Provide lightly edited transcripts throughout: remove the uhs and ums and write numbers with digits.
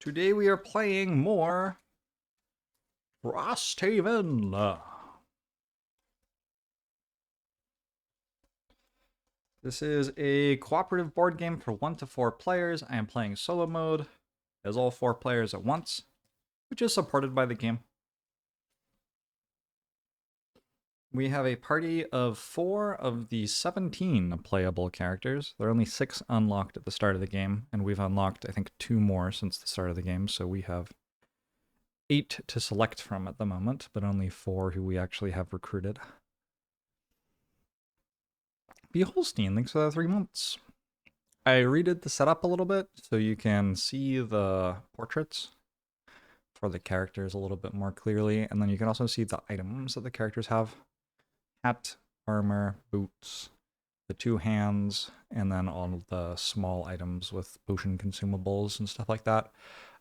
Today we are playing more Frosthaven. This is a cooperative board game for 1 to 4 players. I am playing solo mode as all 4 players at once, which is supported by the game. We have a party of 4 of the 17 playable characters. There are only 6 unlocked at the start of the game, and we've unlocked, I think, 2 more since the start of the game, so we have 8 to select from at the moment, but only 4 who we actually have recruited. B. Holstein, thanks for the 3 months. I redid the setup a little bit so you can see the portraits for the characters a little bit more clearly, and then you can also see the items that the characters have. Hat, armor, boots, the 2 hands, and then all of the small items with potion consumables and stuff like that.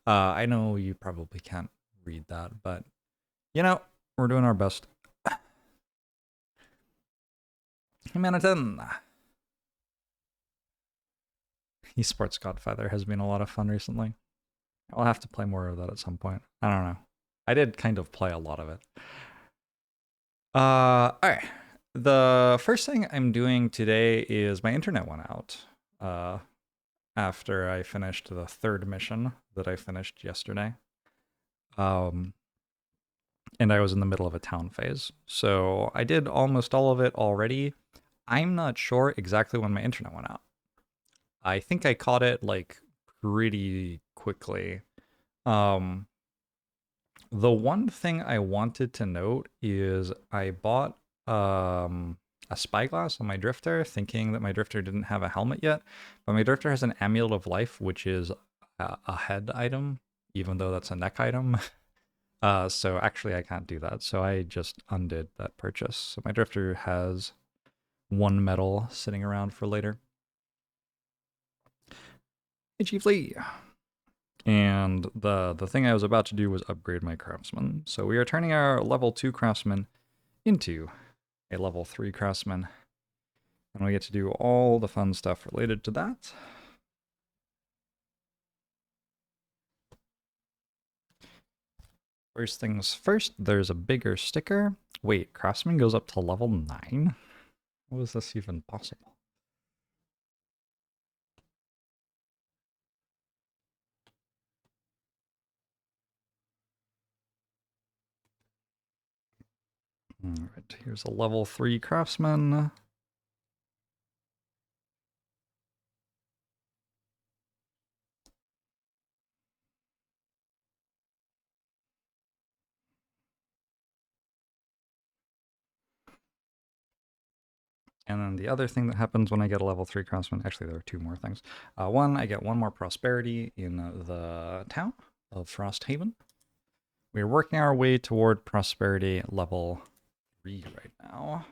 I know you probably can't read that, but you know, we're doing our best. Humanitan. Esports Godfather has been a lot of fun recently. I'll have to play more of that at some point. I don't know. I did kind of play a lot of it. Alright. The first thing I'm doing today is my internet went out. After I finished the 3rd mission that I finished yesterday. And I was in the middle of a town phase. So I did almost all of it already. I'm not sure exactly when my internet went out. I think I caught it like pretty quickly. The one thing I wanted to note is I bought a spyglass on my drifter, thinking that my drifter didn't have a helmet yet, but my drifter has an amulet of life, which is a head item, even though that's a neck item. So actually I can't do that, so I just undid that purchase. So my drifter has 1 medal sitting around for later. Hey, Chief Lee. And the thing I was about to do was upgrade my craftsman. So we are turning our level 2 craftsman into a level 3 craftsman. And we get to do all the fun stuff related to that. First things first, there's a bigger sticker. Wait, craftsman goes up to level 9? How is this even possible? Alright, here's a level 3 craftsman. And then the other thing that happens when I get a level 3 craftsman, actually there are 2 more things. One, I get 1 more prosperity in the town of Frosthaven. We're working our way toward prosperity level 3 right now.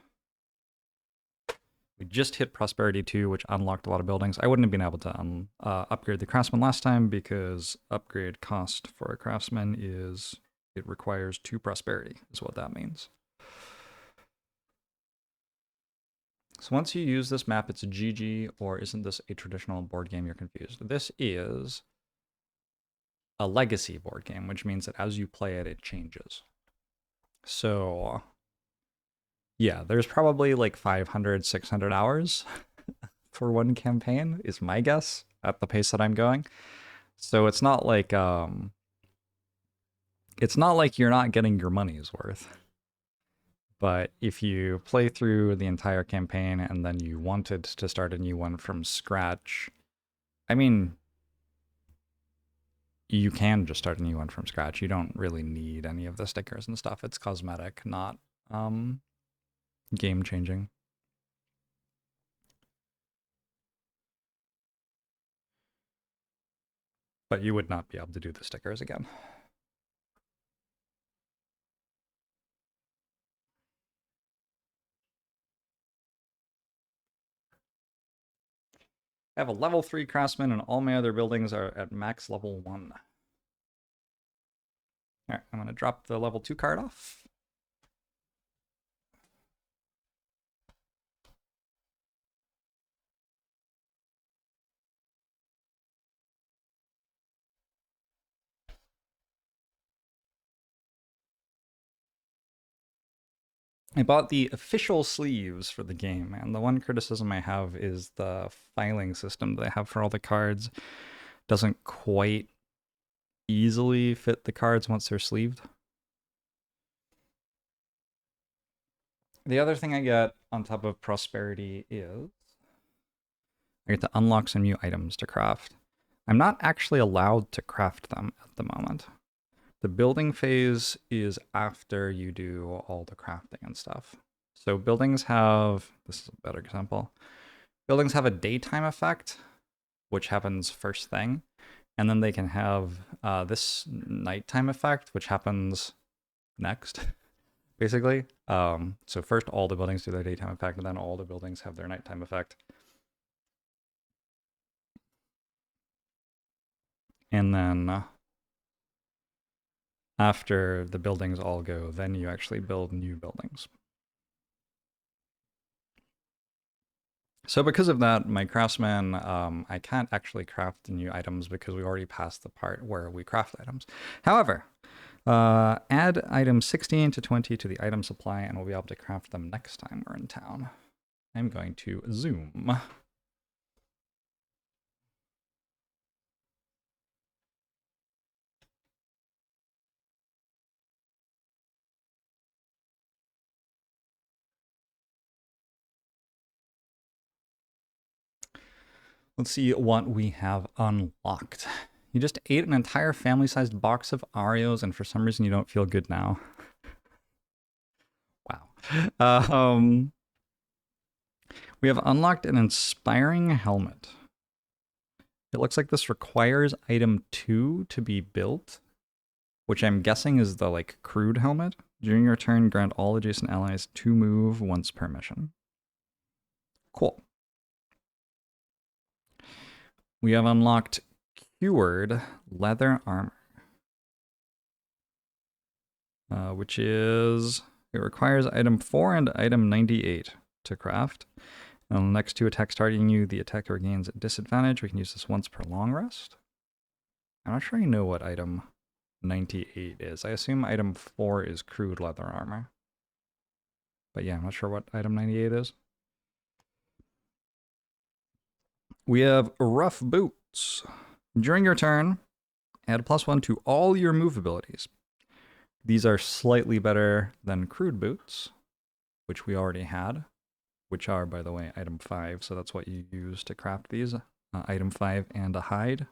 We just hit prosperity 2, which unlocked a lot of buildings. I wouldn't have been able to upgrade the craftsman last time because upgrade cost for a craftsman is, it requires 2 prosperity, is what that means. So once you use this map, it's a GG, or isn't this a traditional board game? You're confused. This is a legacy board game, which means that as you play it, it changes. So yeah, there's probably like 500, 600 hours for one campaign, is my guess, at the pace that I'm going. So it's not like you're not getting your money's worth. But if you play through the entire campaign and then you wanted to start a new one from scratch, I mean, you can just start a new one from scratch. You don't really need any of the stickers and stuff. It's cosmetic, not game changing. But you would not be able to do the stickers again. I have a level 3 craftsman and all my other buildings are at max level 1. Alright, I'm going to drop the level 2 card off. I bought the official sleeves for the game, and the one criticism I have is the filing system that I have for all the cards doesn't quite easily fit the cards once they're sleeved. The other thing I get on top of prosperity is I get to unlock some new items to craft. I'm not actually allowed to craft them at the moment. The building phase is after you do all the crafting and stuff. So buildings have, this is a better example, buildings have a daytime effect, which happens first thing. And then they can have this nighttime effect, which happens next, basically. So first all the buildings do their daytime effect, and then all the buildings have their nighttime effect. And then after the buildings all go, then you actually build new buildings. So because of that, my craftsman, I can't actually craft new items because we already passed the part where we craft items. However, add items 16 to 20 to the item supply, and we'll be able to craft them next time we're in town. I'm going to zoom. Let's see what we have unlocked. You just ate an entire family-sized box of Oreos, and for some reason you don't feel good now. Wow. We have unlocked an inspiring helmet. It looks like this requires item 2 to be built, which I'm guessing is the like crude helmet. During your turn, grant all adjacent allies 2 move once per mission. Cool. We have unlocked cured leather armor, which is, it requires item 4 and item 98 to craft. And the next 2 attacks targeting you, the attacker gains a disadvantage. We can use this once per long rest. I'm not sure I know what item 98 is. I assume item 4 is crude leather armor. But yeah, I'm not sure what item 98 is. We have rough boots. During your turn, add +1 to all your move abilities. These are slightly better than crude boots, which we already had, which are, by the way, item 5. So that's what you use to craft these. Item 5 and a hide.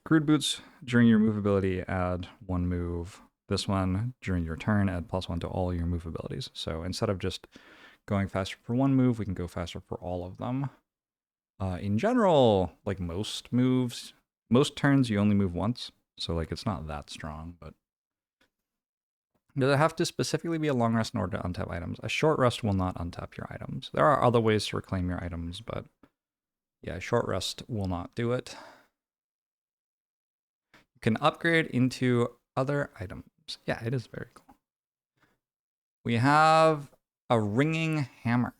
Crude boots, during your move ability, add 1 move. This one, during your turn, add +1 to all your move abilities. So instead of just going faster for 1 move, we can go faster for all of them. In general, like most moves, most turns you only move once. So like it's not that strong, but does it have to specifically be a long rest in order to untap items? A short rest will not untap your items. There are other ways to reclaim your items, but yeah, short rest will not do it. You can upgrade into other items. Yeah, it is very cool. We have a ringing hammer,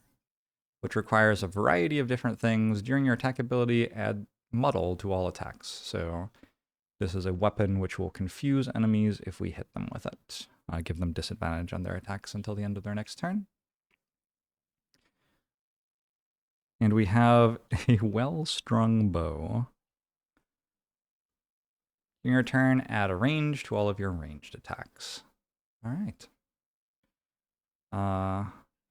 which requires a variety of different things. During your attack ability, add muddle to all attacks. So this is a weapon which will confuse enemies if we hit them with it. Give them disadvantage on their attacks until the end of their next turn. And we have a well-strung bow. During your turn, add a range to all of your ranged attacks. All right.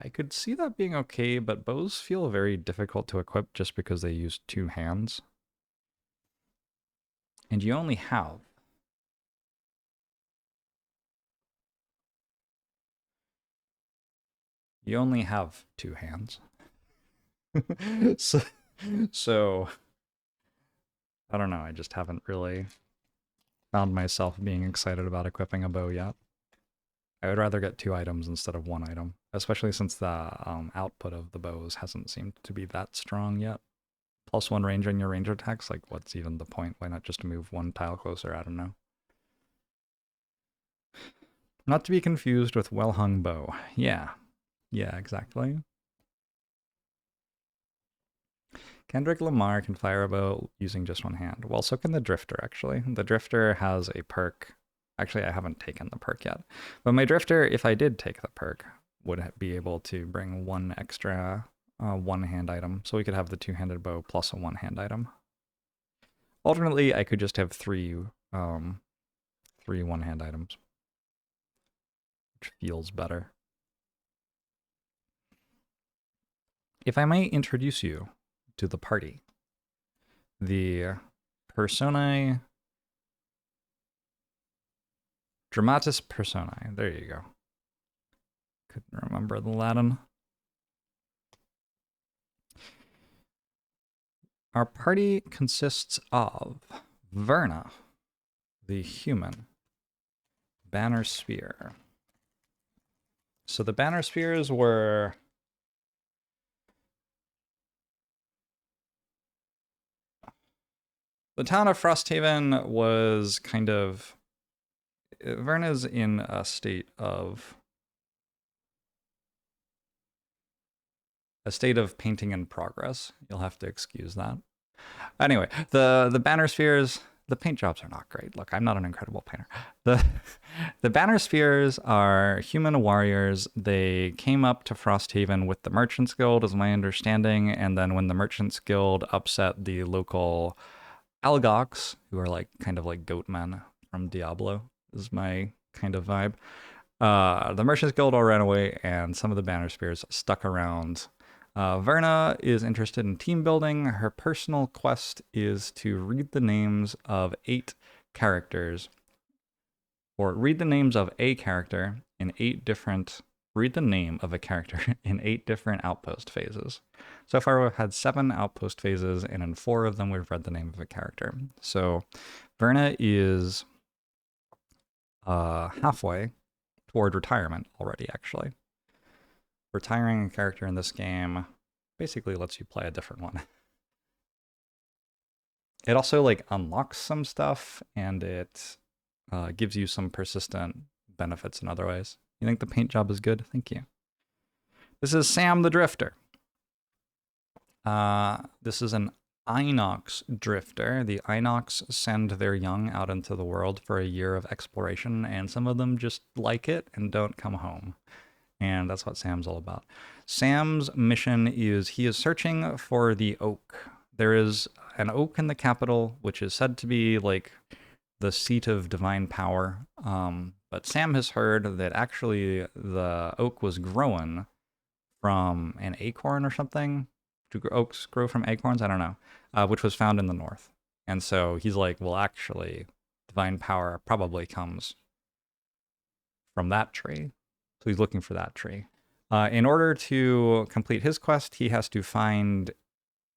I could see that being okay, but bows feel very difficult to equip just because they use 2 hands. And you only have You only have 2 hands. so, I don't know, I just haven't really found myself being excited about equipping a bow yet. I would rather get 2 items instead of 1 item, especially since the output of the bows hasn't seemed to be that strong yet. +1 range on your range attacks, like what's even the point? Why not just move 1 tile closer? I don't know. Not to be confused with well-hung bow. Yeah, exactly. Kendrick Lamar can fire a bow using just 1 hand. Well, so can the Drifter, actually. The Drifter has a perk. Actually, I haven't taken the perk yet. But my Drifter, if I did take the perk, would be able to bring one extra one-hand item. So we could have the two-handed bow plus a one-hand item. Alternately, I could just have three one-hand items, which feels better. If I might introduce you to the party, the Personae Dramatis Personae. There you go. Couldn't remember the Latin. Our party consists of Verna, the human, Banner Spear. So the Banner Spears were the town of Frosthaven was kind of Verna's in a state of painting in progress. You'll have to excuse that. Anyway, the Banner Spheres, the paint jobs are not great. Look, I'm not an incredible painter. The Banner Spheres are human warriors. They came up to Frosthaven with the Merchants Guild, is my understanding, and then when the Merchants Guild upset the local Algox, who are like kind of like goatmen from Diablo, is my kind of vibe. The Merchants Guild all ran away, and some of the Banner Spears stuck around. Verna is interested in team building. Her personal quest is to read the names of 8 characters, or read the names of a character in 8 different. Read the name of a character in 8 different outpost phases. So far, we've had 7 outpost phases, and in 4 of them, we've read the name of a character. So Verna is halfway toward retirement already, actually. Retiring a character in this game basically lets you play a different one. It also like unlocks some stuff, and it gives you some persistent benefits in other ways. You think the paint job is good? Thank you. This is Sam the Drifter. This is an Inox Drifter. The Inox send their young out into the world for a year of exploration, and some of them just like it and don't come home. And that's what Sam's all about. Sam's mission is he is searching for the oak. There is an oak in the capital, which is said to be like the seat of divine power. But Sam has heard that actually the oak was grown from an acorn or something. Do oaks grow from acorns? I don't know. Which was found in the north. And so he's like, well, actually, divine power probably comes from that tree. So he's looking for that tree. In order to complete his quest, he has to find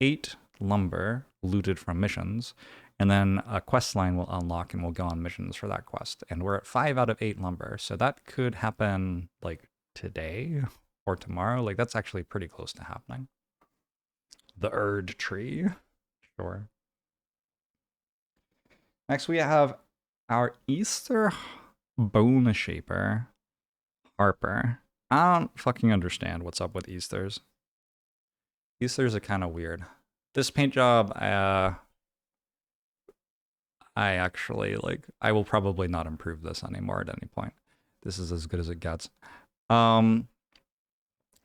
8 lumber looted from missions, and then a quest line will unlock and we'll go on missions for that quest. And we're at 5 out of 8 lumber, so that could happen like today or tomorrow. Like that's actually pretty close to happening. The Erd tree, sure. Next we have our Easter Bone Shaper, Harper. I don't fucking understand what's up with Easters. Easters are kind of weird. This paint job, I actually, like, I will probably not improve this anymore at any point. This is as good as it gets.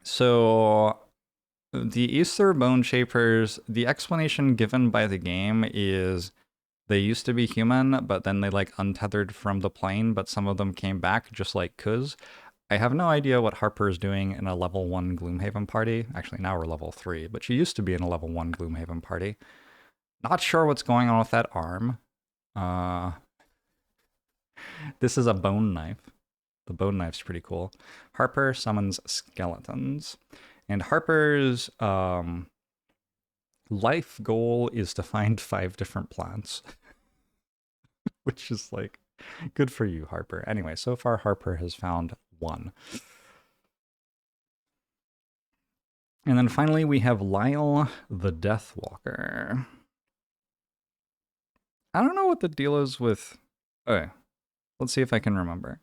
So the Easter Bone Shapers, the explanation given by the game is they used to be human, but then they like untethered from the plane, but some of them came back just like Kuz. I have no idea what Harper is doing in a level 1 Gloomhaven party. Actually, now we're level 3, but she used to be in a level 1 Gloomhaven party. Not sure what's going on with that arm. This is a bone knife. The bone knife's pretty cool. Harper summons skeletons. And Harper's life goal is to find 5 different plants. Which is like, good for you, Harper. Anyway, so far Harper has found 1. And then finally we have Lyle the Deathwalker. I don't know what the deal is with... Okay, let's see if I can remember.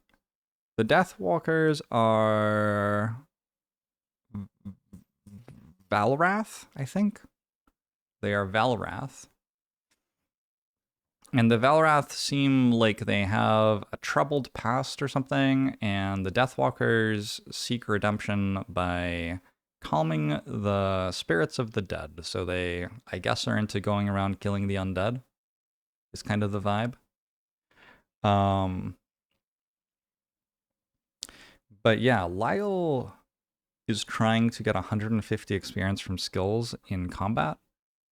The Deathwalkers are... Valrath, I think? They are Valrath. And the Valrath seem like they have a troubled past or something, and the Deathwalkers seek redemption by calming the spirits of the dead. So they, I guess, are into going around killing the undead, is kind of the vibe. But yeah, Lyle is trying to get 150 experience from skills in combat.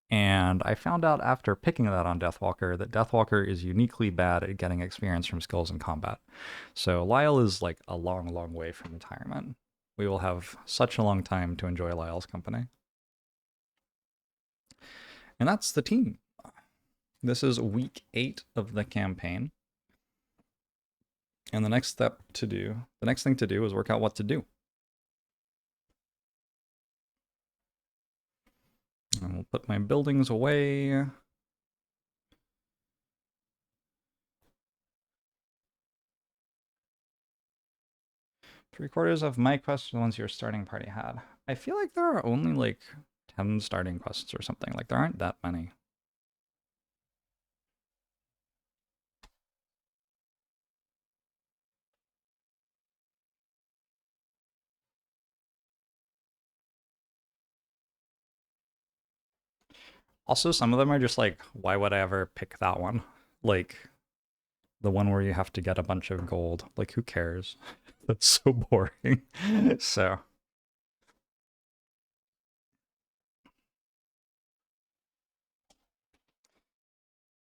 And I found out after picking that on Deathwalker that Deathwalker is uniquely bad at getting experience from skills in combat. So Lyle is like a long, long way from retirement. We will have such a long time to enjoy Lyle's company. And that's the team. This is week 8 of the campaign. And the next thing to do is work out what to do. And we'll put my buildings away. Three-quarters of my quests are the ones your starting party had. I feel like there are only like 10 starting quests or something. Like there aren't that many. Also, some of them are just like, why would I ever pick that one? Like the one where you have to get a bunch of gold. Like, who cares? That's so boring. So,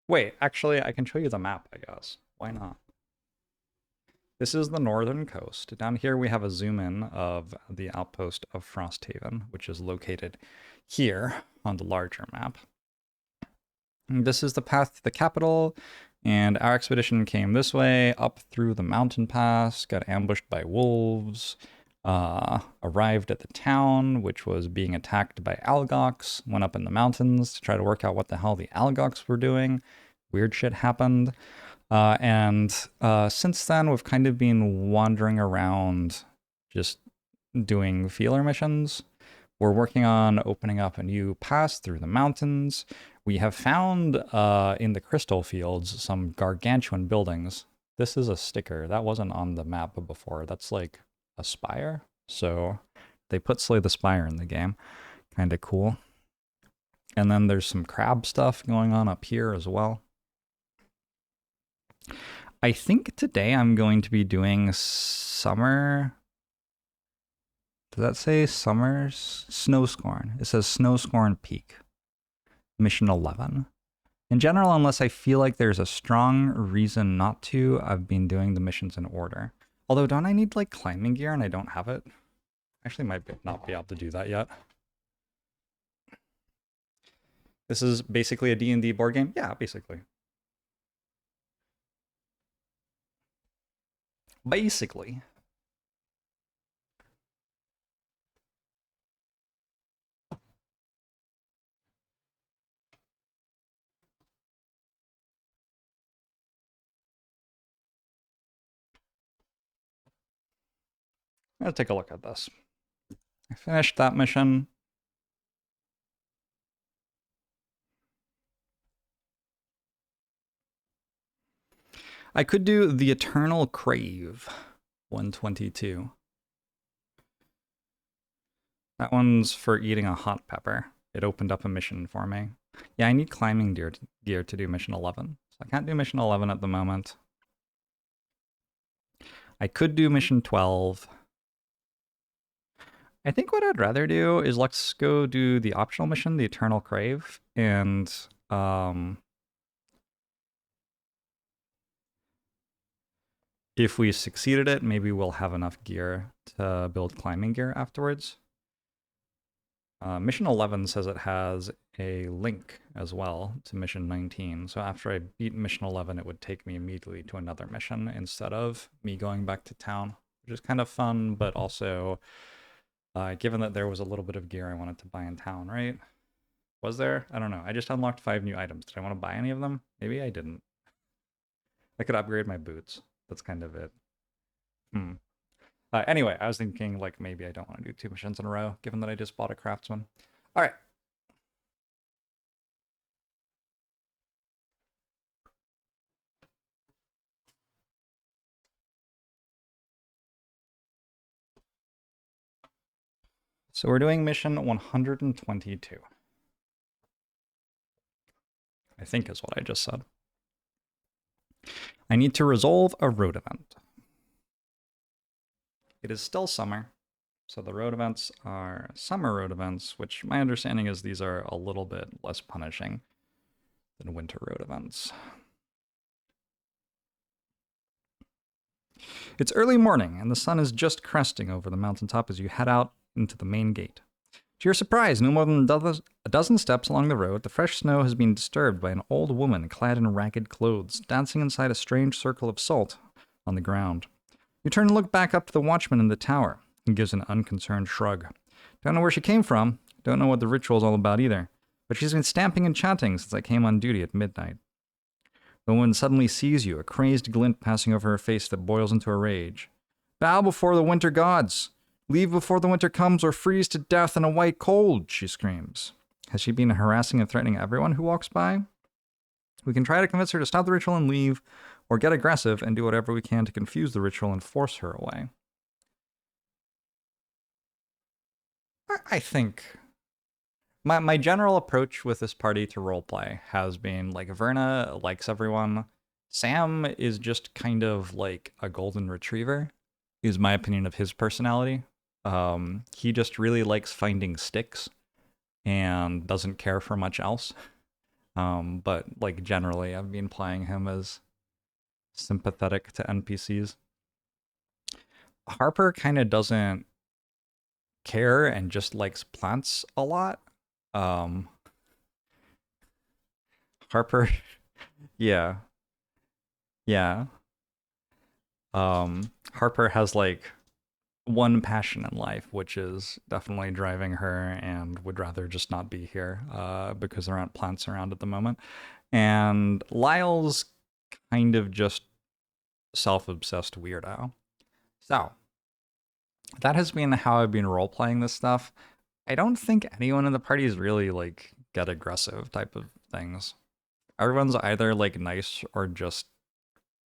wait, actually, I can show you the map, I guess. Why not? This is the northern coast. Down here, we have a zoom in of the outpost of Frosthaven, which is located here on the larger map. And this is the path to the capital, and our expedition came this way, up through the mountain pass, got ambushed by wolves, arrived at the town, which was being attacked by Algox, went up in the mountains to try to work out what the hell the Algox were doing. Weird shit happened. And since then, we've kind of been wandering around just doing feeler missions. We're working on opening up a new pass through the mountains. We have found in the crystal fields some gargantuan buildings. This is a sticker. That wasn't on the map before. That's like a spire. So they put Slay the Spire in the game. Kind of cool. And then there's some crab stuff going on up here as well. I think today I'm going to be doing summer. Does that say summer? Snowscorn. It says Snowscorn Peak. Mission 11. In general, unless I feel like there's a strong reason not to, I've been doing the missions in order. Although, don't I need like climbing gear and I don't have it? Actually, might not be able to do that yet. This is basically a D&D board game? Yeah, basically. Basically. Let's take a look at this. I finished that mission. I could do the Eternal Crave, 122. That one's for eating a hot pepper. It opened up a mission for me. Yeah, I need climbing gear to do mission 11. So I can't do mission 11 at the moment. I could do mission 12. I think what I'd rather do is let's go do the optional mission, the Eternal Crave, and if we succeeded it, maybe we'll have enough gear to build climbing gear afterwards. Mission 11 says it has a link as well to mission 19. So after I beat mission 11, it would take me immediately to another mission instead of me going back to town, which is kind of fun, but also given that there was a little bit of gear I wanted to buy in town, right? Was there? I don't know. I just unlocked 5 new items. Did I want to buy any of them? Maybe I didn't. I could upgrade my boots. That's kind of it. Anyway, I was thinking like maybe I don't want to do 2 missions in a row, given that I just bought a craftsman. All right. So we're doing mission 122. I think is what I just said. I need to resolve a road event. It is still summer, so the road events are summer road events, which my understanding is these are a little bit less punishing than winter road events. It's early morning, and the sun is just cresting over the mountaintop as you head out into the main gate. To your surprise, no more than a dozen steps along the road, the fresh snow has been disturbed by an old woman clad in ragged clothes, dancing inside a strange circle of salt on the ground. You turn and look back up to the watchman in the tower. He gives an unconcerned shrug. Don't know where she came from. Don't know what the ritual's all about either. But she's been stamping and chanting since I came on duty at midnight. The woman suddenly sees you, a crazed glint passing over her face that boils into a rage. Bow before the winter gods! Leave before the winter comes or freeze to death in a white cold, she screams. Has she been harassing and threatening everyone who walks by? We can try to convince her to stop the ritual and leave, or get aggressive and do whatever we can to confuse the ritual and force her away. I think my general approach with this party to roleplay has been like Verna likes everyone. Sam is just kind of like a golden retriever, is my opinion of his personality. He just really likes finding sticks and doesn't care for much else. But like generally I've been playing him as sympathetic to NPCs. Harper kind of doesn't care and just likes plants a lot. Harper, yeah, yeah. Harper has like one passion in life, which is definitely driving her, and would rather just not be here because there aren't plants around at the moment. And Lyle's kind of just self-obsessed weirdo. So that has been how I've been role-playing this stuff. I don't think anyone in the party is really like get aggressive type of things. Everyone's either like nice or just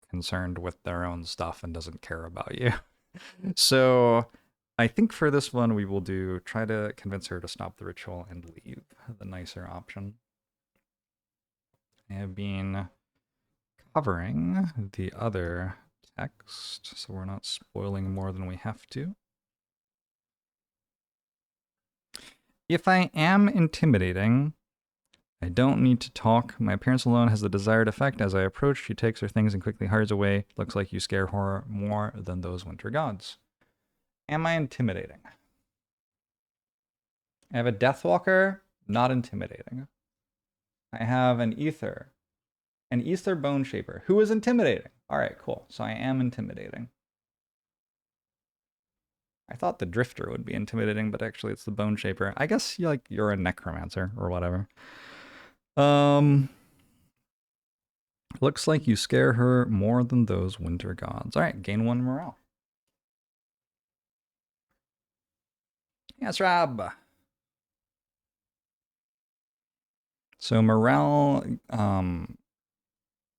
concerned with their own stuff and doesn't care about you. So I think for this one we will try to convince her to stop the ritual and leave, the nicer option. I have been covering the other text, so we're not spoiling more than we have to. If I am intimidating, I don't need to talk. My appearance alone has the desired effect. As I approach, she takes her things and quickly hurries away. Looks like you scare her more than those winter gods. Am I intimidating? I have a Deathwalker, not intimidating. I have an Ether Bone Shaper, who is intimidating. All right, cool. So I am intimidating. I thought the Drifter would be intimidating, but actually it's the Bone Shaper. I guess you're a Necromancer or whatever. Looks like you scare her more than those winter gods. All right, gain 1 morale. Yes, Rob. So morale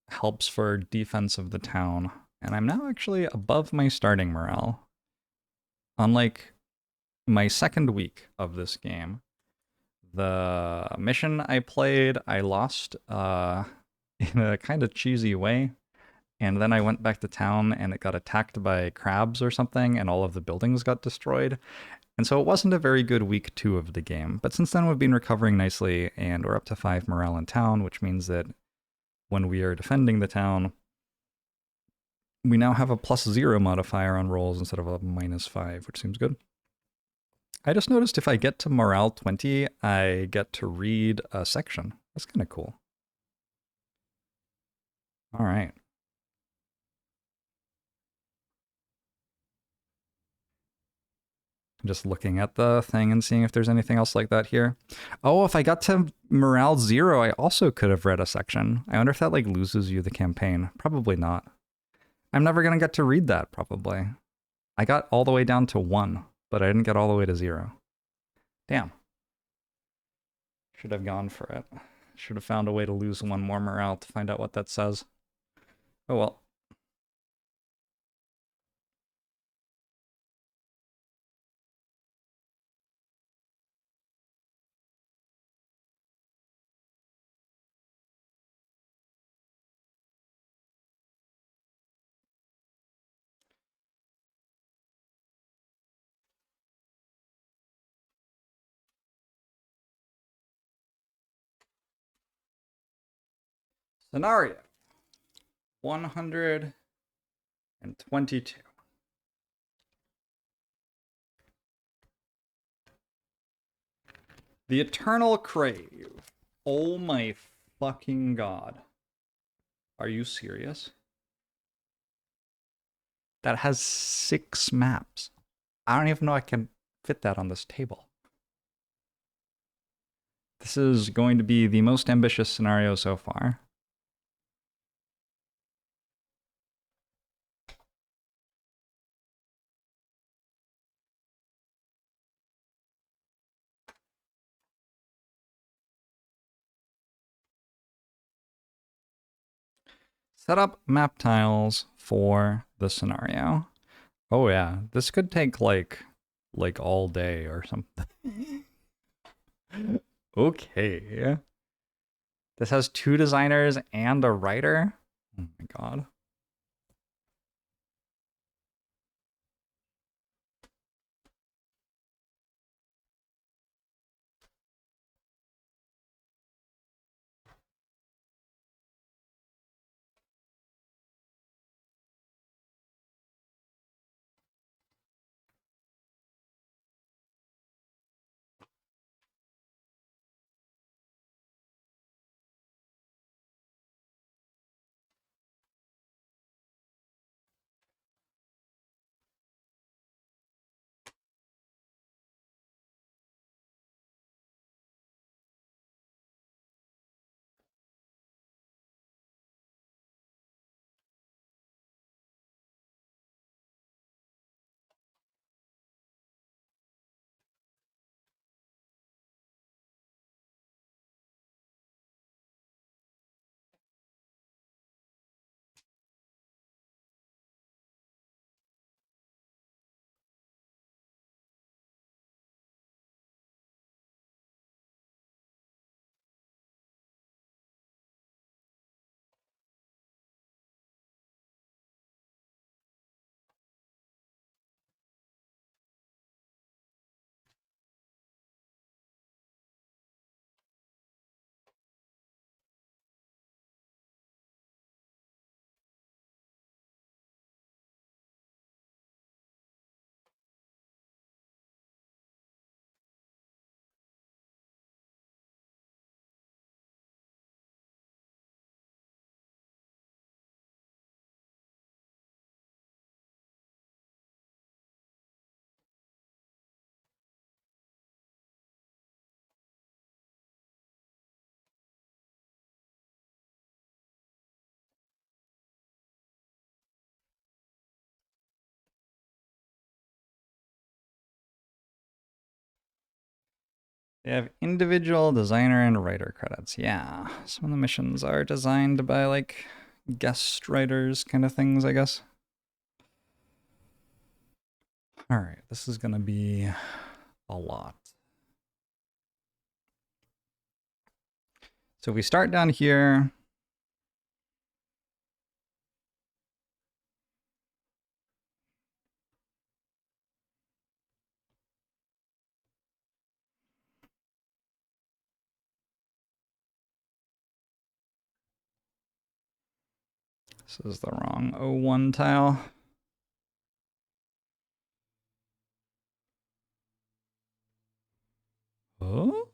helps for defense of the town, and I'm now actually above my starting morale. Unlike my second week of this game, the mission I played, I lost in a kind of cheesy way. And then I went back to town and it got attacked by crabs or something, and all of the buildings got destroyed. And so it wasn't a very good week 2 of the game. But since then we've been recovering nicely, and we're up to 5 morale in town, which means that when we are defending the town, we now have a +0 modifier on rolls instead of a -5, which seems good. I just noticed if I get to morale 20, I get to read a section. That's kind of cool. All right. Just looking at the thing and seeing if there's anything else like that here. Oh, if I got to morale 0, I also could have read a section. I wonder if that like loses you the campaign. Probably not. I'm never going to get to read that, probably. I got all the way down to 1, but I didn't get all the way to 0. Damn. Should have gone for it. Should have found a way to lose 1 more morale to find out what that says. Oh well. Scenario 122. The Eternal Crave. Oh my fucking god. Are you serious? That has 6 maps. I don't even know I can fit that on this table. This is going to be the most ambitious scenario so far. Set up map tiles for the scenario. Oh yeah, this could take like all day or something. Okay. This has 2 designers and a writer. Oh my god. They have individual designer and writer credits. Yeah, some of the missions are designed by like guest writers kind of things, I guess. All right, this is going to be a lot. So we start down here. This is the wrong 01 tile. Oh?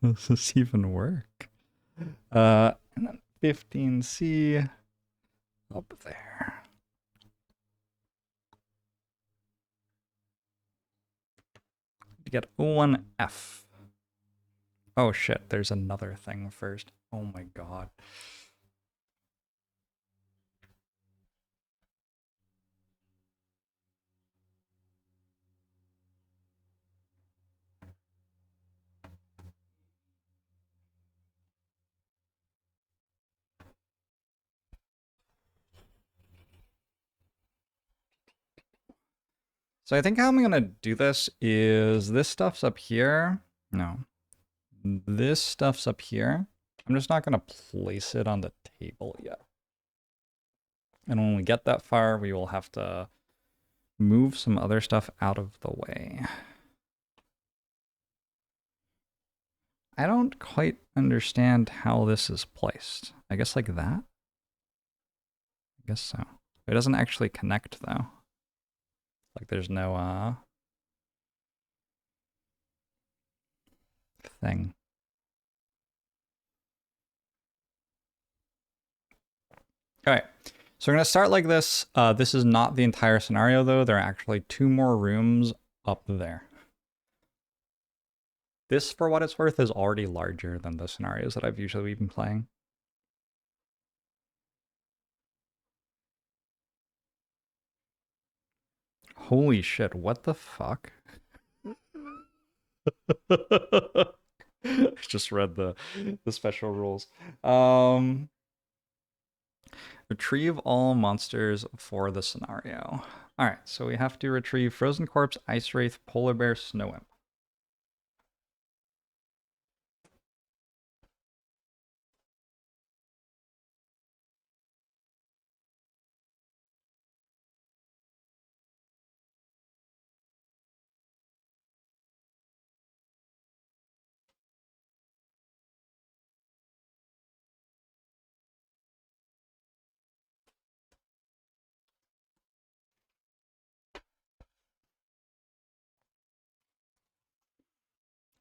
Does this even work? And then 15C up there. To get 01F. Oh shit, there's another thing first. Oh my god. So I think how I'm gonna do this is this stuff's up here. No. This stuff's up here. I'm just not gonna place it on the table yet. And when we get that far, we will have to move some other stuff out of the way. I don't quite understand how this is placed. I guess like that? I guess so. It doesn't actually connect though. Like there's no thing. All right, so we're gonna start like this. This is not the entire scenario though. There are actually 2 more rooms up there. This, for what it's worth, is already larger than the scenarios that I've usually been playing. Holy shit, what the fuck? I just read the special rules. Retrieve all monsters for the scenario. Alright, so we have to retrieve Frozen Corpse, Ice Wraith, Polar Bear, Snow Imp.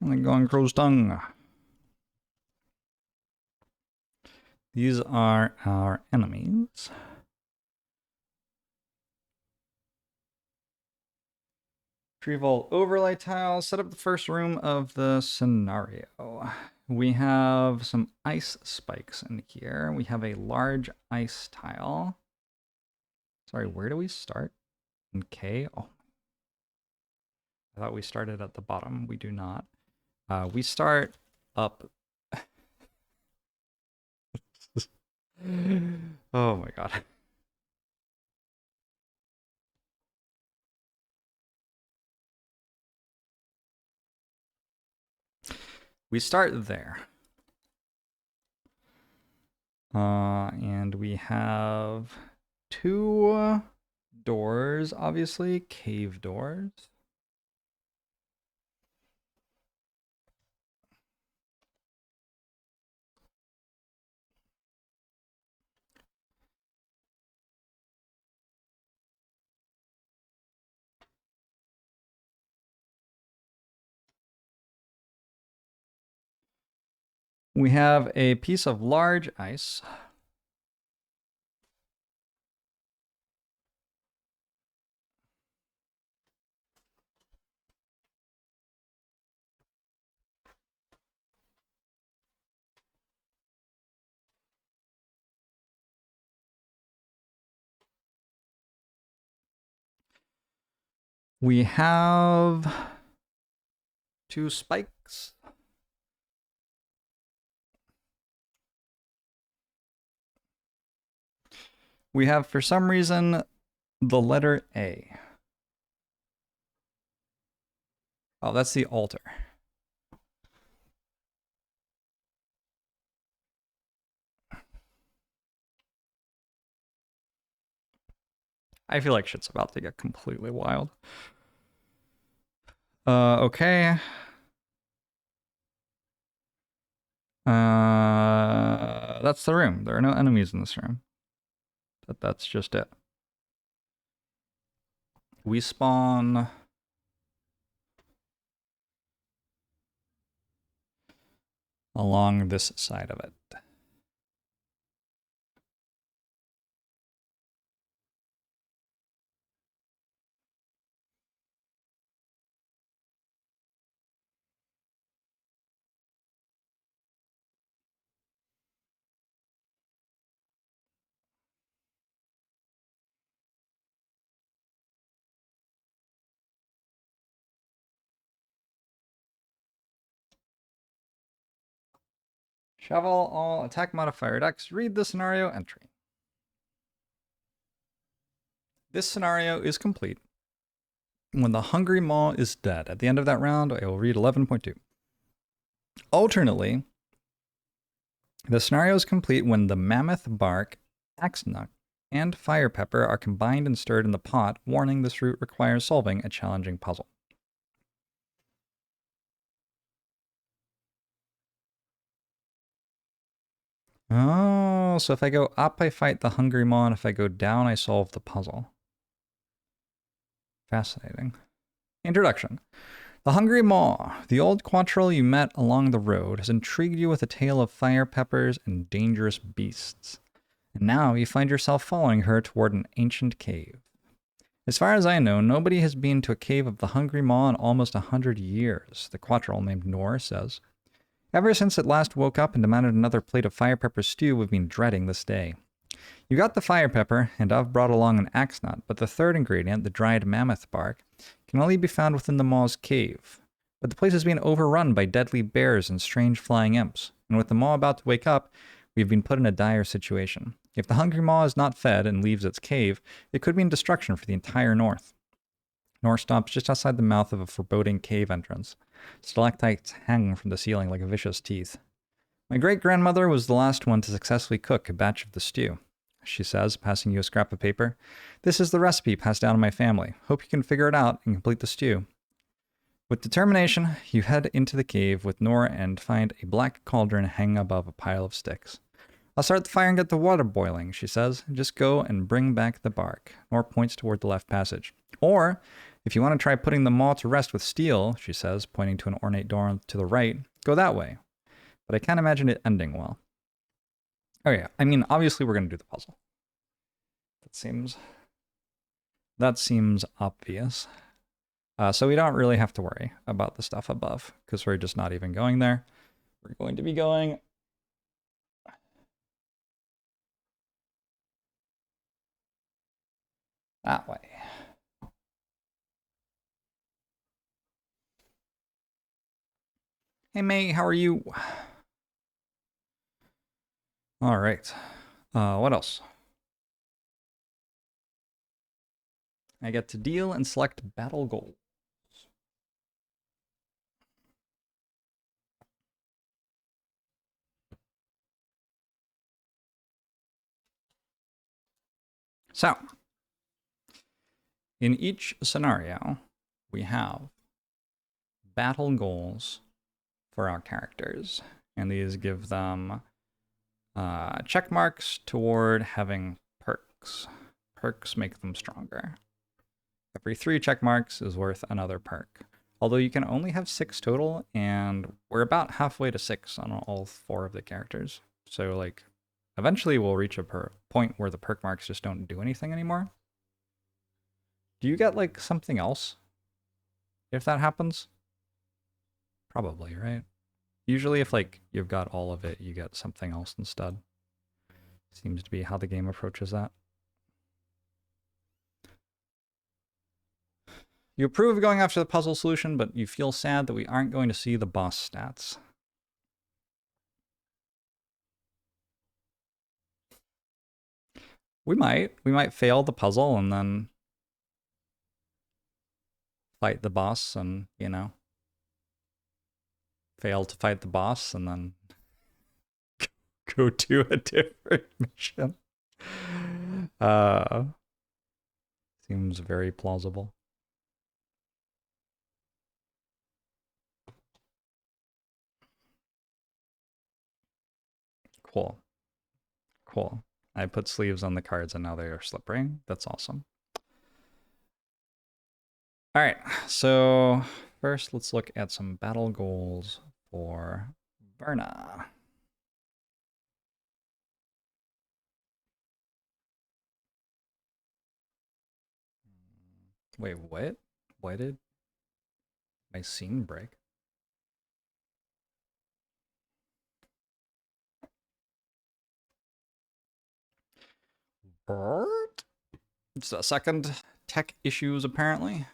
I'm going Crow's Tongue. These are our enemies. Retrieve all overlay tiles. Set up the first room of the scenario. We have some ice spikes in here. We have a large ice tile. Sorry, where do we start? In K? Oh. I thought we started at the bottom. We do not. We start up. Oh my god. We start there. And we have 2 doors, obviously, cave doors. We have a piece of large ice. We have 2 spikes. We have, for some reason, the letter A. Oh, that's the altar. I feel like shit's about to get completely wild. Okay. That's the room. There are no enemies in this room. That's just it. We spawn along this side of it. Shovel all attack modifier X. Read the scenario entry. This scenario is complete when the hungry maw is dead. At the end of that round, I will read 11.2. Alternately, the scenario is complete when the mammoth bark, axe nut, and fire pepper are combined and stirred in the pot. Warning, this route requires solving a challenging puzzle. Oh, so if I go up, I fight the hungry maw, and if I go down, I solve the puzzle. Fascinating. Introduction. The Hungry Maw, the old quattrel you met along the road, has intrigued you with a tale of fire peppers and dangerous beasts. And now you find yourself following her toward an ancient cave. As far as I know, nobody has been to a cave of the Hungry Maw in almost 100 years, the quattrel named Nor says. Ever since it last woke up and demanded another plate of fire pepper stew, we've been dreading this day. You got the fire pepper, and I've brought along an axe nut, but the third ingredient, the dried mammoth bark, can only be found within the Maw's cave. But the place is being overrun by deadly bears and strange flying imps, and with the Maw about to wake up, we've been put in a dire situation. If the hungry Maw is not fed and leaves its cave, it could mean destruction for the entire north. Nor stops just outside the mouth of a foreboding cave entrance. Stalactites hang from the ceiling like vicious teeth. My great-grandmother was the last one to successfully cook a batch of the stew, she says, passing you a scrap of paper. This is the recipe passed down in my family. Hope you can figure it out and complete the stew. With determination, you head into the cave with Nor and find a black cauldron hanging above a pile of sticks. I'll start the fire and get the water boiling, she says. Just go and bring back the bark. Nor points toward the left passage. Or, if you want to try putting the Maw to rest with steel, she says, pointing to an ornate door to the right, go that way. But I can't imagine it ending well. Oh yeah, I mean, obviously we're going to do the puzzle. That seems obvious. So we don't really have to worry about the stuff above, because we're just not even going there. We're going to be going that way. Hey May, how are you? All right. What else? I get to deal and select battle goals. So, in each scenario, we have battle goals for our characters, and these give them check marks toward having perks. Perks make them stronger. Every 3 check marks is worth another perk. Although you can only have 6 total, and we're about halfway to 6 on all 4 of the characters. So, like, eventually we'll reach a point where the perk marks just don't do anything anymore. Do you get, like, something else if that happens? Probably, right? Usually if, like, you've got all of it, you get something else instead. Seems to be how the game approaches that. You approve of going after the puzzle solution, but you feel sad that we aren't going to see the boss stats. We might fail the puzzle and then fight the boss and, you know, fail to fight the boss and then go to a different mission. Seems very plausible. Cool. Cool. I put sleeves on the cards and now they are slippery. That's awesome. All right, so first let's look at some battle goals for Verna. Wait, what? Why did my scene break? Bert? It's a second tech issues apparently.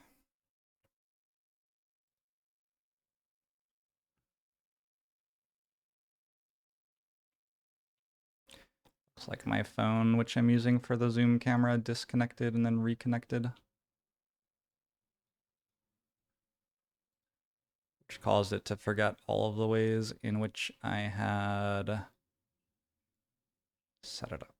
Looks like my phone, which I'm using for the Zoom camera, disconnected and then reconnected. Which caused it to forget all of the ways in which I had set it up.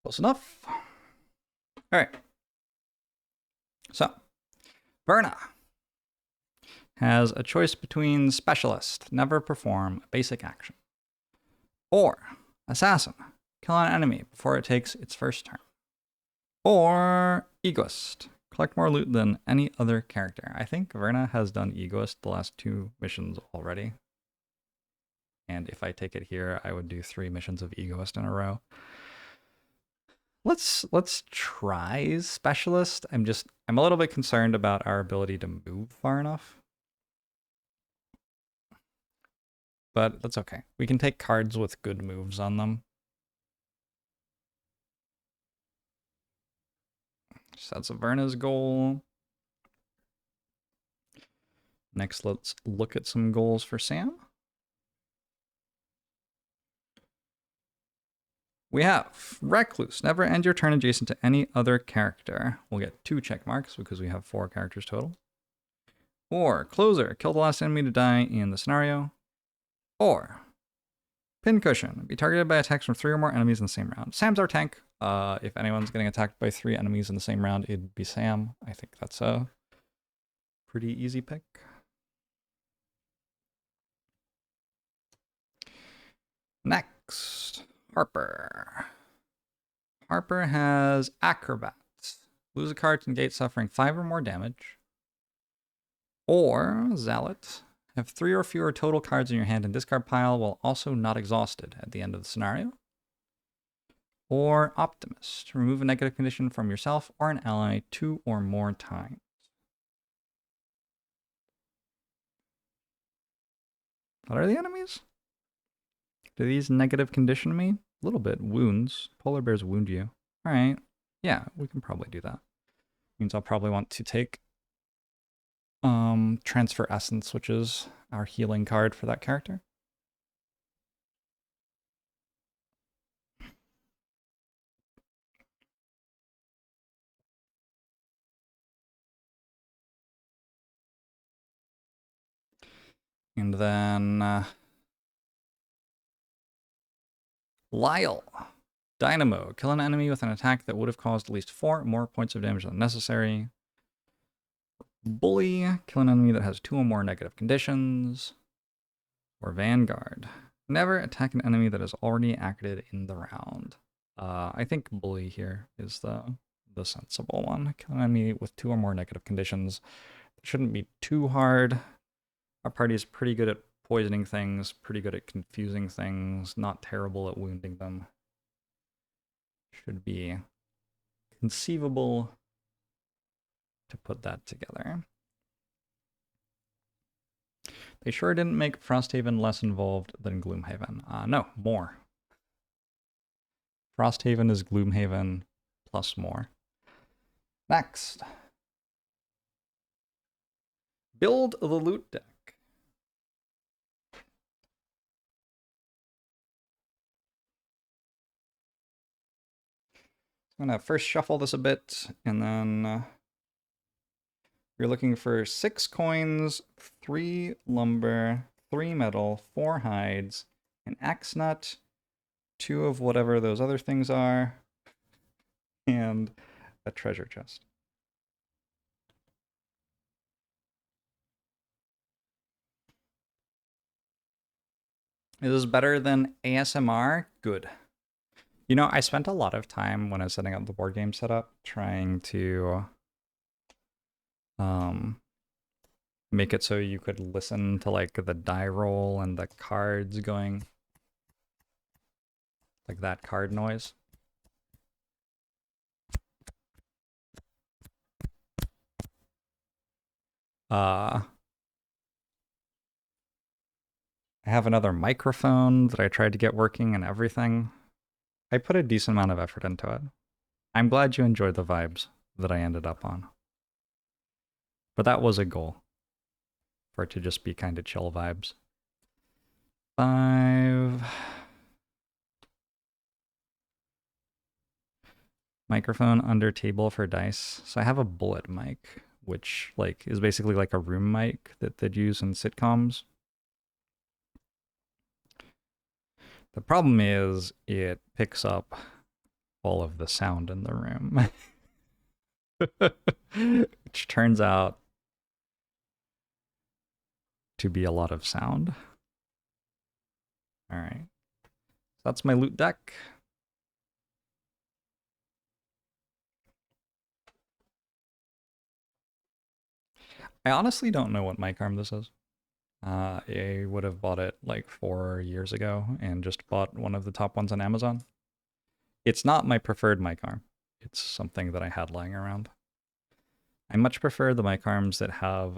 Close enough. All right. So, Verna has a choice between Specialist, never perform a basic action, or Assassin, kill an enemy before it takes its first turn, or Egoist, collect more loot than any other character. I think Verna has done Egoist the last 2 missions already. And if I take it here, I would do 3 missions of Egoist in a row. Let's try Specialist. I'm a little bit concerned about our ability to move far enough. But that's okay. We can take cards with good moves on them. So that's Verna's goal. Next, let's look at some goals for Sam. We have Recluse, never end your turn adjacent to any other character. We'll get 2 check marks because we have 4 characters total. Or Closer, kill the last enemy to die in the scenario. Or Pincushion, be targeted by attacks from 3 or more enemies in the same round. Sam's our tank. If anyone's getting attacked by 3 enemies in the same round, it'd be Sam. I think that's a pretty easy pick. Next, Harper. Harper has Acrobat. Lose a card to negate suffering 5 or more damage. Or Zealot. Have 3 or fewer total cards in your hand and discard pile while also not exhausted at the end of the scenario. Or Optimist. Remove a negative condition from yourself or an ally 2 or more times. What are the enemies? Do these negative condition me? A little bit. Wounds. Polar bears wound you. Alright. Yeah, we can probably do that. Means I'll probably want to take Transfer Essence, which is our healing card for that character. And then Lyle. Dynamo. Kill an enemy with an attack that would have caused at least 4 more points of damage than necessary. Bully. Kill an enemy that has 2 or more negative conditions. Or Vanguard. Never attack an enemy that is already acted in the round. I think Bully here is the sensible one. Kill an enemy with 2 or more negative conditions. It shouldn't be too hard. Our party is pretty good at poisoning things, pretty good at confusing things, not terrible at wounding them. Should be conceivable to put that together. They sure didn't make Frosthaven less involved than Gloomhaven. No, more. Frosthaven is Gloomhaven plus more. Next. Build the loot deck. I'm going to first shuffle this a bit, and then you're looking for 6 coins, 3 lumber, 3 metal, 4 hides, an axe nut, 2 of whatever those other things are, and a treasure chest. Is this better than ASMR? Good. You know, I spent a lot of time when I was setting up the board game setup trying to make it so you could listen to like the die roll and the cards going, like that card noise. I have another microphone that I tried to get working and everything. I put a decent amount of effort into it. I'm glad you enjoyed the vibes that I ended up on. But that was a goal, for it to just be kind of chill vibes. 5. Microphone under table for dice. So I have a bullet mic, which like is basically like a room mic that they'd use in sitcoms. The problem is it picks up all of the sound in the room. Which turns out to be a lot of sound. All right. So that's my loot deck. I honestly don't know what mic arm this is. I would have bought it like 4 years ago and just bought one of the top ones on Amazon. It's not my preferred mic arm. It's something that I had lying around. I much prefer the mic arms that have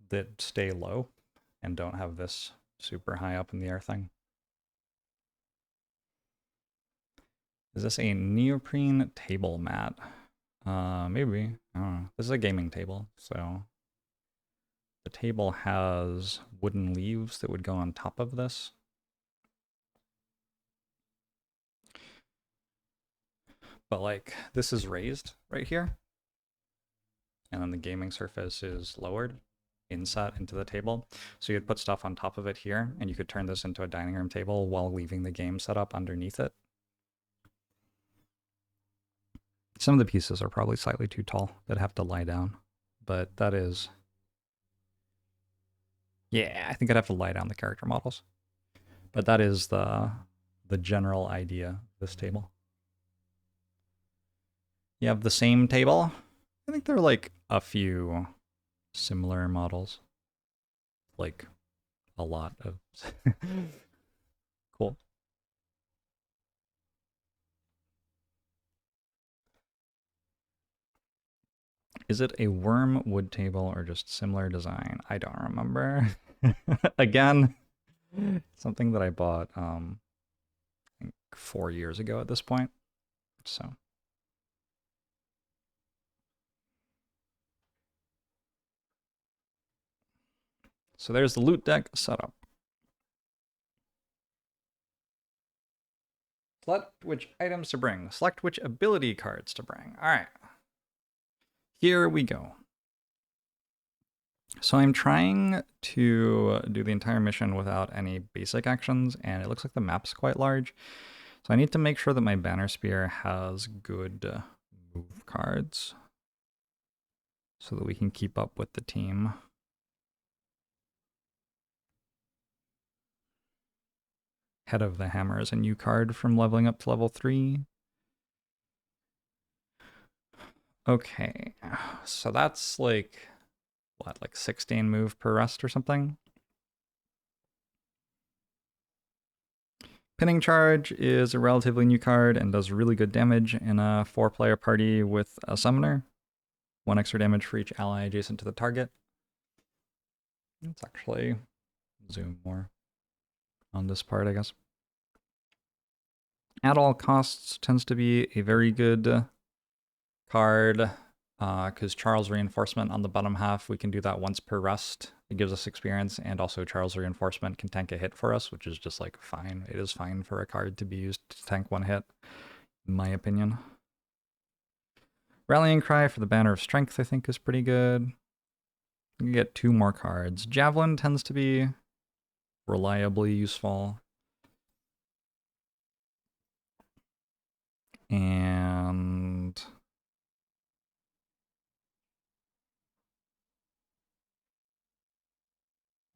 that stay low and don't have this super high up in the air thing. Is this a neoprene table mat? Maybe. I don't know. This is a gaming table, so the table has wooden leaves that would go on top of this. But like, this is raised right here. And then the gaming surface is lowered inset into the table. So you'd put stuff on top of it here, and you could turn this into a dining room table while leaving the game set up underneath it. Some of the pieces are probably slightly too tall that have to lie down, but that is... Yeah, I think I'd have to lie down the character models. But that is the general idea of this table. You have the same table. I think there are like a few similar models. Like a lot of... Cool. Is it a worm wood table or just similar design? I don't remember. Again, something that I bought I think 4 years ago at this point. So there's the loot deck setup. Select which items to bring. Select which ability cards to bring. All right. Here we go. So I'm trying to do the entire mission without any basic actions, and it looks like the map's quite large. So I need to make sure that my banner spear has good move cards so that we can keep up with the team. Head of the Hammer is a new card from leveling up to level 3. Okay, so that's like, what, like 16 move per rest or something? Pinning Charge is a relatively new card and does really good damage in a 4-player party with a summoner. 1 extra damage for each ally adjacent to the target. Let's actually zoom more on this part, I guess. At all costs tends to be a very good card because Charles Reinforcement on the bottom half, we can do that once per rest. It gives us experience, and also Charles Reinforcement can tank a hit for us, which is just like fine. It is fine for a card to be used to tank 1 hit, in my opinion. Rallying Cry for the Banner of Strength, I think, is pretty good. You can get 2 more cards. Javelin tends to be reliably useful. And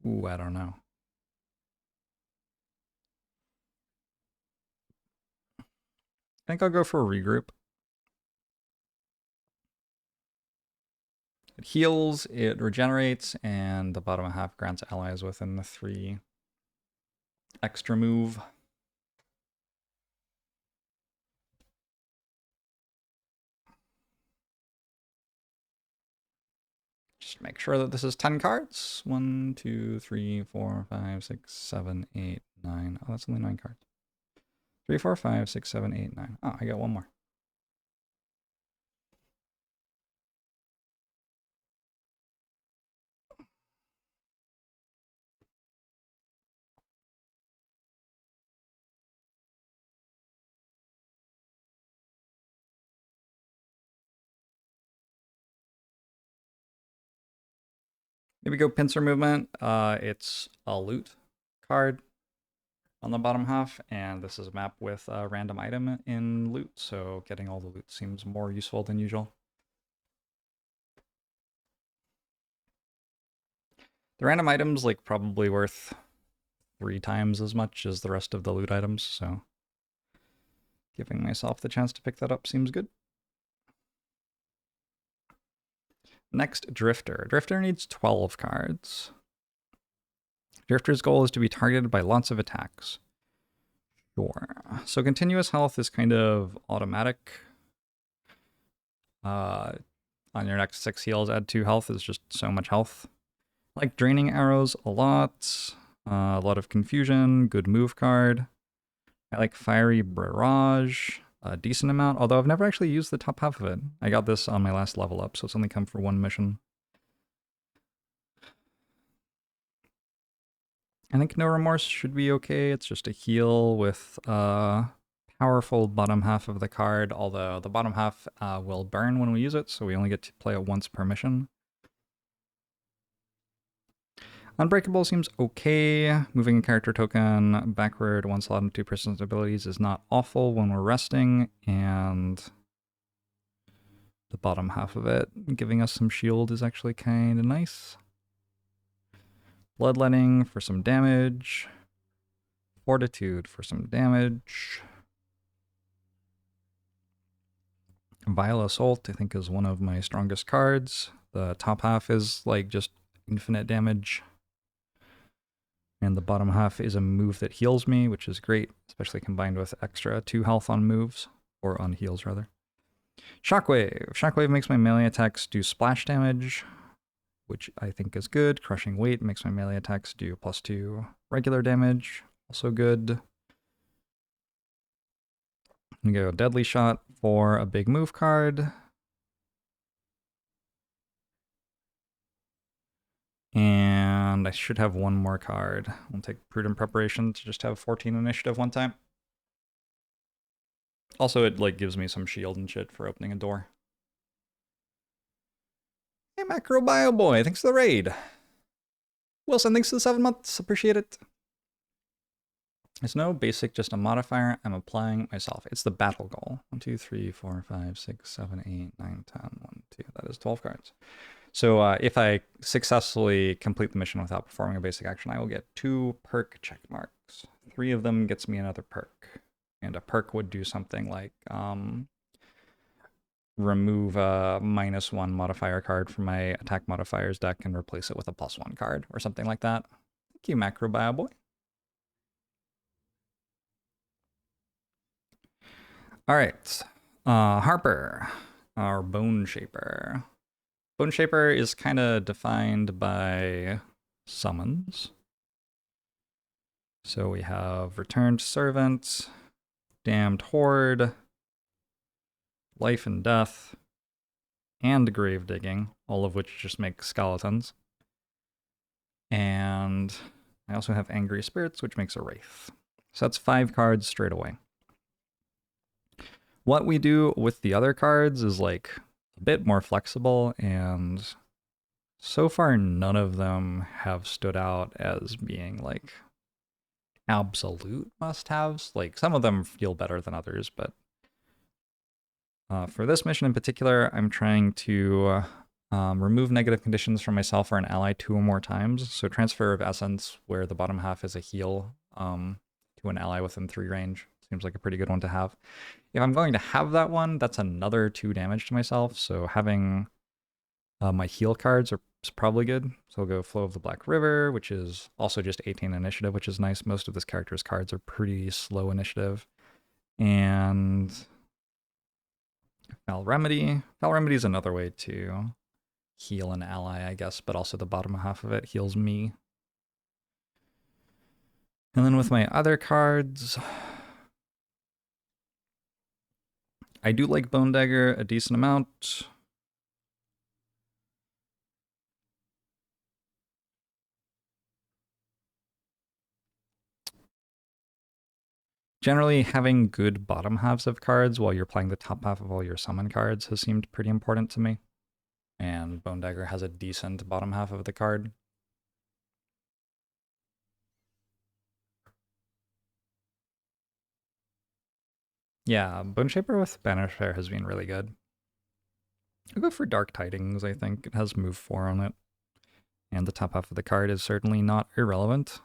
ooh, I don't know. I think I'll go for a regroup. It heals, it regenerates, and the bottom half grants allies within the 3 extra move. Just make sure that this is 10 cards. 1, 2, 3, 4, 5, 6, 7, 8, 9. Oh, that's only 9 cards. 3, 4, 5, 6, 7, 8, 9. Oh, I got 1 more. Maybe go Pincer Movement. It's a loot card. on the bottom half, and this is a map with a random item in loot, so getting all the loot seems more useful than usual. The random item's like probably worth 3 times as much as the rest of the loot items, so giving myself the chance to pick that up seems good. Next, Drifter. Drifter needs 12 cards. Drifter's goal is to be targeted by lots of attacks. Sure. So continuous health is kind of automatic. On your next 6 heals, add 2 health is just so much health. Like draining arrows a lot of confusion, good move card. I like Fiery Barrage a decent amount, although I've never actually used the top half of it. I got this on my last level up, so it's only come for 1 mission. I think No Remorse should be okay. It's just a heal with powerful bottom half of the card, although the bottom half will burn when we use it, so we only get to play it once per mission. Unbreakable seems okay. Moving a character token backward 1 slot into 2 person's abilities is not awful when we're resting, and the bottom half of it giving us some shield is actually kind of nice. Bloodletting for some damage. Fortitude for some damage. Vile Assault, I think, is one of my strongest cards. The top half is like just infinite damage. And the bottom half is a move that heals me, which is great, especially combined with extra 2 health on moves, or on heals rather. Shockwave. Shockwave makes my melee attacks do splash damage, which I think is good. Crushing Weight makes my melee attacks do +2 regular damage, also good. We go Deadly Shot for a big move card. And I should have 1 more card. I'll take Prudent Preparation to just have 14 initiative one time. Also, it like gives me some shield and shit for opening a door. Hey, Macrobio Boy, thanks for the raid. Wilson, thanks for the 7 months. Appreciate it. There's no basic, just a modifier I'm applying myself. It's the battle goal. 1, 2, 3, 4, 5, 6, 7, 8, 9, 10, 1, 2. That is 12 cards. So if I successfully complete the mission without performing a basic action, I will get 2 perk check marks. 3 of them gets me another perk. And a perk would do something like remove a -1 modifier card from my attack modifiers deck and replace it with a +1 card or something like that. Thank you, Macrobio Boy. All right, Harper, our Bone Shaper. Bone Shaper is kind of defined by summons. So we have Returned Servant, Damned Horde, Life and Death, and Grave Digging, all of which just make skeletons. And I also have Angry Spirits, which makes a Wraith. So that's 5 cards straight away. What we do with the other cards is like a bit more flexible, and so far none of them have stood out as being like absolute must-haves. Like some of them feel better than others, but for this mission in particular, I'm trying to remove negative conditions from myself or an ally 2 or more times. So Transfer of Essence, where the bottom half is a heal to an ally within 3 range, seems like a pretty good one to have. If I'm going to have that one, that's another 2 damage to myself, so having my heal cards are probably good. So I'll go Flow of the Black River, which is also just 18 initiative, which is nice. Most of this character's cards are pretty slow initiative. And Foul Remedy. Foul Remedy is another way to heal an ally, I guess, but also the bottom half of it heals me. And then with my other cards, I do like Bone Dagger a decent amount. Generally, having good bottom halves of cards while you're playing the top half of all your summon cards has seemed pretty important to me. And Bone Dagger has a decent bottom half of the card. Yeah, Bone Shaper with Banish Fair has been really good. I'll go for Dark Tidings, I think. It has move 4 on it. And the top half of the card is certainly not irrelevant.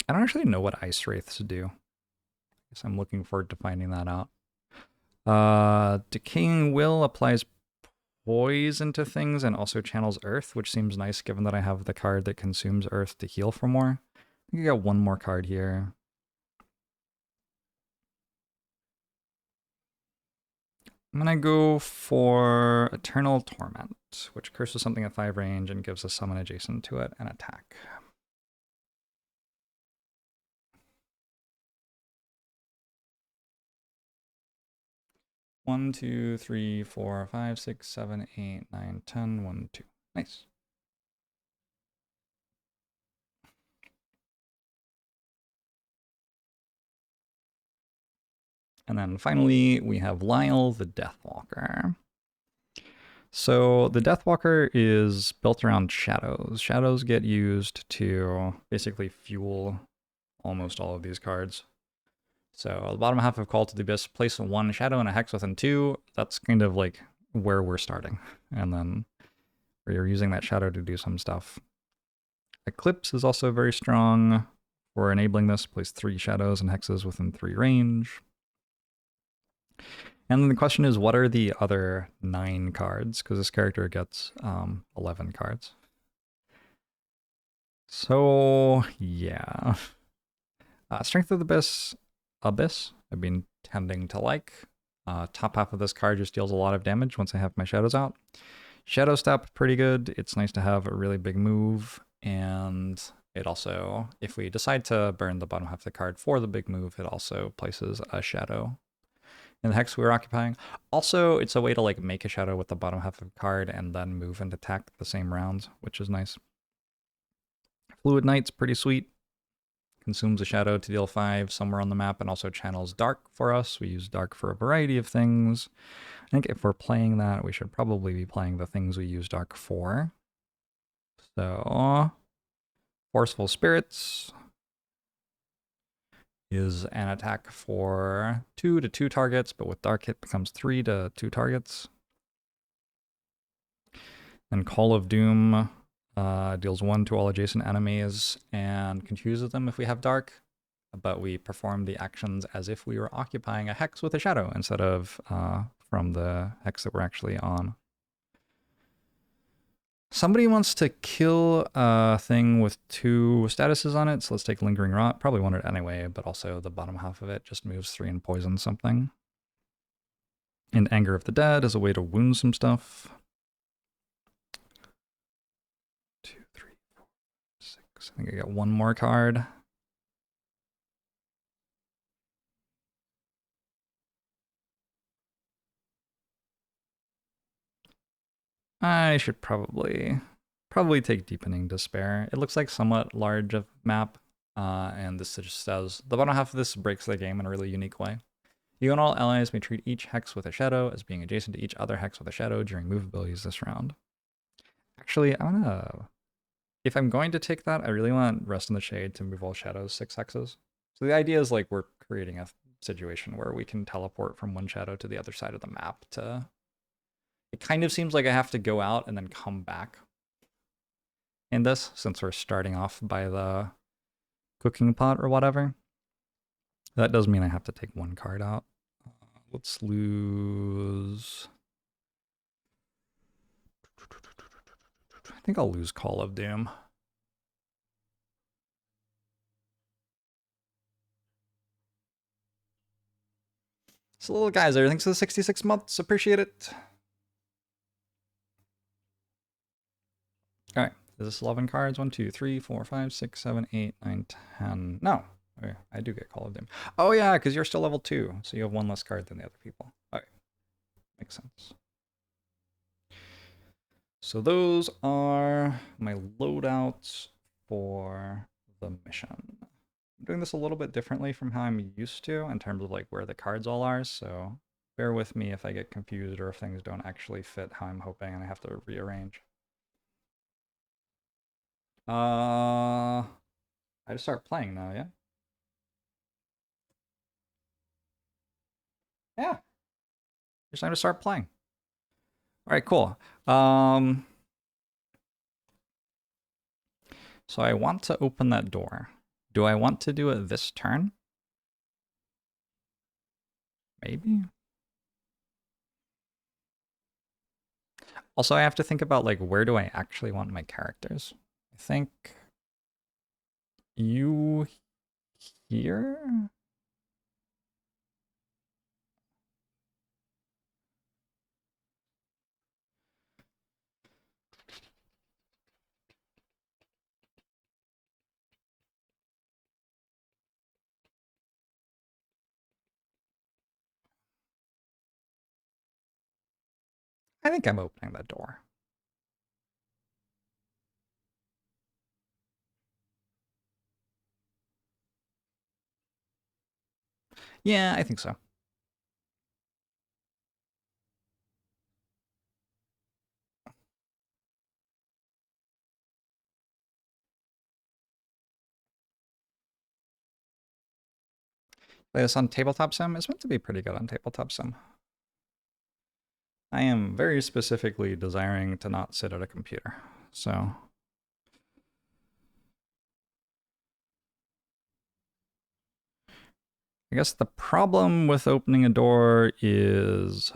I don't actually know what Ice Wraiths do. I guess I'm looking forward to finding that out. Decaying Will applies poison to things and also channels Earth, which seems nice given that I have the card that consumes Earth to heal for more. I think I got one more card here. I'm gonna go for Eternal Torment, which curses something at 5 range and gives a summon adjacent to it and attack. One, two, three, four, five, six, 7, 8, 9, 10, 1, 2. Nice. And then finally, we have Lyle the Deathwalker. So the Deathwalker is built around shadows. Shadows get used to basically fuel almost all of these cards. So the bottom half of Call to the Abyss, place 1 shadow and a hex within 2. That's kind of like where we're starting. And then we're using that shadow to do some stuff. Eclipse is also very strong for enabling this. Place 3 shadows and hexes within 3 range. And then the question is, what are the other 9 cards? Because this character gets 11 cards. So, yeah. Strength of the Abyss, I've been tending to like. Top half of this card just deals a lot of damage once I have my shadows out. Shadow Step, pretty good. It's nice to have a really big move. And it also, if we decide to burn the bottom half of the card for the big move, it also places a shadow in the hex we were occupying. Also, it's a way to like make a shadow with the bottom half of the card and then move and attack the same round, which is nice. Fluid Knight's pretty sweet. Consumes a shadow to deal 5 somewhere on the map and also channels Dark for us. We use Dark for a variety of things. I think if we're playing that, we should probably be playing the things we use Dark for. So, Forceful Spirits is an attack for 2 to 2 targets, but with Dark it becomes 3 to 2 targets. And Call of Doom deals 1 to all adjacent enemies and confuses them if we have Dark, but we perform the actions as if we were occupying a hex with a shadow instead of from the hex that we're actually on. Somebody wants to kill a thing with 2 statuses on it, so let's take Lingering Rot. Probably want it anyway, but also the bottom half of it just moves 3 and poisons something. And Anger of the Dead is a way to wound some stuff. 2, 3, 4, 6. I think I got one more card. I should probably take Deepening Despair. It looks like somewhat large of map, and this just says the bottom half of this breaks the game in a really unique way. You and all allies may treat each hex with a shadow as being adjacent to each other hex with a shadow during move abilities this round. Actually, if I'm going to take that, I really want Rest in the Shade to move all shadows 6 hexes. So the idea is like we're creating a situation where we can teleport from one shadow to the other side of the map to... It kind of seems like I have to go out and then come back in this, since we're starting off by the cooking pot or whatever. That does mean I have to take one card out. Let's lose... I think I'll lose Call of Doom. So little guys, everything's for the 66 months. Appreciate it. All right. Is this 11 cards? 1, 2, 3, 4, 5, 6, 7, 8, 9, 10. No. Okay, I do get Call of Doom. Oh, yeah, because you're still level 2. So you have 1 less card than the other people. All right. Makes sense. So those are my loadouts for the mission. I'm doing this a little bit differently from how I'm used to in terms of like where the cards all are, so bear with me if I get confused or if things don't actually fit how I'm hoping and I have to rearrange. I just start playing now, yeah? Yeah, it's time to start playing. All right, cool. Um, so I want to open that door. Do I want to do it this turn? Maybe. Also, I have to think about like where do I actually want my characters? I think you here? I think I'm opening that door. Yeah, I think so. Play this on Tabletop Sim. It's meant to be pretty good on Tabletop Sim. I am very specifically desiring to not sit at a computer. So I guess the problem with opening a door is,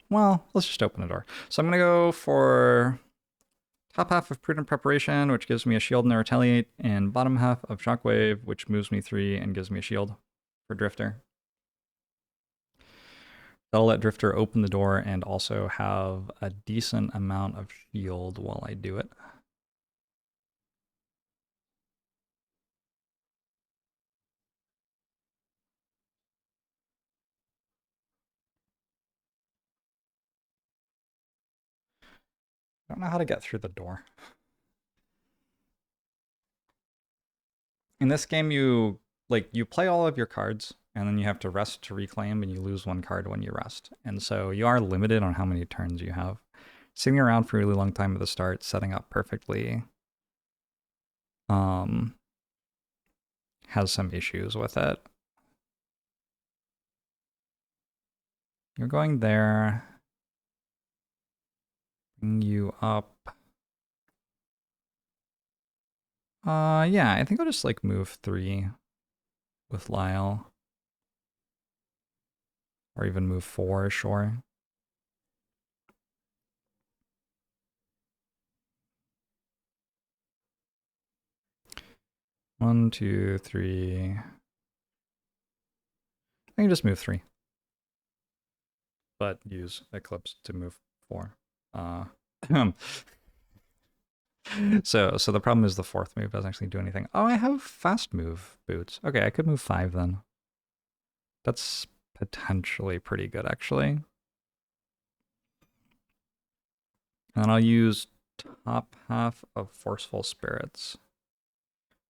well, let's just open a door. So I'm going to go for top half of Prudent Preparation, which gives me a shield and a retaliate, and bottom half of Shockwave, which moves me 3 and gives me a shield for Drifter. That'll let Drifter open the door and also have a decent amount of shield while I do it. I don't know how to get through the door. In this game, you play all of your cards, and then you have to rest to reclaim, and you lose 1 card when you rest. And so you are limited on how many turns you have. Sitting around for a really long time at the start, setting up perfectly, has some issues with it. You're going there. Bring you up. Yeah, I think I'll just like move 3 with Lyle. Or even move 4, sure. One, two, three. I can just move 3. But use Eclipse to move 4. So the problem is the 4th move doesn't actually do anything. Oh, I have fast move boots. Okay, I could move 5 then. That's potentially pretty good, actually. And I'll use top half of Forceful Spirits.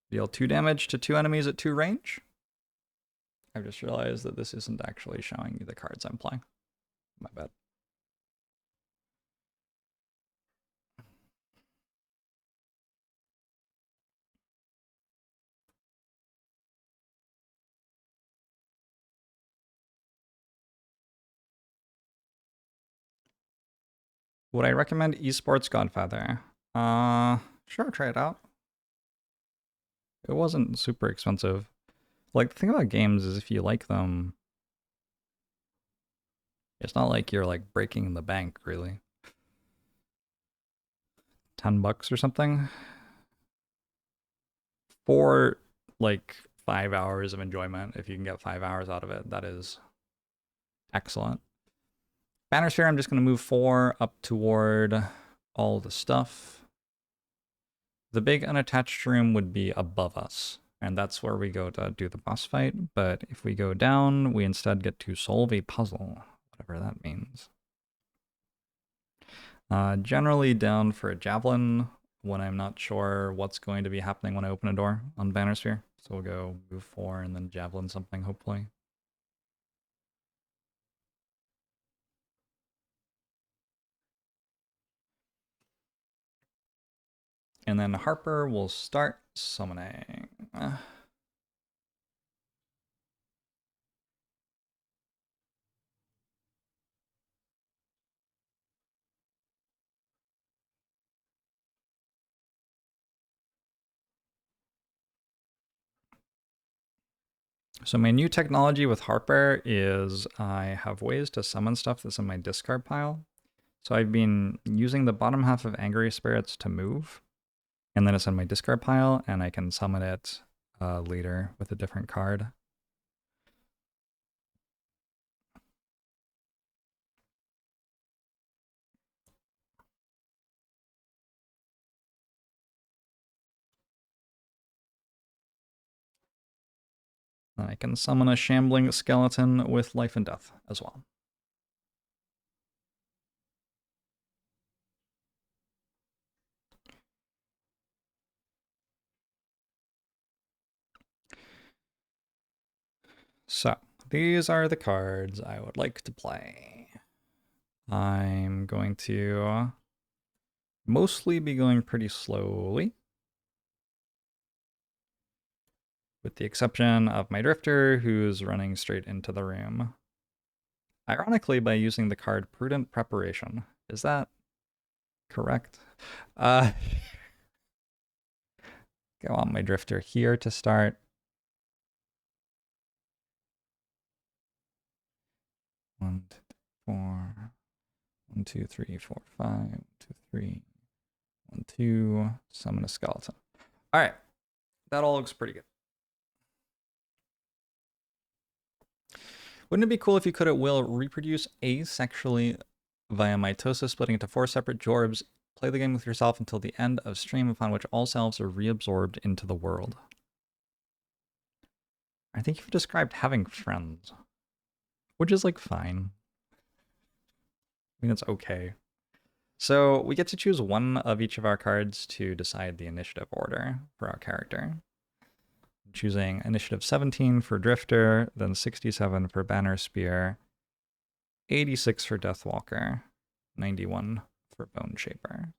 Deal 2 damage to 2 enemies at 2 range. I've just realized that this isn't actually showing me the cards I'm playing. My bad. Would I recommend Esports Godfather? Sure, try it out. It wasn't super expensive. Like, the thing about games is if you like them, it's not like you're like breaking the bank, really. $10 or something for like 5 hours of enjoyment. If you can get 5 hours out of it, that is excellent. Banner Sphere, I'm just going to move 4 up toward all the stuff. The big unattached room would be above us, and that's where we go to do the boss fight. But if we go down, we instead get to solve a puzzle, whatever that means. Generally down for a javelin when I'm not sure what's going to be happening when I open a door on Banner Sphere. So we'll go move 4 and then javelin something, hopefully. And then Harper will start summoning. So my new technology with Harper is I have ways to summon stuff that's in my discard pile. So I've been using the bottom half of Angry Spirits to move, and then it's in my discard pile, and I can summon it later with a different card. And I can summon a Shambling Skeleton with Life and Death as well. So, these are the cards I would like to play. I'm going to mostly be going pretty slowly, with the exception of my Drifter, who's running straight into the room. Ironically, by using the card Prudent Preparation. Is that correct? I want my Drifter here to start. 1, 2, 4. 1, 2, 3, 4, 5. 1, 2, 3. 1, 2. Summon a skeleton. All right. That all looks pretty good. Wouldn't it be cool if you could at will reproduce asexually via mitosis, splitting into 4 separate JORBs? Play the game with yourself until the end of stream, upon which all selves are reabsorbed into the world. I think you've described having friends, which is like fine. I mean, it's okay. So we get to choose one of each of our cards to decide the initiative order for our character. I'm choosing initiative 17 for Drifter, then 67 for Banner Spear, 86 for Deathwalker, 91 for Bone Shaper.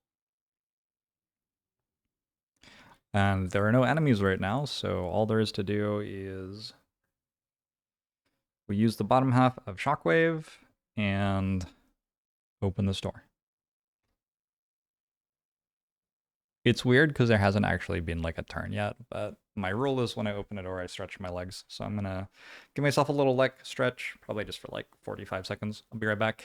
And there are no enemies right now, so all there is to do is we use the bottom half of Shockwave and open the store. It's weird because there hasn't actually been like a turn yet, but my rule is when I open a door, I stretch my legs. So I'm gonna give myself a little leg stretch, probably just for like 45 seconds. I'll be right back.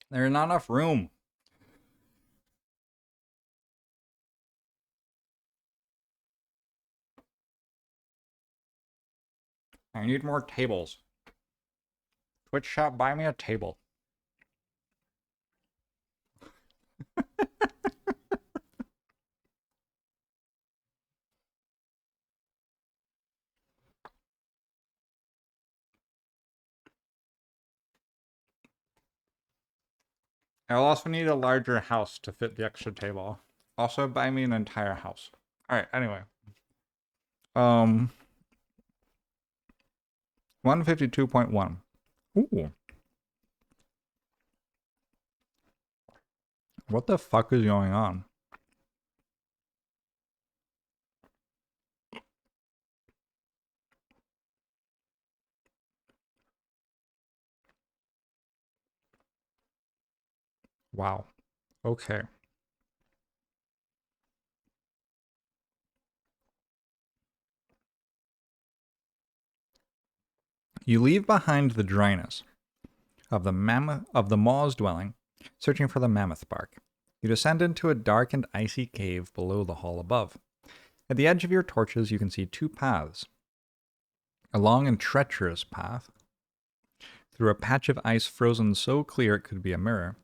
There's not enough room. I need more tables. Twitch shop, buy me a table. I'll also need a larger house to fit the extra table. Also, buy me an entire house. All right. Anyway, 152.1. Ooh. What the fuck is going on? Wow. Okay. You leave behind the dryness of the Maw's dwelling, searching for the mammoth bark. You descend into a dark and icy cave below the hall above. At the edge of your torches, you can see two paths. A long and treacherous path through a patch of ice frozen so clear it could be a mirror,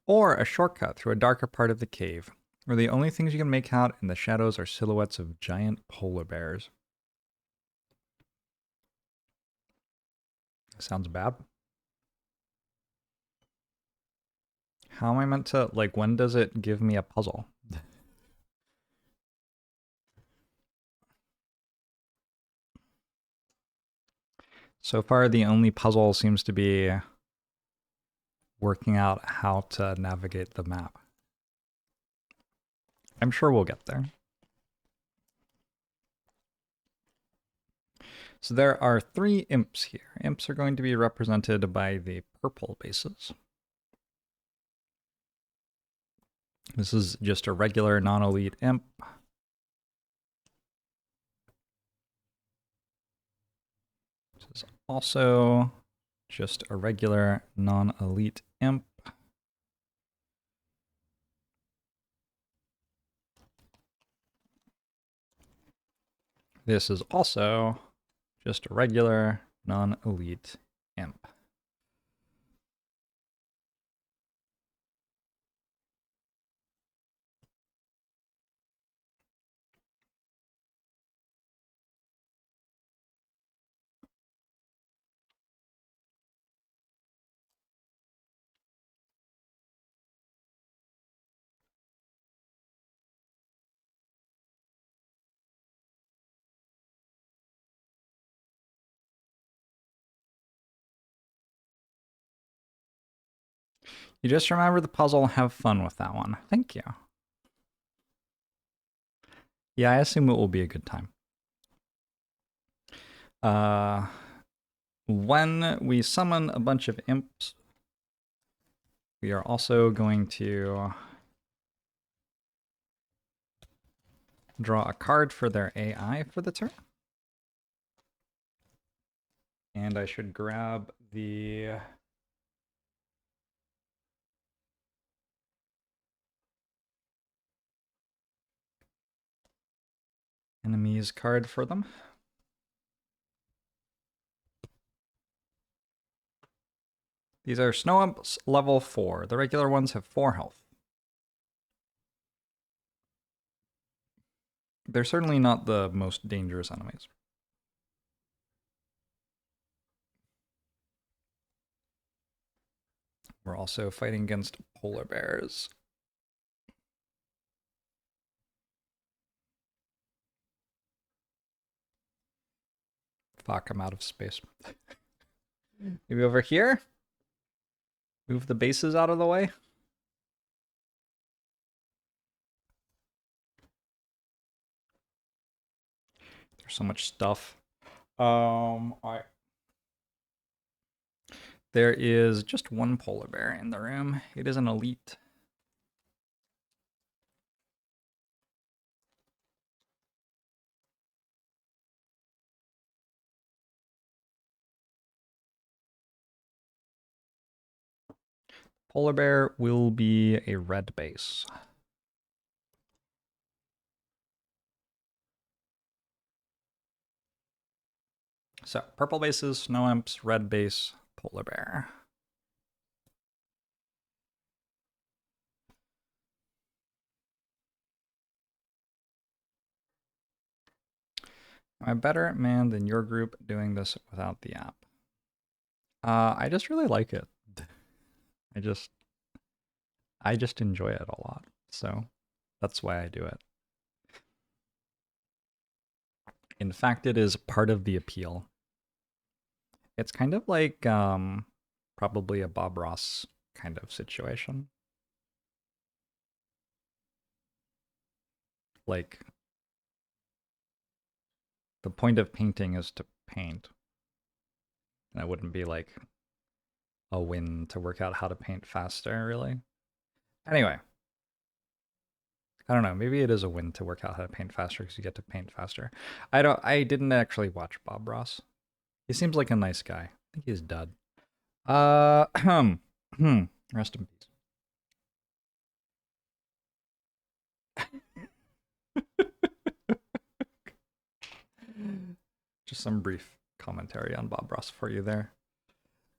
or a shortcut through a darker part of the cave, where the only things you can make out in the shadows are silhouettes of giant polar bears. Sounds bad. How am I meant to, like, when does it give me a puzzle? So far, the only puzzle seems to be working out how to navigate the map. I'm sure we'll get there. So there are 3 imps here. Imps are going to be represented by the purple bases. This is just a regular non-elite imp. This is also just a regular non-elite imp. This is also just a regular non-elite imp. You just remember the puzzle, have fun with that one. Thank you. Yeah, I assume it will be a good time. When we summon a bunch of imps, we are also going to draw a card for their AI for the turn. And I should grab the enemy's card for them. These are snow imps level 4. The regular ones have 4 health. They're certainly not the most dangerous enemies. We're also fighting against polar bears. Fuck, I'm out of space. Maybe over here? Move the bases out of the way? There's so much stuff. Alright. There is just one polar bear in the room. It is an elite. Polar bear will be a red base. So, purple bases, snow imps, red base, polar bear. Am I better at man than your group doing this without the app? I just really like it. I just enjoy it a lot. So that's why I do it. In fact, it is part of the appeal. It's kind of like probably a Bob Ross kind of situation. Like, the point of painting is to paint. And it wouldn't be like a win to work out how to paint faster, really. Anyway, I don't know. Maybe it is a win to work out how to paint faster because you get to paint faster. I didn't actually watch Bob Ross. He seems like a nice guy. I think he's dead. Rest in peace. Just some brief commentary on Bob Ross for you there.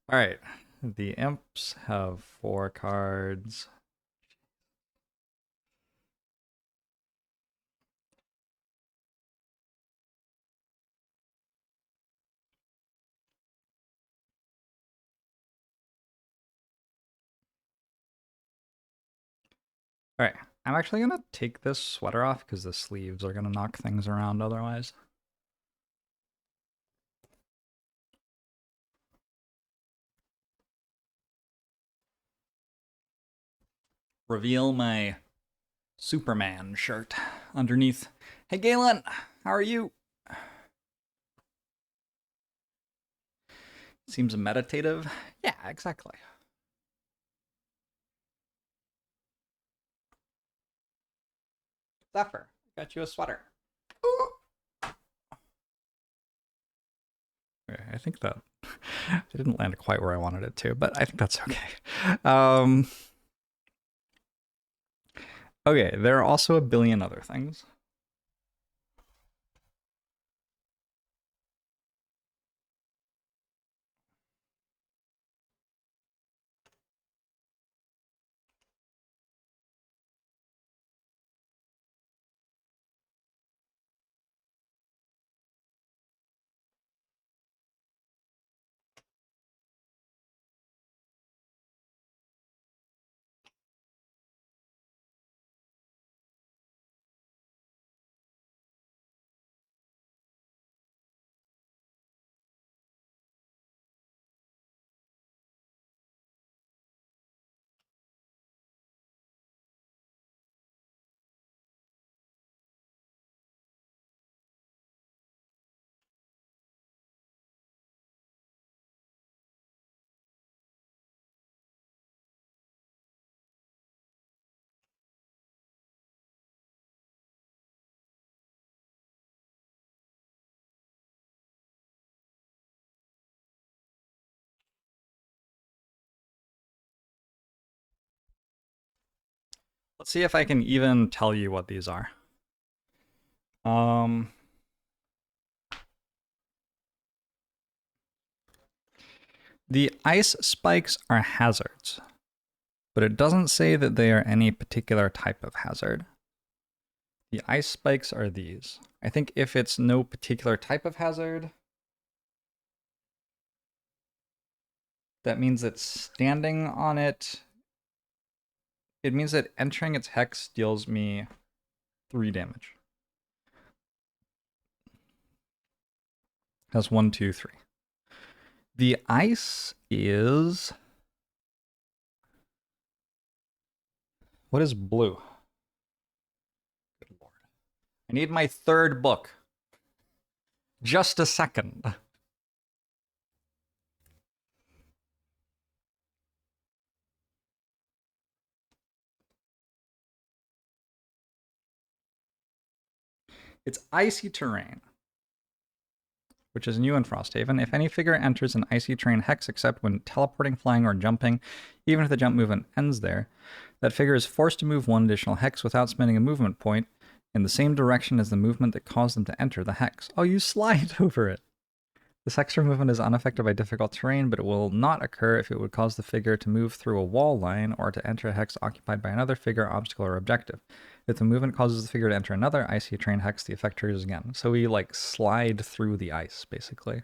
All right, the imps have 4 cards. All right, I'm actually gonna take this sweater off because the sleeves are gonna knock things around otherwise. Reveal my Superman shirt underneath. Hey Galen, how are you? Seems meditative. Yeah, exactly. Zephyr, got you a sweater. Ooh. Okay, I think that it didn't land quite where I wanted it to, but I think that's okay. Okay, there are also a billion other things. Let's see if I can even tell you what these are. The ice spikes are hazards, but it doesn't say that they are any particular type of hazard. The ice spikes are these. I think if it's no particular type of hazard, that means that standing on it, it means that entering its hex deals me 3 damage. That's 1, 2, 3. The ice is... What is blue? Good lord. I need my 3rd book. Just a second. It's icy terrain, which is new in Frosthaven. If any figure enters an icy terrain hex except when teleporting, flying, or jumping, even if the jump movement ends there, that figure is forced to move 1 additional hex without spending a movement point in the same direction as the movement that caused them to enter the hex. Oh, you slide over it. This extra movement is unaffected by difficult terrain, but it will not occur if it would cause the figure to move through a wall line or to enter a hex occupied by another figure, obstacle, or objective. If the movement causes the figure to enter another icy terrain hex, the effect triggers again. So we like slide through the ice, basically.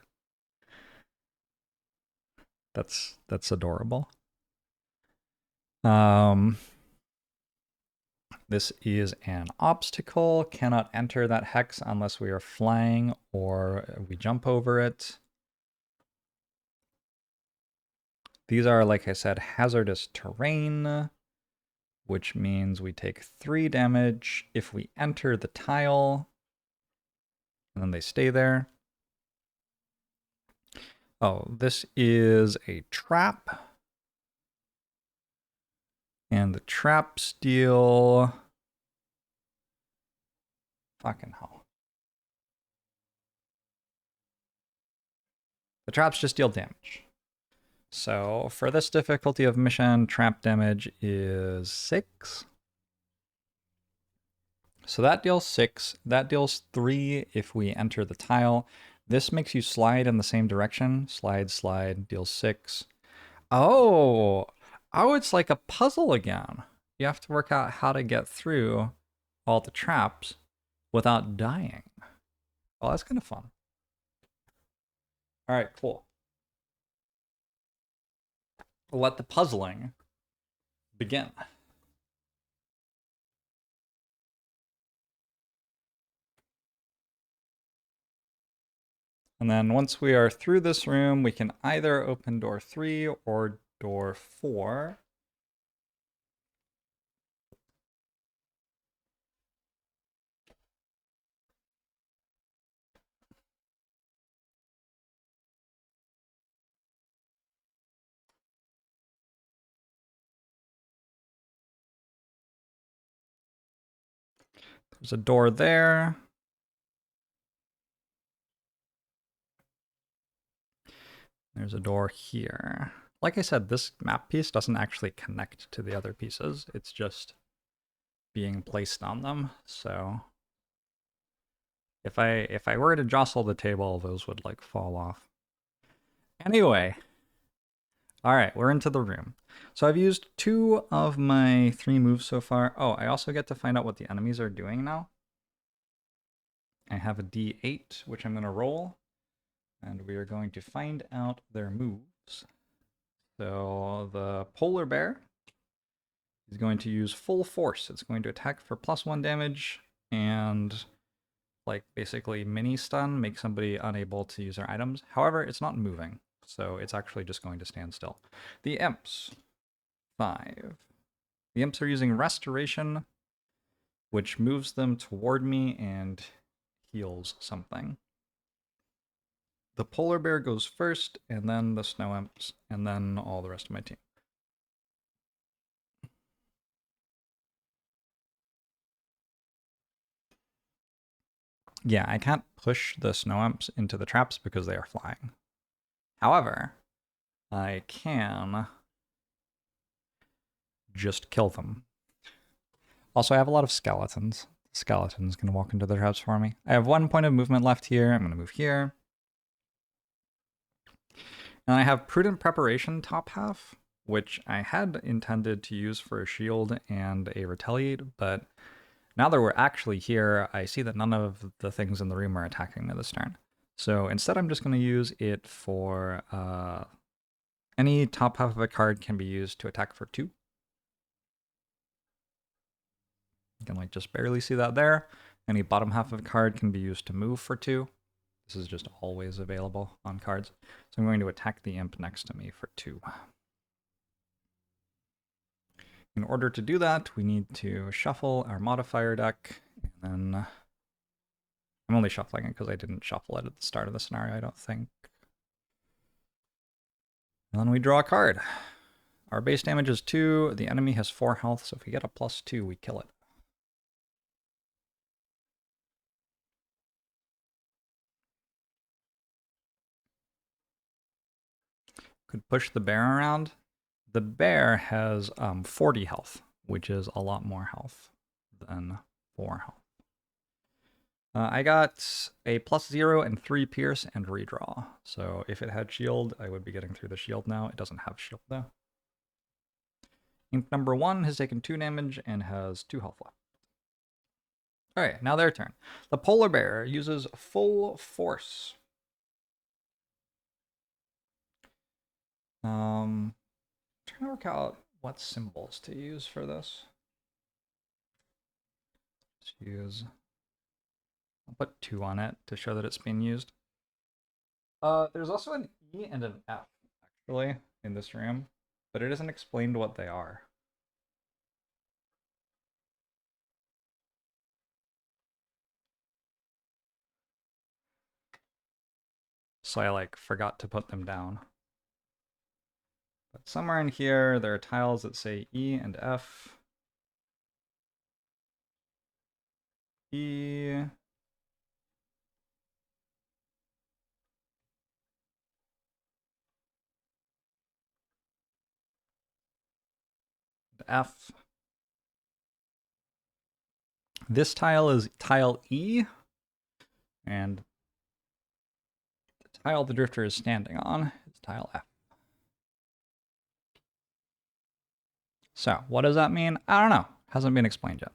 That's adorable. This is an obstacle. Cannot enter that hex unless we are flying or we jump over it. These are, like I said, hazardous terrain, which means we take 3 damage if we enter the tile, and then they stay there. Oh, this is a trap. And the traps deal... Fucking hell. The traps just deal damage. So for this difficulty of mission, trap damage is 6. So that deals 6. That deals 3 if we enter the tile. This makes you slide in the same direction. Slide, slide, deals 6. Oh, oh, it's like a puzzle again. You have to work out how to get through all the traps without dying. Oh, that's kind of fun. All right, cool. Let the puzzling begin. And then once we are through this room, we can either open door 3 or door 4. There's a door there. There's a door here. Like I said, this map piece doesn't actually connect to the other pieces. It's just being placed on them. So if I were to jostle the table, those would like fall off. Anyway, all right, we're into the room. So I've used 2 of my 3 moves so far. Oh, I also get to find out what the enemies are doing now. I have a D8, which I'm going to roll, and we are going to find out their moves. So the polar bear is going to use full force. It's going to attack for +1 damage and like basically mini stun, make somebody unable to use their items. However, it's not moving, so it's actually just going to stand still. The imps, 5. The imps are using restoration, which moves them toward me and heals something. The polar bear goes first, and then the snow imps, and then all the rest of my team. Yeah, I can't push the snow imps into the traps because they are flying. However, I can just kill them. Also, I have a lot of skeletons. Skeletons can walk into the traps for me. I have 1 point of movement left here. I'm going to move here. And I have Prudent Preparation top half, which I had intended to use for a shield and a retaliate, but now that we're actually here, I see that none of the things in the room are attacking me this turn. So instead, I'm just going to use it for any top half of a card can be used to attack for 2. You can like just barely see that there. Any bottom half of a card can be used to move for 2. This is just always available on cards. So I'm going to attack the imp next to me for 2. In order to do that, we need to shuffle our modifier deck, and then I'm only shuffling it because I didn't shuffle it at the start of the scenario, I don't think. And then we draw a card. Our base damage is 2, the enemy has 4 health, so if we get a +2, we kill it. Could push the bear around. The bear has 40 health, which is a lot more health than 4 health. I got a +0 and 3 pierce and redraw. So if it had shield, I would be getting through the shield now. It doesn't have shield though. Imp number 1 has taken 2 damage and has 2 health left. Alright, now their turn. The polar bear uses full force. Trying to work out what symbols to use for this. Let's use. I'll put 2 on it to show that it's being used. There's also an E and an F actually in this room, but it isn't explained what they are. So I like forgot to put them down. But somewhere in here, there are tiles that say E and F. E. F. This tile is tile E, and tile the drifter is standing on is tile F. So, what does that mean? I don't know. Hasn't been explained yet.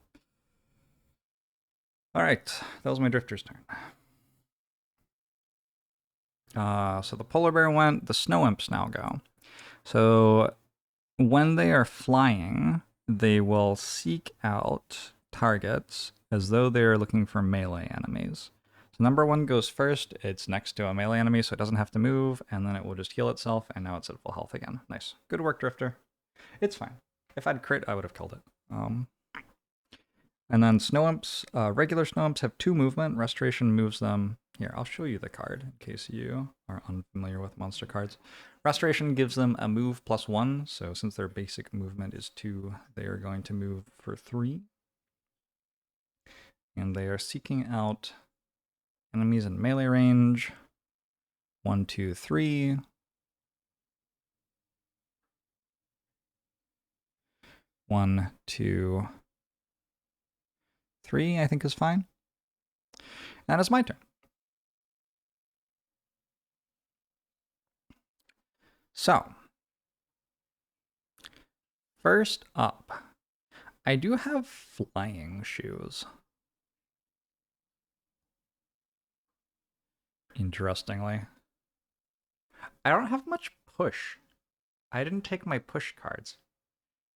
All right, that was my drifter's turn. So the polar bear went, the snow imps now go. So when they are flying, they will seek out targets as though they are looking for melee enemies. So number 1 goes first. It's next to a melee enemy, so it doesn't have to move, and then it will just heal itself, and now it's at full health again. Nice. Good work, Drifter. It's fine. If I'd crit, I would have killed it. And then snow imps, regular snow imps have 2 movement. Restoration moves them. Here, I'll show you the card in case you are unfamiliar with monster cards. Restoration gives them a move +1, so since their basic movement is 2, they are going to move for 3. And they are seeking out enemies in melee range. 1, 2, 3. 1, 2, 3, I think is fine. And it's my turn. So, first up, I do have flying shoes. Interestingly. I don't have much push. I didn't take my push cards.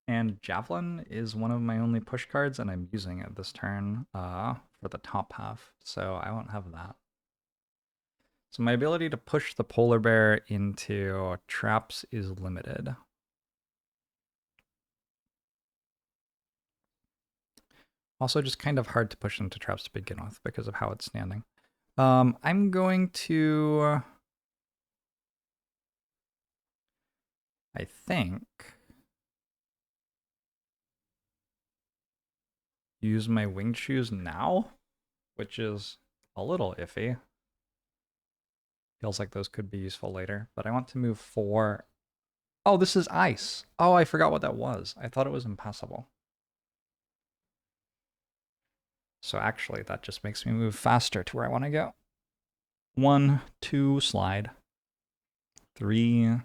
And Javelin is one of my only push cards, and I'm using it this turn for the top half, so I won't have that. So my ability to push the polar bear into traps is limited. Also just kind of hard to push into traps to begin with because of how it's standing. I'm going to... I think... use my winged shoes now, which is a little iffy. Feels like those could be useful later, but I want to move 4. Oh, this is ice. Oh, I forgot what that was. I thought it was impassable. So actually, that just makes me move faster to where I want to go. 1, 2, slide. 3.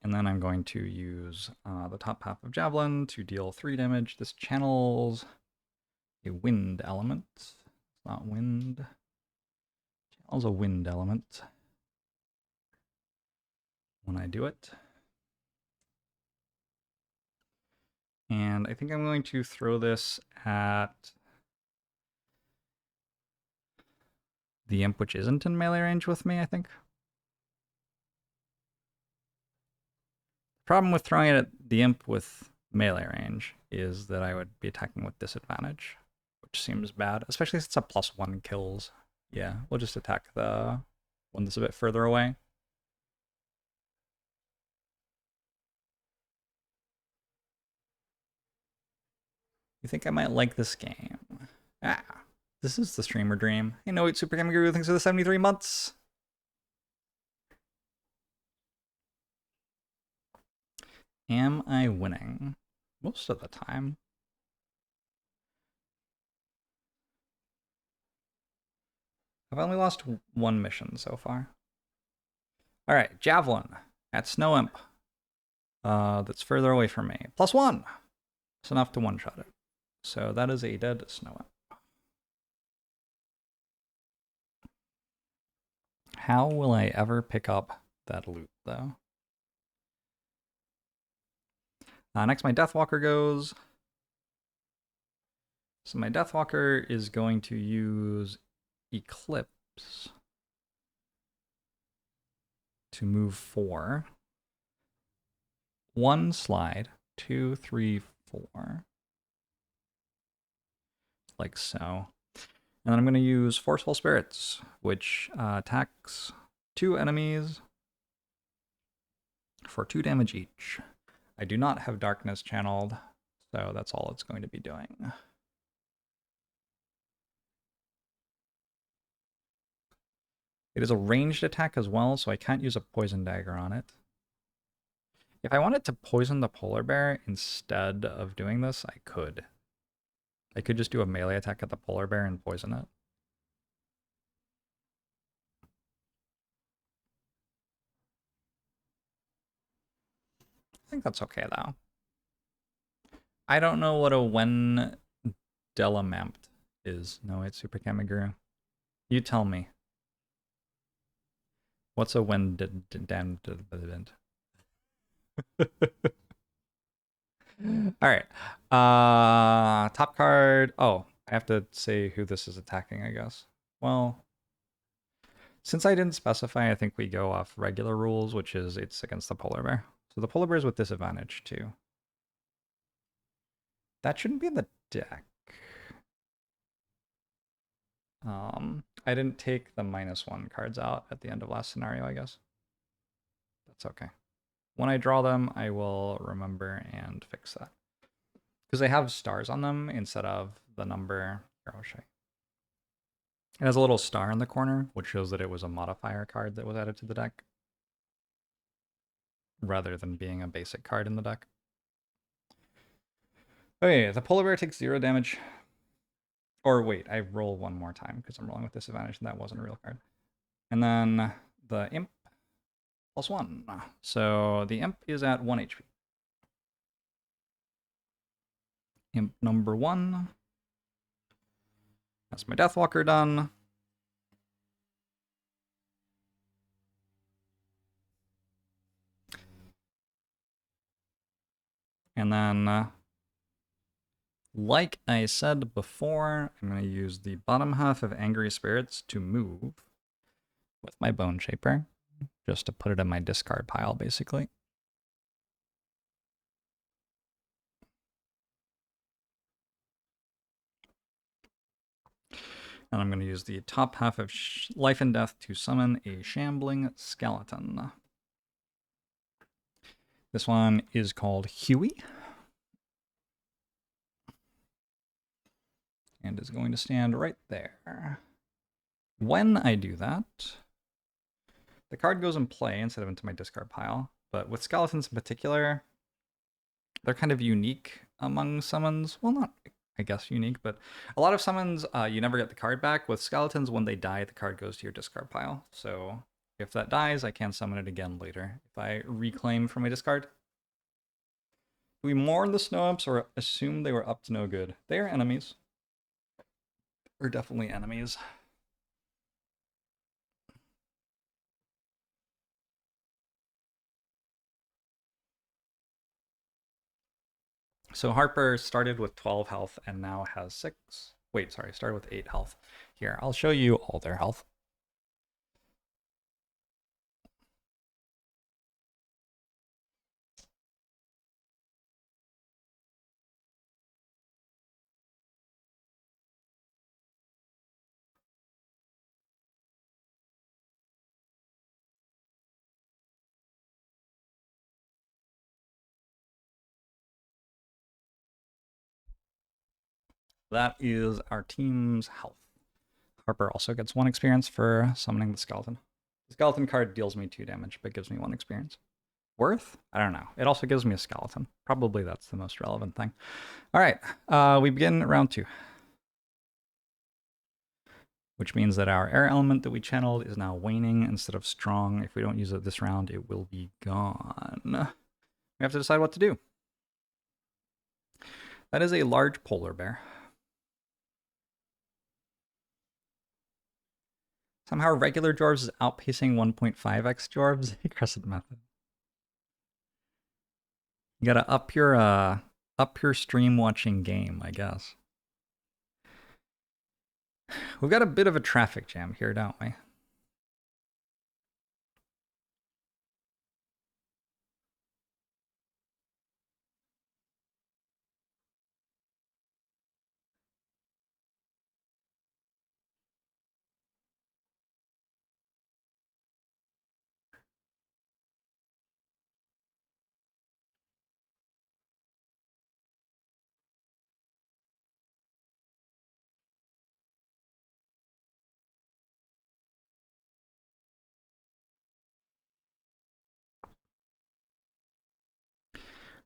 And then I'm going to use the top half of Javelin to deal 3 damage. This channels a wind element. It's not wind. Channels a wind element when I do it. And I think I'm going to throw this at the imp, which isn't in melee range with me, I think. The problem with throwing it at the imp with melee range is that I would be attacking with disadvantage, which seems bad, especially since it's a +1 kills. Yeah, we'll just attack the one that's a bit further away. You think I might like this game? Ah, this is the streamer dream. Hey, no, Super Game Guru, thanks for the 73 months. Am I winning? Most of the time. I've only lost 1 mission so far. All right, Javelin at Snow Imp. That's further away from me. +1. It's enough to one-shot it. So that is a dead Snow Imp. How will I ever pick up that loot, though? Next, my Deathwalker goes. So my Deathwalker is going to use Eclipse to move 4. 1 slide, 2, 3, 4. Like so. And then I'm going to use Forceful Spirits, which attacks 2 enemies for 2 damage each. I do not have Darkness channeled, so that's all it's going to be doing. It is a ranged attack as well, so I can't use a Poison Dagger on it. If I wanted to poison the polar bear instead of doing this, I could. I could just do a melee attack at the polar bear and poison it. think that's okay, though. I don't know what a when Delamampt is. No, it's Super Kamiguru. You tell me. What's a when All right. Top card. Oh, I have to say who this is attacking, I guess. Well, since I didn't specify, I think we go off regular rules, which is it's against the polar bear. So the polar bear is with disadvantage too. That shouldn't be in the deck. I didn't take the -1 cards out at the end of last scenario, I guess. That's okay. When I draw them, I will remember and fix that. Because they have stars on them instead of the number. Here, I'll show you. It has a little star in the corner, which shows that it was a modifier card that was added to the deck, rather than being a basic card in the deck. Okay, the polar bear takes 0 damage. Or wait, I roll one more time because I'm rolling with disadvantage and that wasn't a real card. And then the imp +1. So the imp is at 1 HP. Imp number 1. That's my Deathwalker done. And then, like I said before, I'm going to use the bottom half of Angry Spirits to move with my Bone Shaper, just to put it in my discard pile, basically. And I'm going to use the top half of Life and Death to summon a Shambling Skeleton. This one is called Huey. And is going to stand right there. When I do that, the card goes in play instead of into my discard pile. But with skeletons in particular, they're kind of unique among summons. Well, not, I guess, unique, but a lot of summons, you never get the card back. With skeletons, when they die, the card goes to your discard pile. So if that dies, I can summon it again later if I reclaim from my discard. Do we mourn the snow imps or assume they were up to no good? They are enemies. They're definitely enemies. So Harper started with 12 health and now has 6. Wait, sorry, started with 8 health. Here, I'll show you all their health. That is our team's health. Harper also gets 1 experience for summoning the skeleton. The skeleton card deals me 2 damage, but gives me 1 experience. Worth? I don't know. It also gives me a skeleton. Probably that's the most relevant thing. All right, we begin round 2. Which means that our air element that we channeled is now waning instead of strong. If we don't use it this round, it will be gone. We have to decide what to do. That is a large polar bear. Somehow regular JORBS is outpacing 1.5x JORBS. Crescent method. You gotta up your stream watching game, I guess. We've got a bit of a traffic jam here, don't we?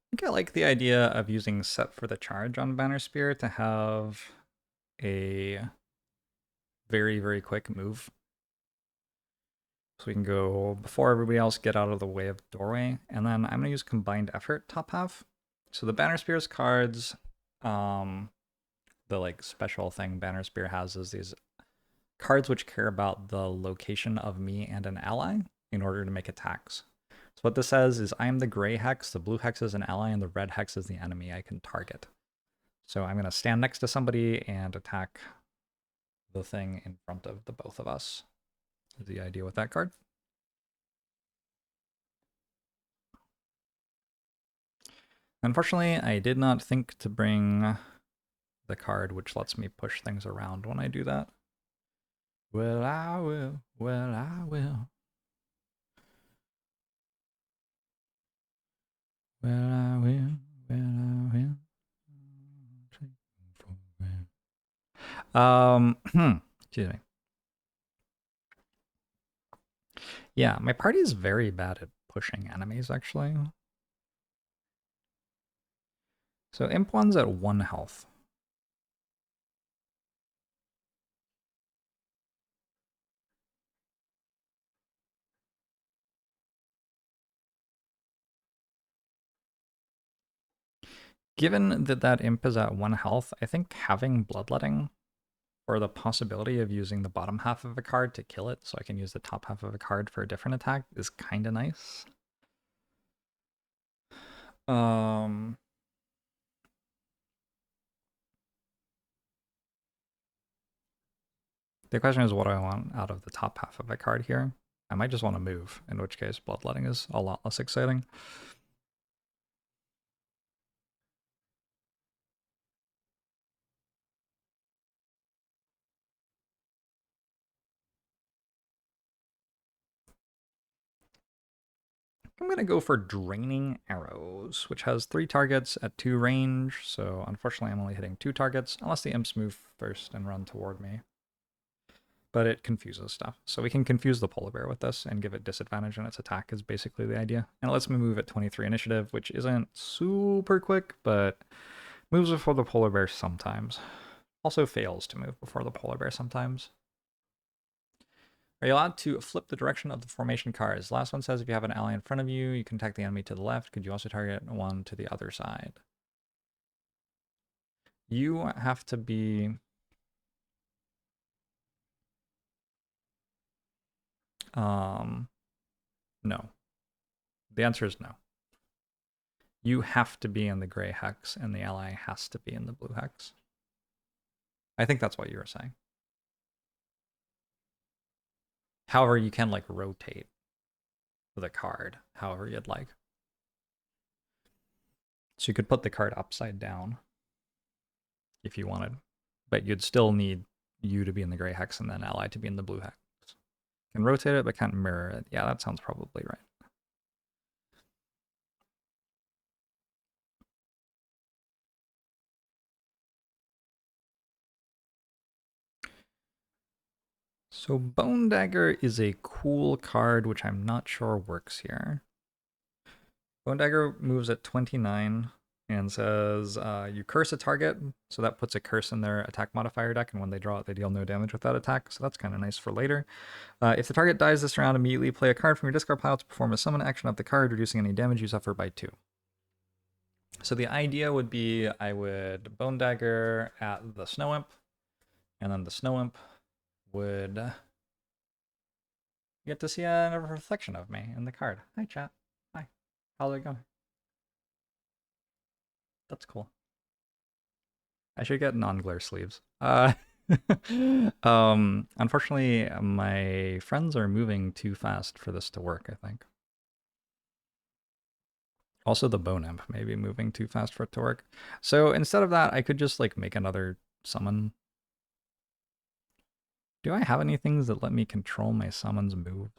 I think I like the idea of using Set for the Charge on Banner Spear to have a very, very quick move. So we can go before everybody else, get out of the way of the doorway. And then I'm going to use Combined Effort top half. So the Banner Spears cards, the like special thing Banner Spear has is these cards which care about the location of me and an ally in order to make attacks. So what this says is I am the gray hex, the blue hex is an ally, and the red hex is the enemy I can target. So I'm going to stand next to somebody and attack the thing in front of the both of us. Is the idea with that card. Unfortunately, I did not think to bring the card which lets me push things around when I do that. Well, I will. Well, I will. Well, I will. Well, I will. Excuse me. Yeah, my party is very bad at pushing enemies, actually. So Imp 1's at 1 health. Given that that Imp is at 1 health, I think having Bloodletting or the possibility of using the bottom half of a card to kill it so I can use the top half of a card for a different attack is kind of nice. The question is what do I want out of the top half of a card here? I might just want to move, in which case Bloodletting is a lot less exciting. I'm going to go for Draining Arrows, which has 3 targets at 2 range, so unfortunately I'm only hitting 2 targets, unless the imps move first and run toward me. But it confuses stuff. So we can confuse the polar bear with this and give it disadvantage on its attack is basically the idea. And it lets me move at 23 initiative, which isn't super quick, but moves before the polar bear sometimes. Also fails to move before the polar bear sometimes. Are you allowed to flip the direction of the formation cards? The last one says if you have an ally in front of you, you can attack the enemy to the left. Could you also target one to the other side? You have to be... no. The answer is no. You have to be in the gray hex, and the ally has to be in the blue hex. I think that's what you were saying. However, you can like rotate the card however you'd like. So you could put the card upside down if you wanted, but you'd still need you to be in the gray hex and then ally to be in the blue hex. Can rotate it, but can't mirror it. Yeah, that sounds probably right. So Bone Dagger is a cool card, which I'm not sure works here. Bone Dagger moves at 29 and says you curse a target, so that puts a curse in their attack modifier deck, and when they draw it, they deal no damage with that attack, so that's kind of nice for later. If the target dies this round, immediately play a card from your discard pile to perform a summon action of the card, reducing any damage you suffer by 2. So the idea would be I would Bone Dagger at the Snow Imp, and then the Snow Imp would get to see a reflection of me in the card. Hi, chat. Hi. How's it going? That's cool. I should get non-glare sleeves. Unfortunately, my friends are moving too fast for this to work, I think. Also, the Bone Imp may be moving too fast for it to work. So instead of that, I could just like make another summon. Do I have any things that let me control my summons moves?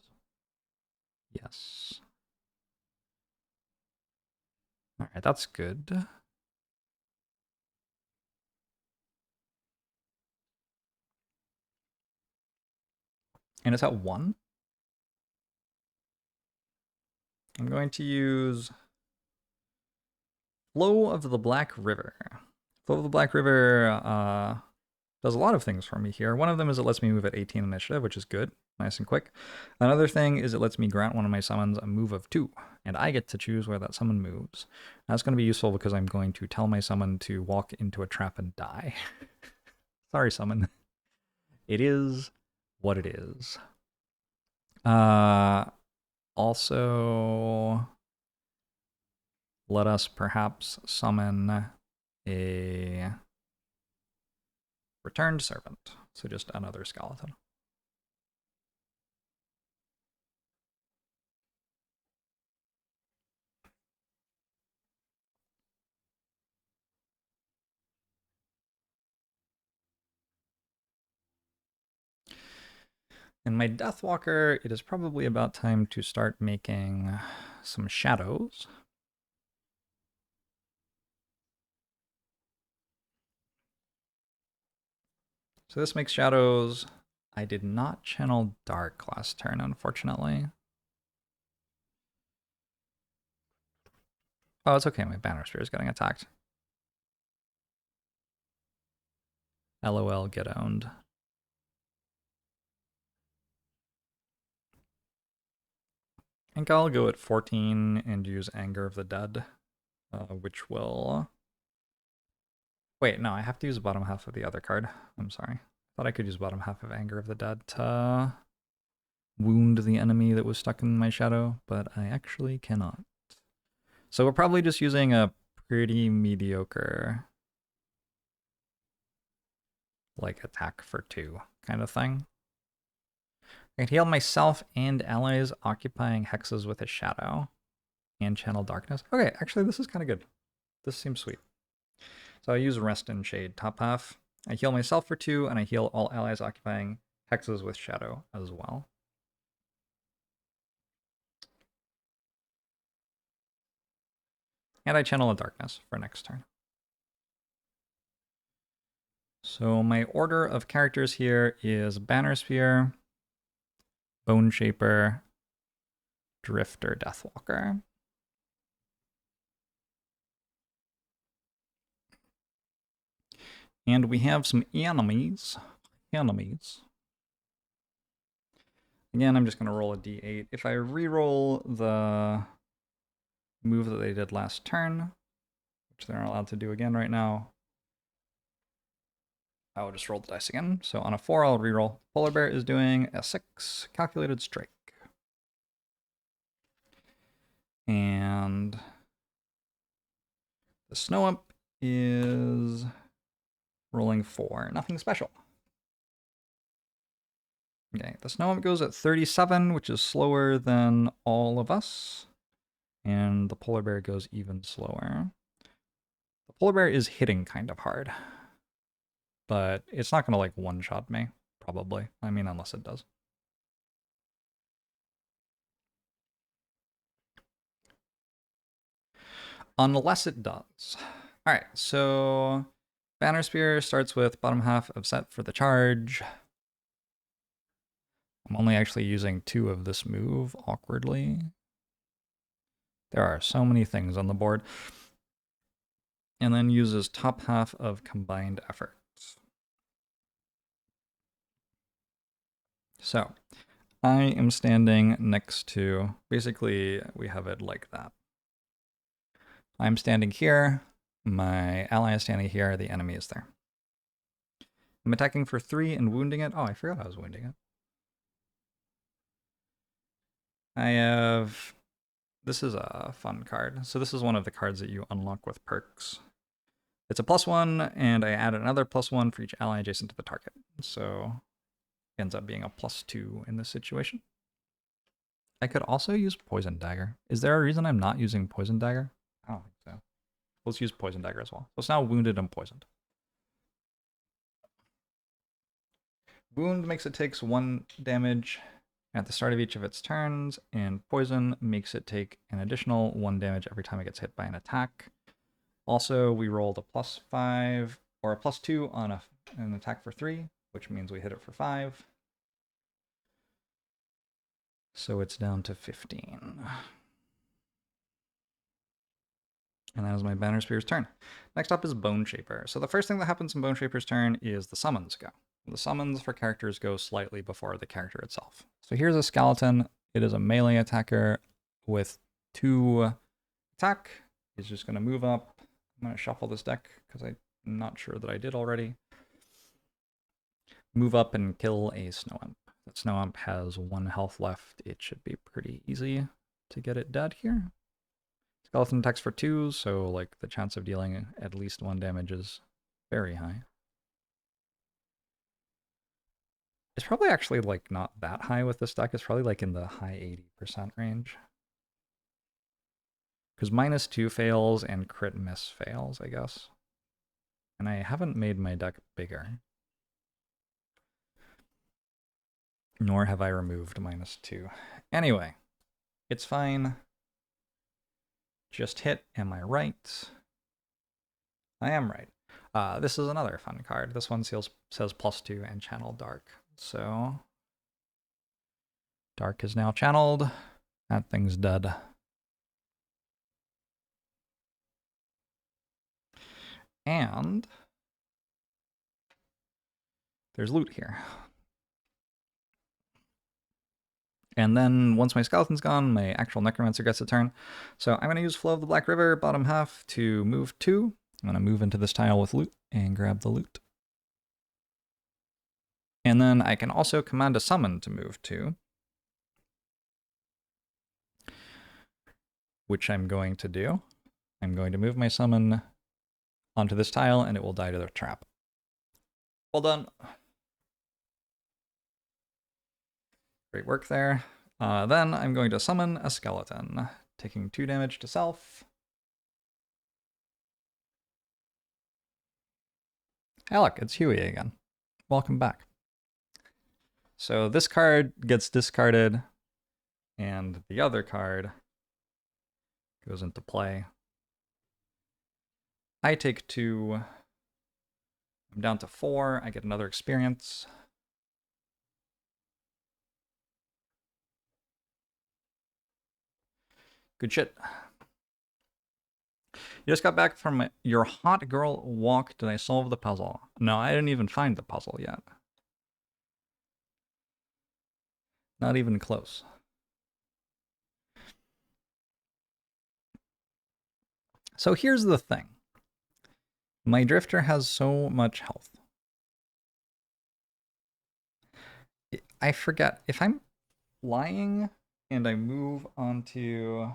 Yes. All right, that's good. And it's at 1. I'm going to use Flow of the Black River. Flow of the Black River does a lot of things for me here. One of them is it lets me move at 18 initiative, which is good, nice and quick. Another thing is it lets me grant one of my summons a move of 2, and I get to choose where that summon moves. That's going to be useful because I'm going to tell my summon to walk into a trap and die. Sorry, summon. It is what it is. Also, let us perhaps summon a returned servant. So just another skeleton. In my Deathwalker, it is probably about time to start making some shadows. So this makes shadows. I did not channel Dark last turn, unfortunately. Oh, it's okay. My Banner Spear is getting attacked. LOL, get owned. I think I'll go at 14 and use Anger of the Dead, which will... Wait, no, I have to use the bottom half of the other card. I'm sorry. Thought I could use the bottom half of Anger of the Dead to wound the enemy that was stuck in my shadow, but I actually cannot. So we're probably just using a pretty mediocre like attack for 2 kind of thing. I can heal myself and allies occupying hexes with a shadow and channel darkness. Okay, actually this is kind of good. This seems sweet. So I use Rest and Shade top half. I heal myself for 2 and I heal all allies occupying hexes with shadow as well. And I channel a darkness for next turn. So my order of characters here is Banner Spear, Bone Shaper, Drifter, Deathwalker. And we have some enemies. Again, I'm just going to roll a d8. If I re-roll the move that they did last turn, which they're not allowed to do again right now, I will just roll the dice again. So on a 4, I'll re-roll. Polar Bear is doing a 6, Calculated Strike. And the Snow Imp is rolling 4. Nothing special. Okay, the Snow Imp goes at 37, which is slower than all of us. And the Polar Bear goes even slower. The Polar Bear is hitting kind of hard. But it's not going to, like, one-shot me, probably. I mean, unless it does. Unless it does. Alright, so Banner Spear starts with bottom half of set for the charge. I'm only actually using 2 of this move, awkwardly. There are so many things on the board. And then uses top half of combined efforts. So, I am standing next to, basically, we have it like that. I'm standing here, my ally is standing here, the enemy is there. I'm attacking for 3 and wounding it. Oh, I forgot I was wounding it. I have... This is a fun card. So this is one of the cards that you unlock with perks. It's a +1, and I add another +1 for each ally adjacent to the target. So it ends up being a +2 in this situation. I could also use Poison Dagger. Is there a reason I'm not using Poison Dagger? I don't think so. Let's use Poison Dagger as well. So it's now wounded and poisoned. Wound makes it takes 1 damage at the start of each of its turns, and Poison makes it take an additional 1 damage every time it gets hit by an attack. Also, we rolled a +5 or a +2 on an attack for 3, which means we hit it for 5. So it's down to 15. And that is my Banner Spear's turn. Next up is Bone Shaper. So the first thing that happens in Bone Shaper's turn is the summons go. The summons for characters go slightly before the character itself. So here's a skeleton. It is a melee attacker with 2 attack. He's just going to move up. I'm going to shuffle this deck because I'm not sure that I did already. Move up and kill a Snow Imp. That Snow Imp has 1 health left. It should be pretty easy to get it dead here. Skeleton attacks for 2, so like the chance of dealing at least 1 damage is very high. It's probably actually like not that high with this deck. It's probably like in the high 80% range. Because -2 fails and crit miss fails, I guess. And I haven't made my deck bigger. Nor have I removed -2. Anyway, it's fine. Just hit, am I right? I am right. This is another fun card. This one says +2 and channel Dark. So Dark is now channeled. That thing's dead. And there's loot here. And then once my skeleton's gone, my actual necromancer gets a turn. So I'm going to use Flow of the Black River, bottom half, to move 2. I'm going to move into this tile with loot and grab the loot. And then I can also command a summon to move 2. Which I'm going to do. I'm going to move my summon onto this tile and it will die to the trap. Well done. Great work there. Then I'm going to summon a skeleton, taking 2 damage to self. Hey look, it's Huey again. Welcome back. So this card gets discarded, and the other card goes into play. I take 2. I'm down to 4. I get another experience. Good shit. You just got back from your hot girl walk. Did I solve the puzzle? No, I didn't even find the puzzle yet. Not even close. So here's the thing. My drifter has so much health. I forget, if I'm flying and I move onto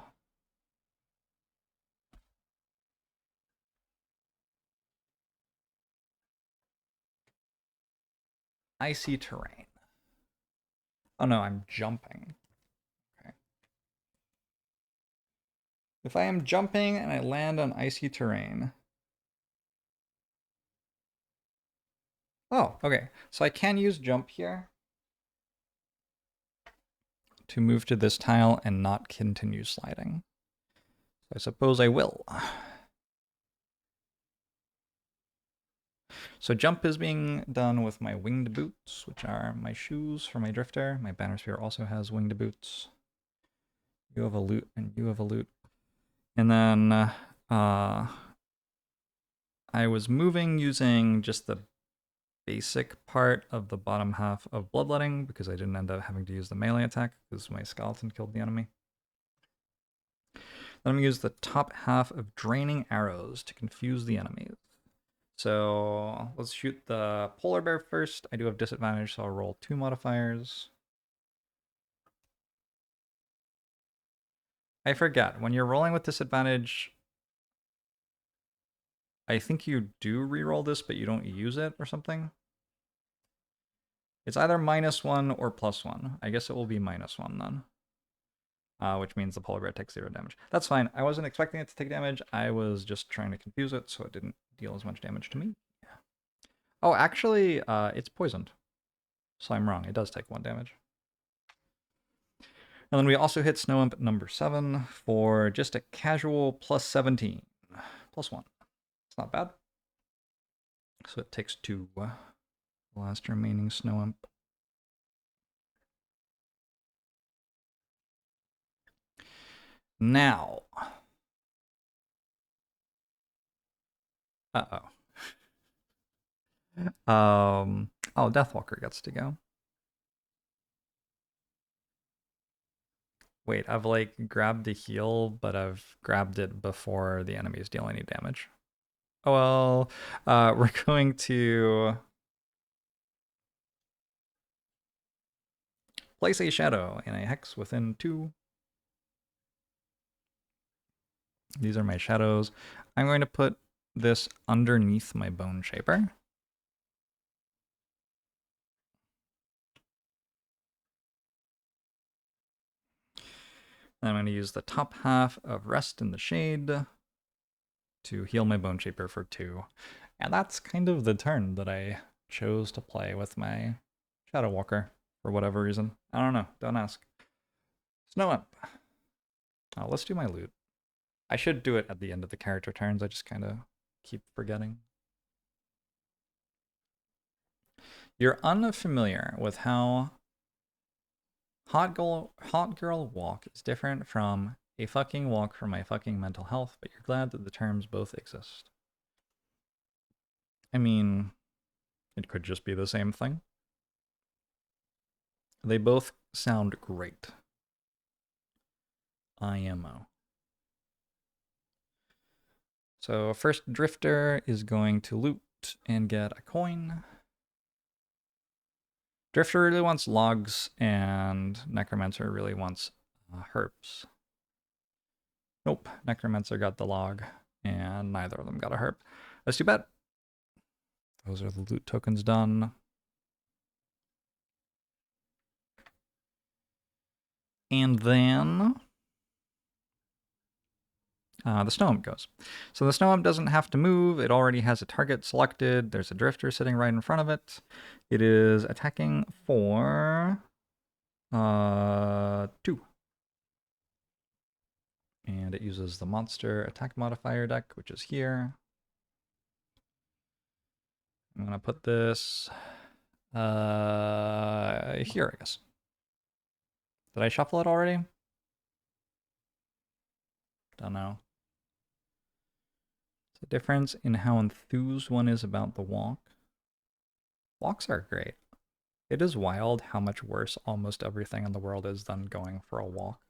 icy terrain. Oh no, I'm jumping. Okay. If I am jumping and I land on icy terrain. Oh, okay. So I can use jump here to move to this tile and not continue sliding. So I suppose I will. So jump is being done with my winged boots, which are my shoes for my drifter. My banner sphere also has winged boots. You have a loot and you have a loot. And then I was moving using just the basic part of the bottom half of Bloodletting because I didn't end up having to use the melee attack because my skeleton killed the enemy. Then I'm going to use the top half of Draining Arrows to confuse the enemies. So let's shoot the polar bear first. I do have disadvantage, so I'll roll 2 modifiers. I forget, when you're rolling with disadvantage, I think you do reroll this, but you don't use it or something. It's either -1 or +1. I guess it will be -1 then. Which means the polar bear takes 0 damage. That's fine. I wasn't expecting it to take damage. I was just trying to confuse it so it didn't deal as much damage to me. Yeah. Oh, actually, it's poisoned. So I'm wrong. It does take 1 damage. And then we also hit Snow Imp number 7 for just a casual +17. +1. It's not bad. So it takes 2. The last remaining Snow Imp. Now, Uh-oh. Oh, Deathwalker gets to go. Wait, I've like grabbed a heal, but I've grabbed it before the enemies deal any damage. Oh well, we're going to place a shadow in a hex within 2. These are my shadows. I'm going to put this underneath my bone shaper. I'm going to use the top half of Rest in the Shade to heal my bone shaper for 2. And that's kind of the turn that I chose to play with my Shadow Walker for whatever reason. I don't know. Don't ask. Snow Imp. Oh, let's do my loot. I should do it at the end of the character turns. I just kind of keep forgetting. You're unfamiliar with how Hot Girl Walk is different from a fucking walk for my fucking mental health, but you're glad that the terms both exist. I mean, it could just be the same thing. They both sound great. IMO. So first Drifter is going to loot and get a coin. Drifter really wants logs, and Necromancer really wants herbs. Nope, Necromancer got the log, and neither of them got a herb. That's too bad. Those are the loot tokens done. And then the Snow Imp goes. So the Snow Imp doesn't have to move. It already has a target selected. There's a Drifter sitting right in front of it. It is attacking for 2. And it uses the monster attack modifier deck, which is here. I'm going to put this here, I guess. Did I shuffle it already? Don't know. It's a difference in how enthused one is about the walk. Walks are great. It is wild how much worse almost everything in the world is than going for a walk.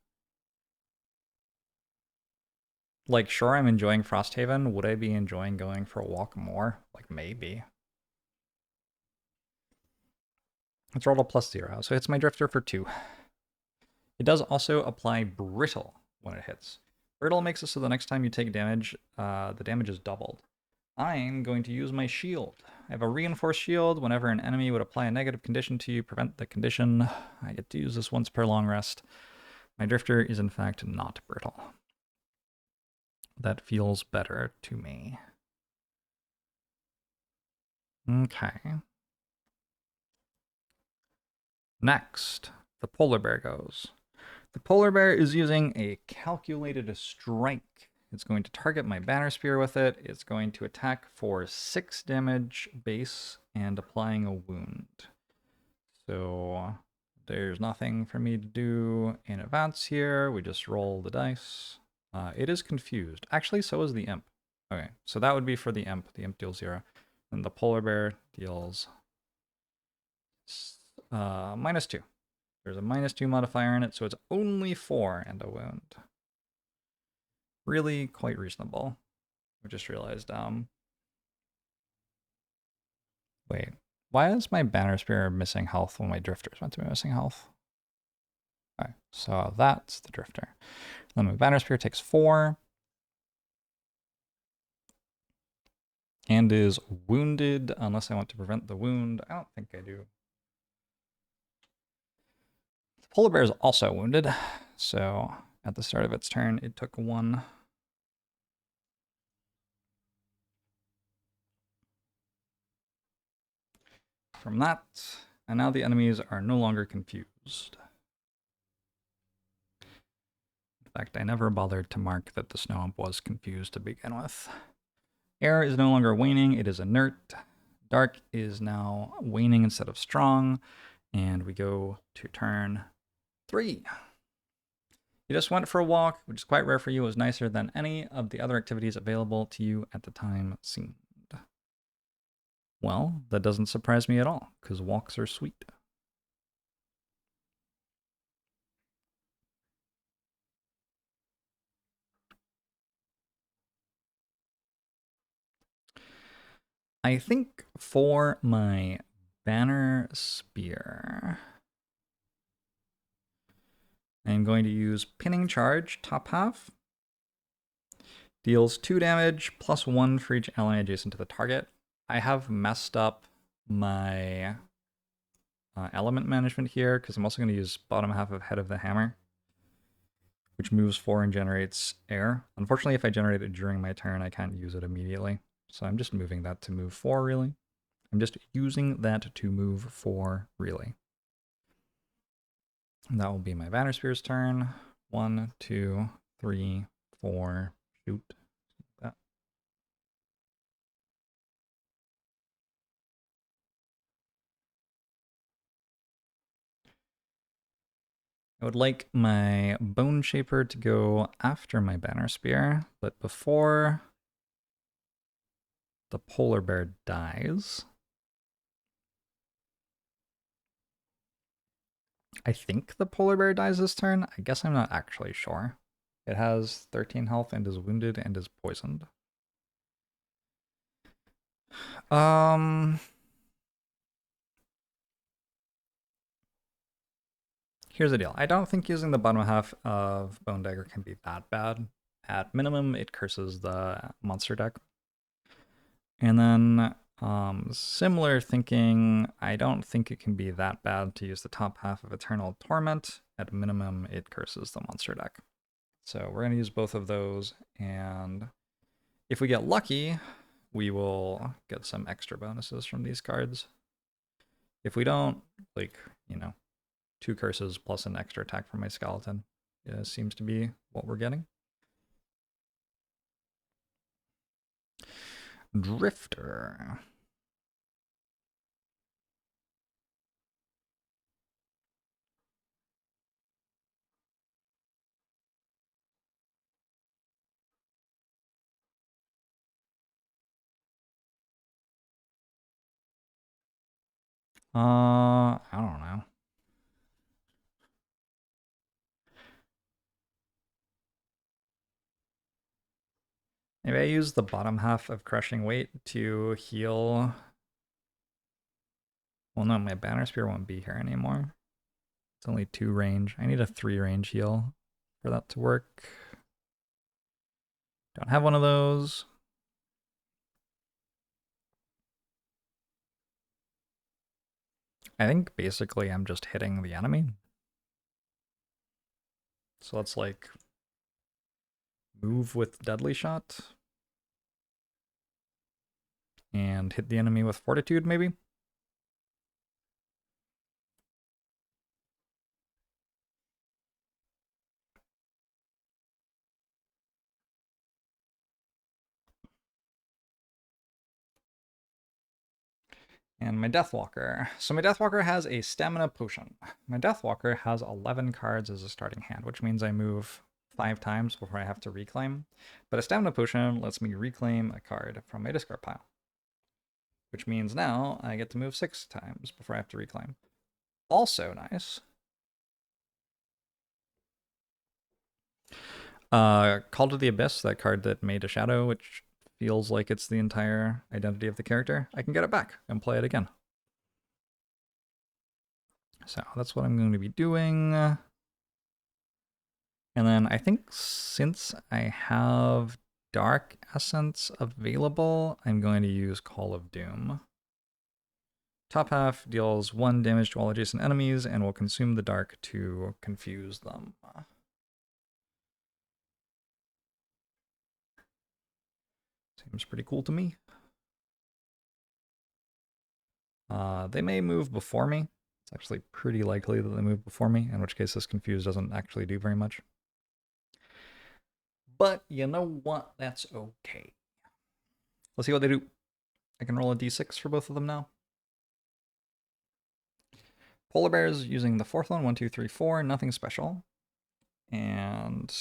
Like, sure, I'm enjoying Frosthaven. Would I be enjoying going for a walk more? Like, maybe. Let's roll a +0. So it's my Drifter for 2. It does also apply Brittle when it hits. Brittle makes it so the next time you take damage, the damage is doubled. I'm going to use my shield. I have a reinforced shield. Whenever an enemy would apply a negative condition to you, prevent the condition. I get to use this once per long rest. My Drifter is in fact not brittle. That feels better to me. Okay. Next, the Polar Bear goes. The Polar Bear is using a calculated strike. It's going to target my Banner Spear with it. It's going to attack for 6 damage base and applying a wound. So there's nothing for me to do in advance here. We just roll the dice. It is confused. Actually, so is the Imp. Okay, so that would be for the Imp. The Imp deals 0. And the Polar Bear deals -2. There's a -2 modifier in it, so it's only 4 and a wound. Really quite reasonable. I just realized, wait, why is my Banner Spear missing health when my Drifter's meant to be missing health? Okay, so that's the Drifter. Then my Banner Spear takes 4. And is wounded, unless I want to prevent the wound. I don't think I do. The Polar Bear is also wounded, so at the start of its turn, it took 1. From that, and now the enemies are no longer confused. In fact, I never bothered to mark that the Snow Imp was confused to begin with. Air is no longer waning, it is inert. Dark is now waning instead of strong, and we go to turn 3. You just went for a walk, which is quite rare for you. It was nicer than any of the other activities available to you at the time seen. Well, that doesn't surprise me at all, because walks are sweet. I think for my banner spear, I'm going to use pinning charge, top half. Deals 2 damage, plus 1 for each ally adjacent to the target. I have messed up my element management here, because I'm also going to use bottom half of Head of the Hammer, which moves 4 and generates air. Unfortunately, if I generate it during my turn, I can't use it immediately. So I'm just moving that to move 4, really. I'm just using that to move 4, really. And that will be my Banner Spear's turn. 1, 2, 3, 4, shoot. That. I would like my Bone Shaper to go after my Banner Spear, but before the Polar Bear dies, I think the Polar Bear dies this turn. I guess I'm not actually sure. It has 13 health and is wounded and is poisoned. Here's the deal. I don't think using the bottom half of Bone Dagger can be that bad. At minimum, it curses the monster deck. And then, similar thinking, I don't think it can be that bad to use the top half of Eternal Torment. At minimum, it curses the monster deck. So we're going to use both of those, and if we get lucky, we will get some extra bonuses from these cards. If we don't, like, 2 curses plus an extra attack from my skeleton seems to be what we're getting. Drifter. I don't know. Maybe I use the bottom half of Crushing Weight to heal. Well, no, my Banner Spear won't be here anymore. It's only 2 range. I need a 3 range heal for that to work. Don't have one of those. I think basically I'm just hitting the enemy. So let's like move with Deadly Shot and hit the enemy with Fortitude, maybe. And my Deathwalker. So my Deathwalker has a Stamina Potion. My Deathwalker has 11 cards as a starting hand, which means I move 5 times before I have to reclaim. But a Stamina Potion lets me reclaim a card from my discard pile, which means now I get to move 6 times before I have to reclaim. Also nice. Call to the Abyss, that card that made a shadow, which feels like it's the entire identity of the character. I can get it back and play it again. So that's what I'm going to be doing. And then I think since I have Dark Essence available, I'm going to use Call of Doom. Top half deals 1 damage to all adjacent enemies and will consume the dark to confuse them. Seems pretty cool to me. They may move before me. It's actually pretty likely that they move before me, in which case this confuse doesn't actually do very much. But you know what? That's okay. Let's see what they do. I can roll a d6 for both of them now. Polar Bears using the 4th one. 1, 2, 3, 4. Nothing special. And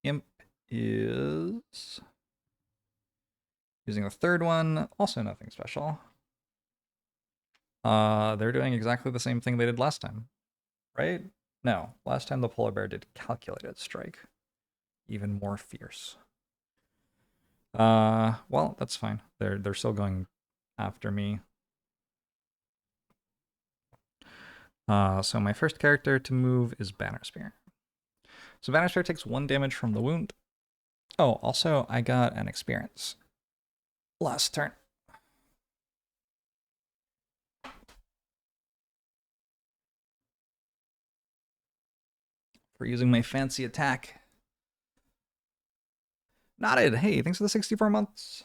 Imp is Using the third one, also nothing special. They're doing exactly the same thing they did last time, right? No, last time the polar bear did calculated strike. Even more fierce. Well, that's fine. They're still going after me. So my first character to move is Banner Spear. So Banner Spear takes 1 damage from the wound. Oh, also I got an experience last turn. For using my fancy attack. Nodded. Hey, thanks for the 64 months.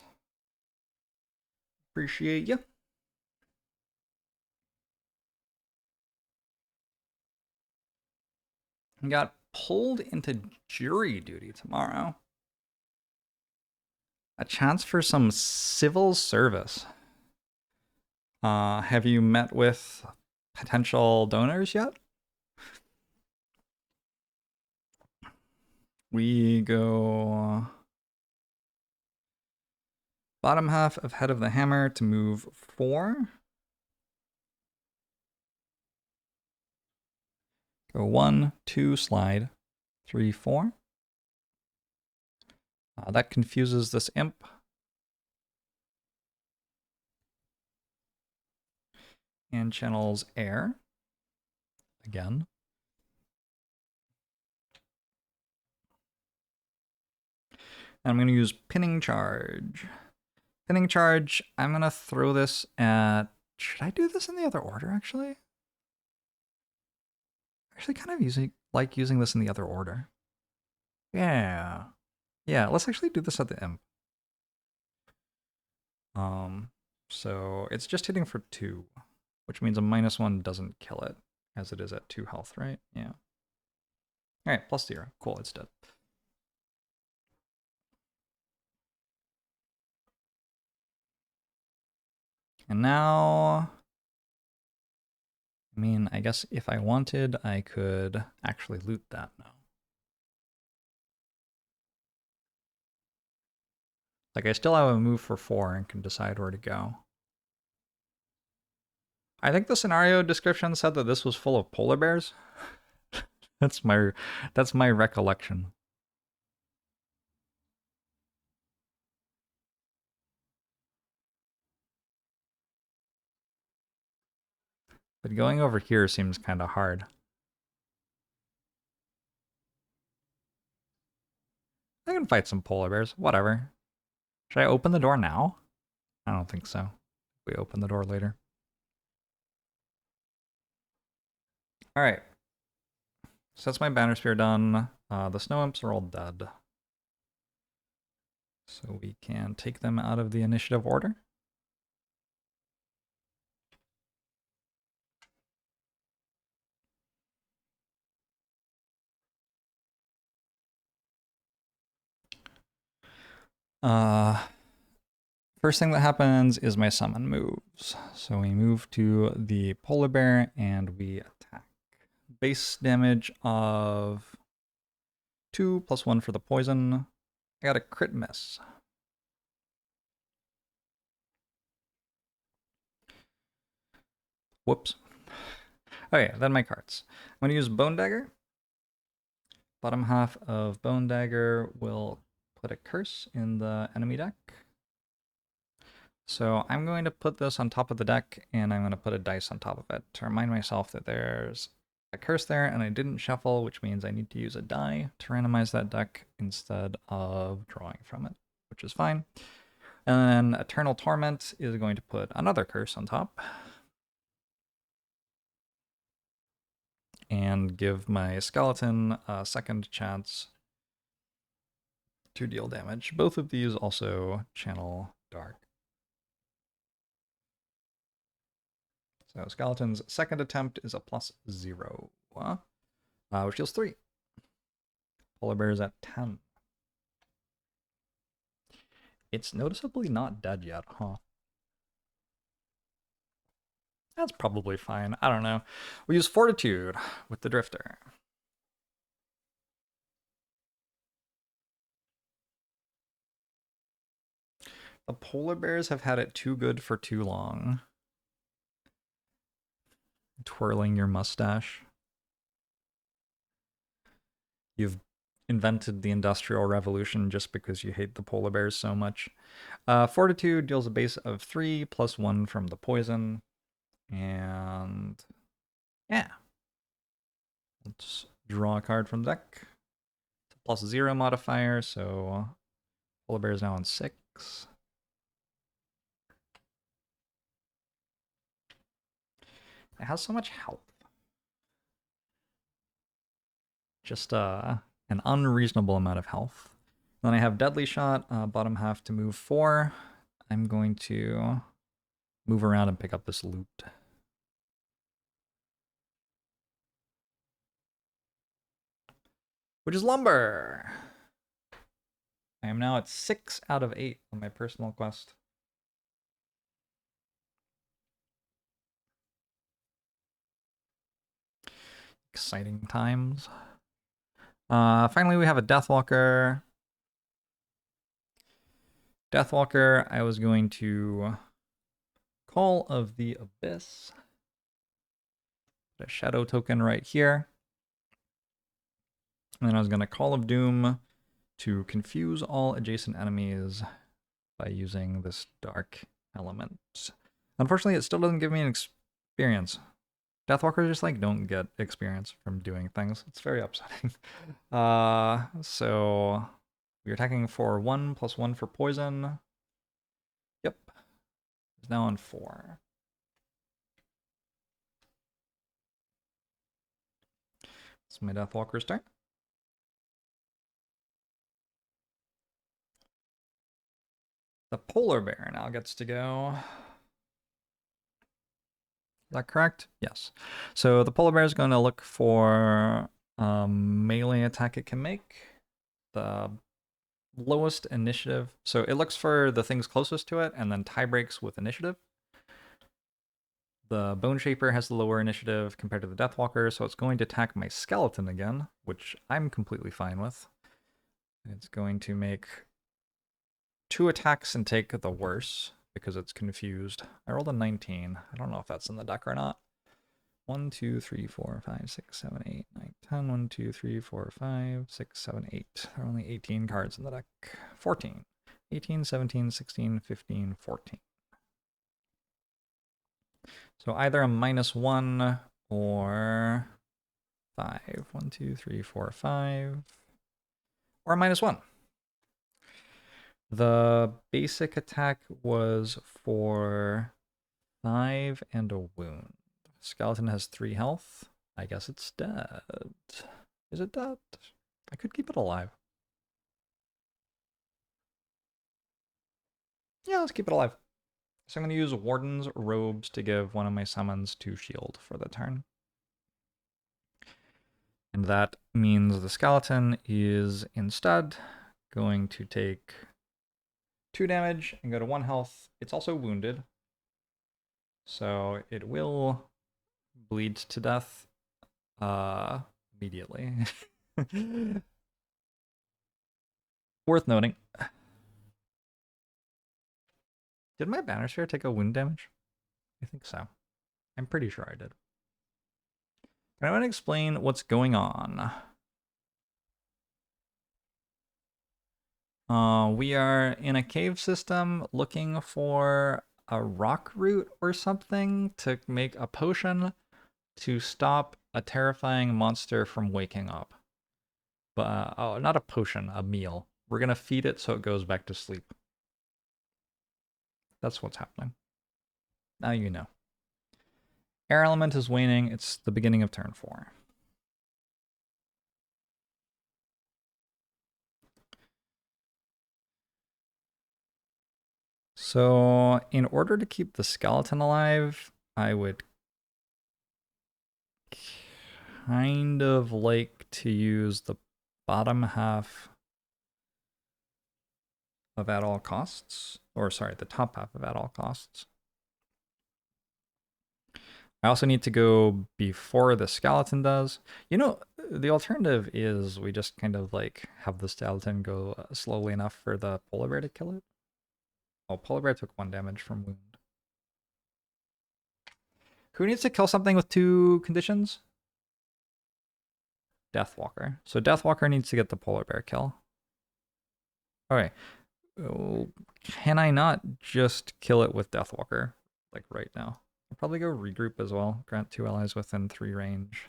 Appreciate you. Got pulled into jury duty tomorrow. A chance for some civil service. Have you met with potential donors yet? We go bottom half of Head of the Hammer to move 4. Go 1, 2, slide, 3, 4. That confuses this imp. And channels air. Again. And I'm going to use Pinning Charge. Pinning Charge, I'm going to throw this at... Should I do this in the other order, actually? Actually, kind of like using this in the other order. Yeah. Yeah, let's actually do this at the imp. So it's just hitting for 2, which means a -1 doesn't kill it, as it is at 2 health, right? Yeah. Alright, +0. Cool, it's dead. And now... I mean, I guess if I wanted, I could actually loot that now. Like, I still have a move for 4 and can decide where to go. I think the scenario description said that this was full of polar bears. That's my recollection. But going over here seems kind of hard. I can fight some polar bears, whatever. Should I open the door now? I don't think so. We open the door later. Alright. So that's my Banner Spear done. The Snow Imps are all dead. So we can take them out of the initiative order. First thing that happens is my summon moves. So we move to the polar bear and we attack. Base damage of 2 + 1 for the poison. I got a crit miss. Whoops. Okay, then my cards. I'm going to use Bone Dagger. Bottom half of Bone Dagger will put a curse in the enemy deck. So I'm going to put this on top of the deck, and I'm going to put a dice on top of it to remind myself that there's a curse there, and I didn't shuffle, which means I need to use a die to randomize that deck instead of drawing from it, which is fine. And then Eternal Torment is going to put another curse on top. And give my skeleton a second chance to deal damage. Both of these also channel dark. So skeleton's second attempt is a +0, which deals 3. Polar bear is at 10. It's noticeably not dead yet, huh? That's probably fine. I don't know. We use Fortitude with the Drifter. The polar bears have had it too good for too long. Twirling your mustache. You've invented the Industrial Revolution just because you hate the polar bears so much. Fortitude deals a base of 3 plus 1 from the poison. And yeah. Let's draw a card from the deck. It's a +0 modifier, so polar bear is now on 6. It has so much health. Just an unreasonable amount of health. Then I have Deadly Shot, bottom half to move 4. I'm going to move around and pick up this loot. Which is lumber. I am now at 6 out of 8 on my personal quest. Exciting times. Finally, we have a Deathwalker. Deathwalker, I was going to Call of the Abyss. Put a shadow token right here. And then I was going to Call of Doom to confuse all adjacent enemies by using this dark element. Unfortunately, it still doesn't give me an experience. Deathwalkers just like don't get experience from doing things. It's very upsetting. So we're attacking for 1 plus 1 for poison. Yep. It's now on 4. It's my Deathwalker's turn. The polar bear now gets to go. Is that correct? Yes. So the polar bear is going to look for melee attack it can make. The lowest initiative. So it looks for the things closest to it and then tie breaks with initiative. The Bone Shaper has the lower initiative compared to the Deathwalker, so it's going to attack my skeleton again, which I'm completely fine with. It's going to make 2 attacks and take the worse because it's confused. I rolled a 19. I don't know if that's in the deck or not. 1, 2, 3, 4, 5, 6, 7, 8, 9, 10. 1, 2, 3, 4, 5, 6, 7, 8. There are only 18 cards in the deck. 14. 18, 17, 16, 15, 14. So either a -1 or 5. 1, 2, 3, 4, 5. Or a -1. The basic attack was for 5 and a wound. Skeleton has 3 health. I guess it's dead. Is it dead? I could keep it alive. Yeah, let's keep it alive. So I'm going to use Warden's Robes to give one of my summons 2 shield for the turn. And that means the skeleton is instead going to take 2 damage and go to 1 health. It's also wounded, so it will bleed to death immediately. Worth noting. Did my Banner Sphere take a wound damage? I think so. I'm pretty sure I did. Can I want to explain what's going on? We are in a cave system looking for a rock root or something to make a potion to stop a terrifying monster from waking up. But not a potion, a meal. We're gonna feed it so it goes back to sleep. That's what's happening. Now you know. Air element is waning. It's the beginning of turn 4. So in order to keep the skeleton alive, I would kind of like to use the bottom half of at all costs. Or sorry, the top half of at all costs. I also need to go before the skeleton does. You know, the alternative is we just kind of like have the skeleton go slowly enough for the polar bear to kill it. Oh, Polar Bear took 1 damage from wound. Who needs to kill something with 2 conditions? Deathwalker. So Deathwalker needs to get the Polar Bear kill. Okay. Oh, can I not just kill it with Deathwalker? Like right now. I'll probably go regroup as well. Grant 2 allies within 3 range.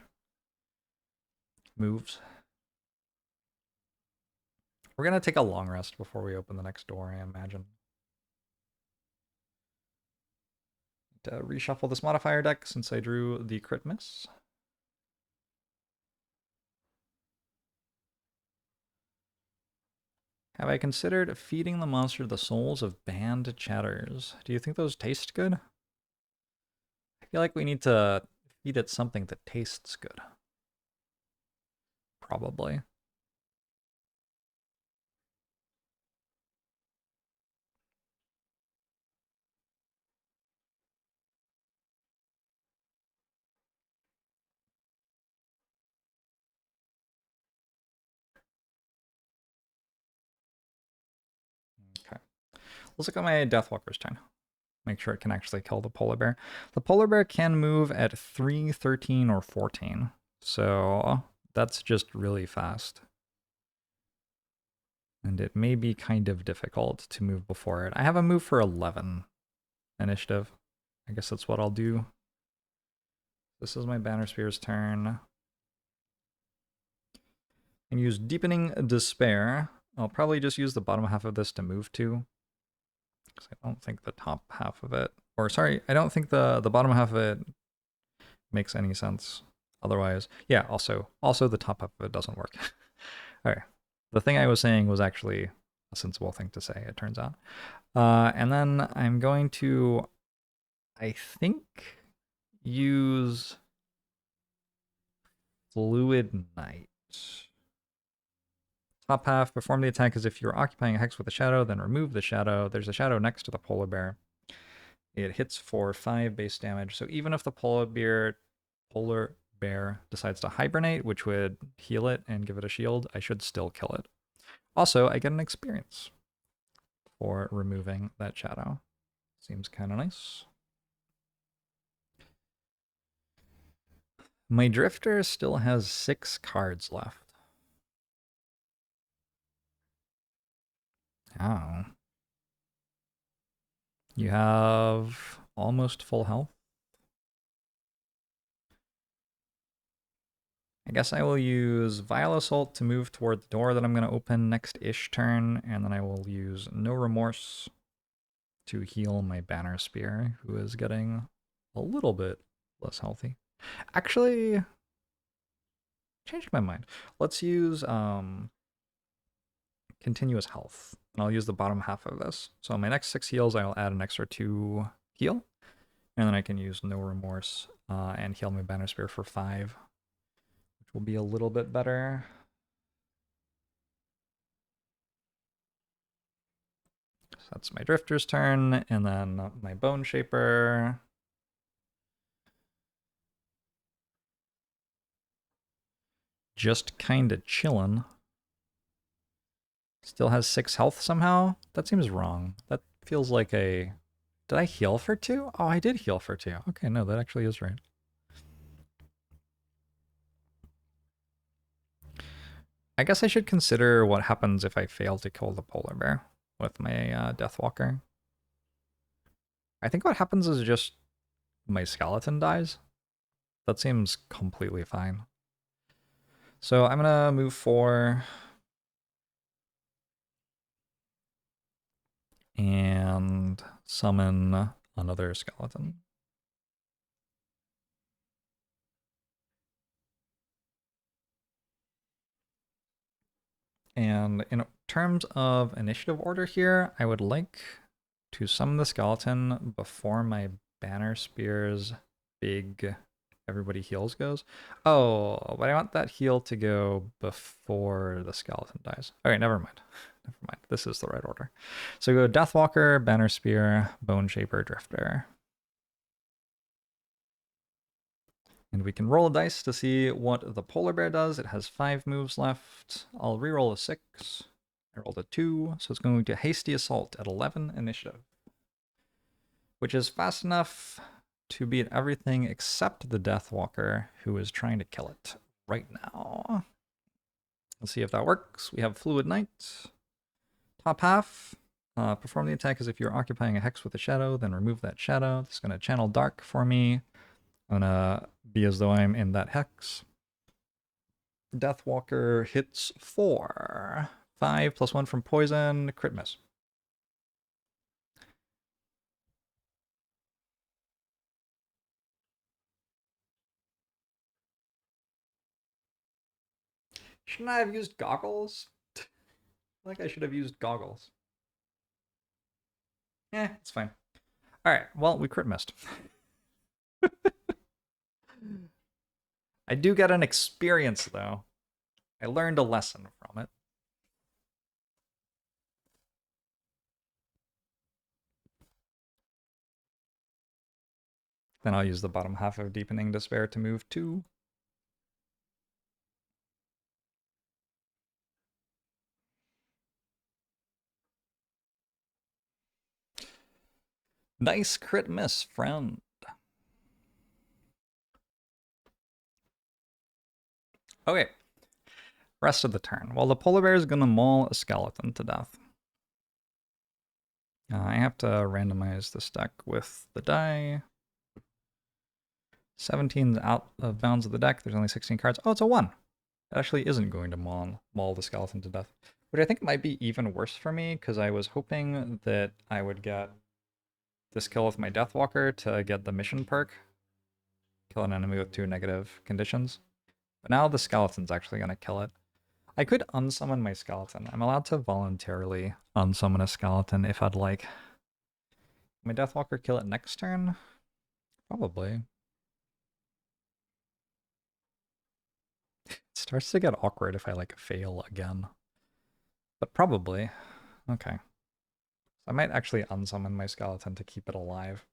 Moves. We're going to take a long rest before we open the next door, I imagine. To reshuffle this modifier deck since I drew the crit miss. Have I considered feeding the monster the souls of banned chatters? Do you think those taste good? I feel like we need to feed it something that tastes good. Probably. Okay. Let's look at my Deathwalker's turn. Make sure it can actually kill the Polar Bear. The Polar Bear can move at 3, 13, or 14. So that's just really fast. And it may be kind of difficult to move before it. I have a move for 11 initiative. I guess that's what I'll do. This is my Banner Spear's turn. And use Deepening Despair. I'll probably just use the bottom half of this to move to. Because I don't think the top half of it, or sorry, I don't think the bottom half of it makes any sense otherwise. Yeah, also the top half of it doesn't work. All right. The thing I was saying was actually a sensible thing to say, it turns out. And then I'm going to, I think, use Fluid Knight. Top half, perform the attack as if you're occupying a hex with a shadow, then remove the shadow. There's a shadow next to the Polar Bear. It hits for 5 base damage. So even if the Polar Bear decides to hibernate, which would heal it and give it a shield, I should still kill it. Also, I get an experience for removing that shadow. Seems kind of nice. My Drifter still has 6 cards left. Oh. You have almost full health. I guess I will use Vile Assault to move toward the door that I'm going to open next-ish turn, and then I will use No Remorse to heal my Banner Spear, who is getting a little bit less healthy. Actually, changed my mind. Let's use Continuous Health, and I'll use the bottom half of this. So on my next 6 heals, I'll add an extra 2 heal, and then I can use No Remorse and heal my Banner Spear for 5. Will be a little bit better. So that's my Drifter's turn, and then my Bone Shaper. Just kinda chillin'. Still has 6 health somehow? That seems wrong. That feels like a... Did I heal for 2? Oh, I did heal for 2. Okay, no, that actually is right. I guess I should consider what happens if I fail to kill the Polar Bear with my Deathwalker. I think what happens is just my skeleton dies. That seems completely fine. So I'm gonna move 4 and summon another skeleton. And in terms of initiative order here, I would like to summon the skeleton before my Banner Spear's big everybody heals goes. Oh, but I want that heal to go before the skeleton dies. All right, never mind. Never mind. This is the right order. So go Deathwalker, Banner Spear, Bone Shaper, Drifter. And we can roll a dice to see what the Polar Bear does. It has 5 moves left. I'll reroll a 6. I rolled a 2, so it's going to Hasty Assault at 11 initiative. which is fast enough to beat everything except the Deathwalker, who is trying to kill it right now. Let's see if that works. We have Fluid Knight. Top half. Perform the attack as if you're occupying a hex with a shadow, then remove that shadow. It's going to channel dark for me. I'm going to be as though I'm in that hex. Deathwalker hits 4. 5 plus 1 from poison. Crit miss. Shouldn't I have used goggles? Like I should have used goggles. It's fine. Alright, well, we crit missed. I do get an experience, though. I learned a lesson from it. Then I'll use the bottom half of Deepening Despair to move 2. Nice crit miss, friend. Okay. Rest of the turn. Well, the polar bear is going to maul a skeleton to death. I have to randomize this deck with the die. 17's out of bounds of the deck. There's only 16 cards. Oh, it's a 1. It actually isn't going to maul the skeleton to death. Which I think might be even worse for me, because I was hoping that I would get this kill with my Deathwalker to get the mission perk. Kill an enemy with 2 negative conditions. But now the skeleton's actually going to kill it. I could unsummon my skeleton. I'm allowed to voluntarily unsummon a skeleton if I'd like. My Deathwalker kill it next turn? Probably. It starts to get awkward if I like fail again. But probably. Okay. I might actually unsummon my skeleton to keep it alive.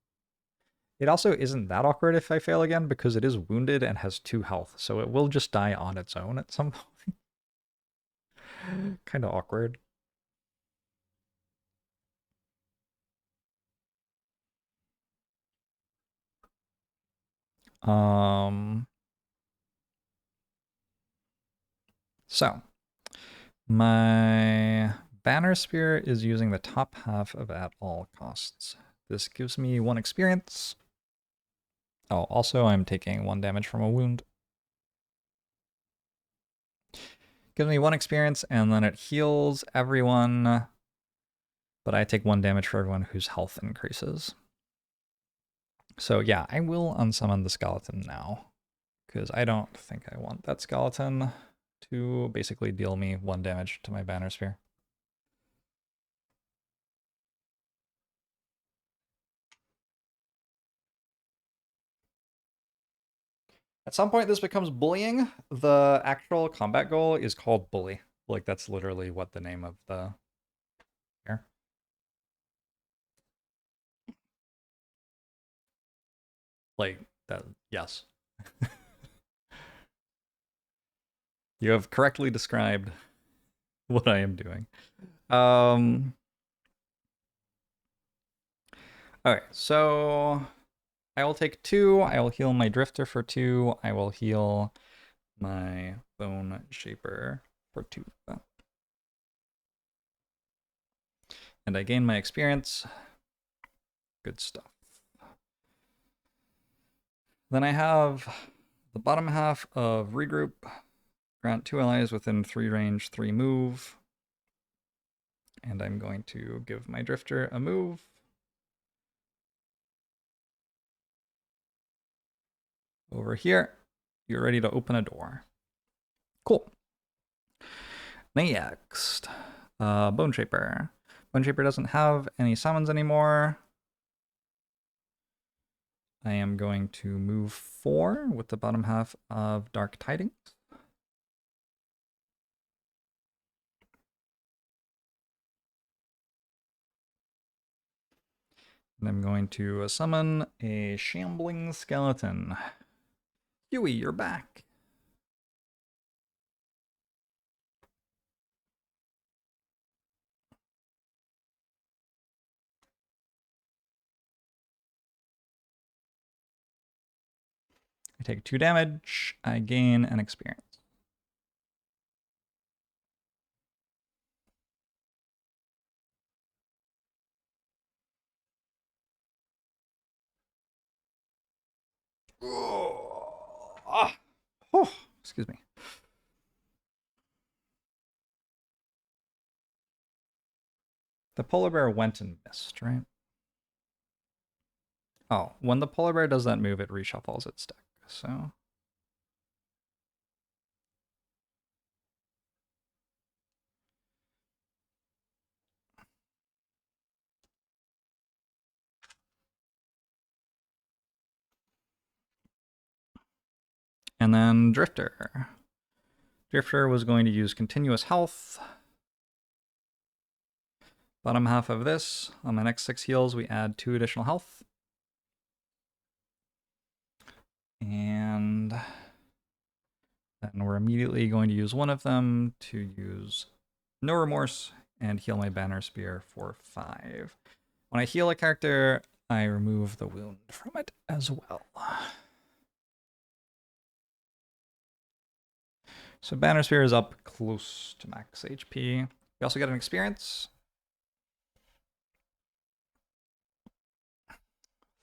It also isn't that awkward if I fail again because it is wounded and has 2 health, so it will just die on its own at some point. Kind of awkward. So my Banner Spear is using the top half of at all costs. This gives me 1 experience. Oh, also I'm taking 1 damage from a wound. Gives me 1 experience, and then it heals everyone, but I take 1 damage for everyone whose health increases. So yeah, I will unsummon the skeleton now, because I don't think I want that skeleton to basically deal me 1 damage to my Banner Spear. At some point this becomes bullying. The actual combat goal is called bully. Like that's literally what the name of the here. Like that, yes. You have correctly described what I am doing. Okay, so I will take 2. I will heal my Drifter for 2. I will heal my Bone Shaper for 2. And I gain my experience. Good stuff. Then I have the bottom half of Regroup. Grant 2 allies within 3 range, 3 move. And I'm going to give my Drifter a move. Over here, you're ready to open a door. Cool. Next, Bone Shaper. Bone Shaper doesn't have any summons anymore. I am going to move 4 with the bottom half of Dark Tidings. And I'm going to summon a Shambling Skeleton. Huey, you're back. take 2 damage. I gain an experience. Oh, excuse me. The polar bear went and missed, right? Oh, when the polar bear does that move, it reshuffles its deck. So and then Drifter. Drifter was going to use continuous health. Bottom half of this, on my next 6 heals, we add 2 additional health. And then we're immediately going to use one of them to use No Remorse and heal my Banner Spear for 5. When I heal a character, I remove the wound from it as well. So Banner Spear is up close to max HP. We also get an experience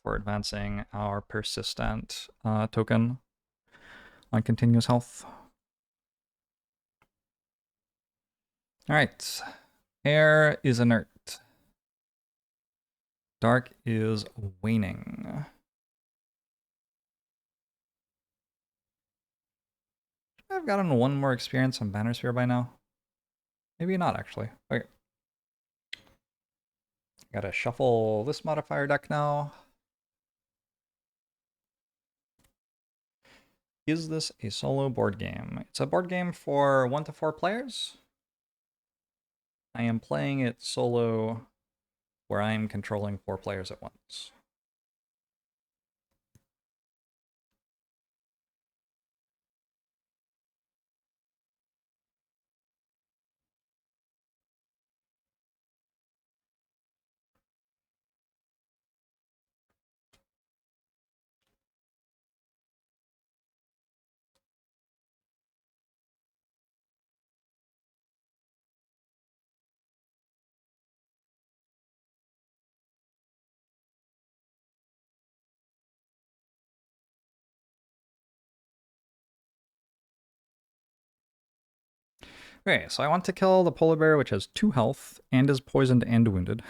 for advancing our persistent token on continuous health. All right. Air is inert. Dark is waning. I've gotten 1 more experience on Banner Sphere by now. Maybe not, actually. Okay. Gotta shuffle this modifier deck now. Is this a solo board game? It's a board game for 1 to 4 players. I am playing it solo where I am controlling 4 players at once. Okay, so I want to kill the polar bear, which has 2 health and is poisoned and wounded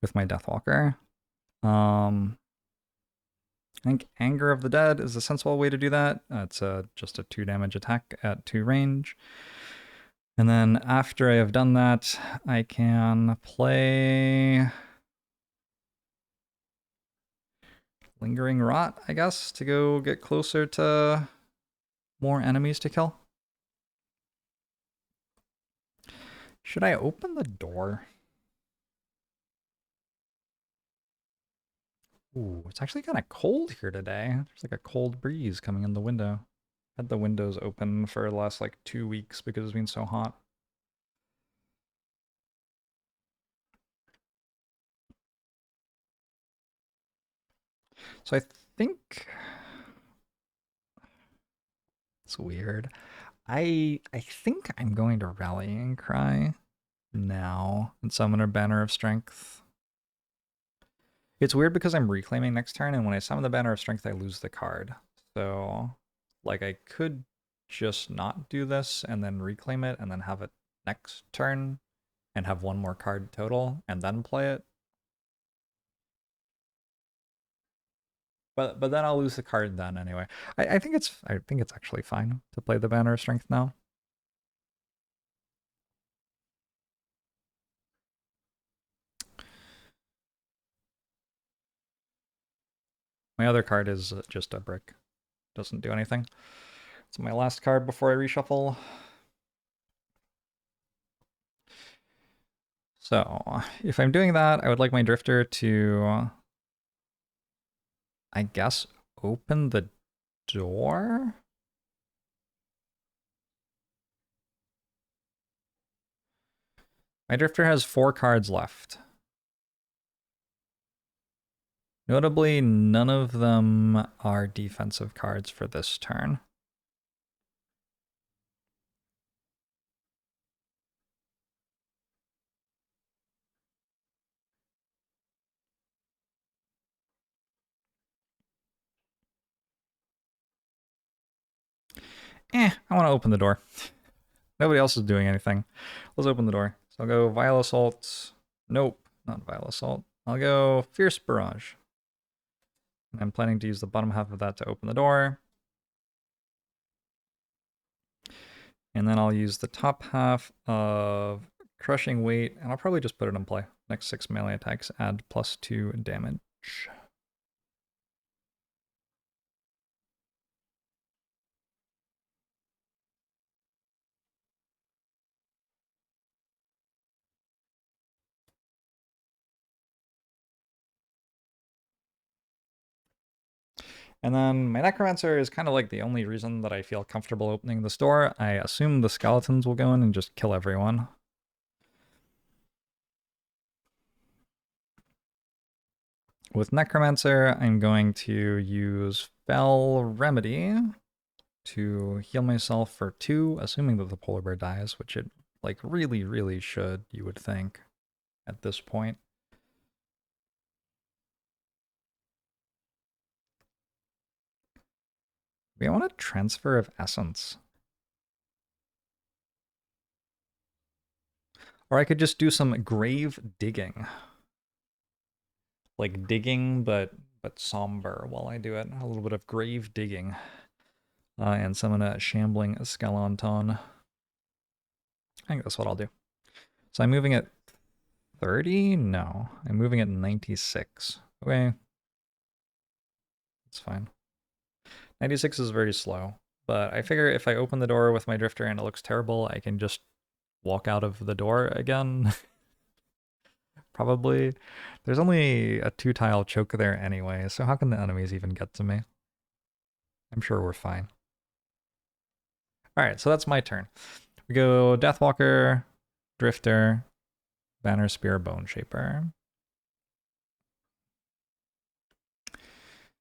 with my Deathwalker. I think Anger of the Dead is a sensible way to do that. It's just a 2 damage attack at 2 range. And then after I have done that, I can play Lingering Rot, I guess, to go get closer to more enemies to kill. Should I open the door? Ooh, it's actually kind of cold here today. There's like a cold breeze coming in the window. Had the windows open for the last like 2 weeks because it's been so hot. So I think it's weird. I think I'm going to Rallying Cry now and summon a Banner of Strength. It's weird because I'm reclaiming next turn, and when I summon the Banner of Strength, I lose the card. So, like, I could just not do this and then reclaim it and then have it next turn and have 1 more card total and then play it. But then I'll lose the card then anyway. I think it's actually fine to play the Banner of Strength now. My other card is just a brick. Doesn't do anything. It's my last card before I reshuffle. So, if I'm doing that, I would like my Drifter to, I guess, open the door? My Drifter has 4 cards left. Notably, none of them are defensive cards for this turn. I want to open the door. Nobody else is doing anything. Let's open the door. So I'll go Vile Assault. Nope, not Vile Assault. I'll go Fierce Barrage. And I'm planning to use the bottom half of that to open the door. And then I'll use the top half of Crushing Weight, and I'll probably just put it in play. Next 6 melee attacks add +2 damage. And then my Necromancer is kind of like the only reason that I feel comfortable opening the store. I assume the skeletons will go in and just kill everyone. With Necromancer, I'm going to use Fell Remedy to heal myself for 2, assuming that the polar bear dies, which it like really should, you would think, at this point. We want a Transfer of Essence. Or I could just do some grave digging. Like digging, but somber while I do it. A little bit of grave digging. And summon a Shambling Skeleton. I think that's what I'll do. So I'm moving at 30? No. I'm moving at 96. Okay. That's fine. 96 is very slow. But I figure if I open the door with my Drifter and it looks terrible, I can just walk out of the door again. Probably. There's only a 2-tile choke there anyway, so how can the enemies even get to me? I'm sure we're fine. Alright, so that's my turn. We go Deathwalker, Drifter, Banner Spear, Bone Shaper.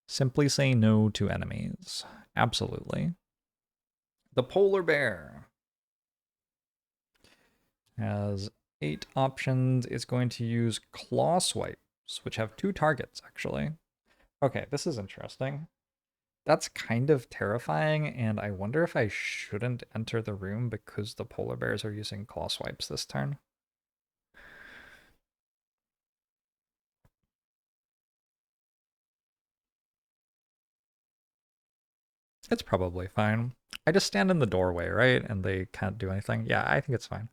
Simply say no to enemies. Absolutely. The Polar Bear has 8 options. It's going to use Claw Swipes, which have 2 targets, actually. Okay, this is interesting. That's kind of terrifying, and I wonder if I shouldn't enter the room because the polar bears are using Claw Swipes this turn. It's probably fine. I just stand in the doorway, right? And they can't do anything. Yeah, I think it's fine.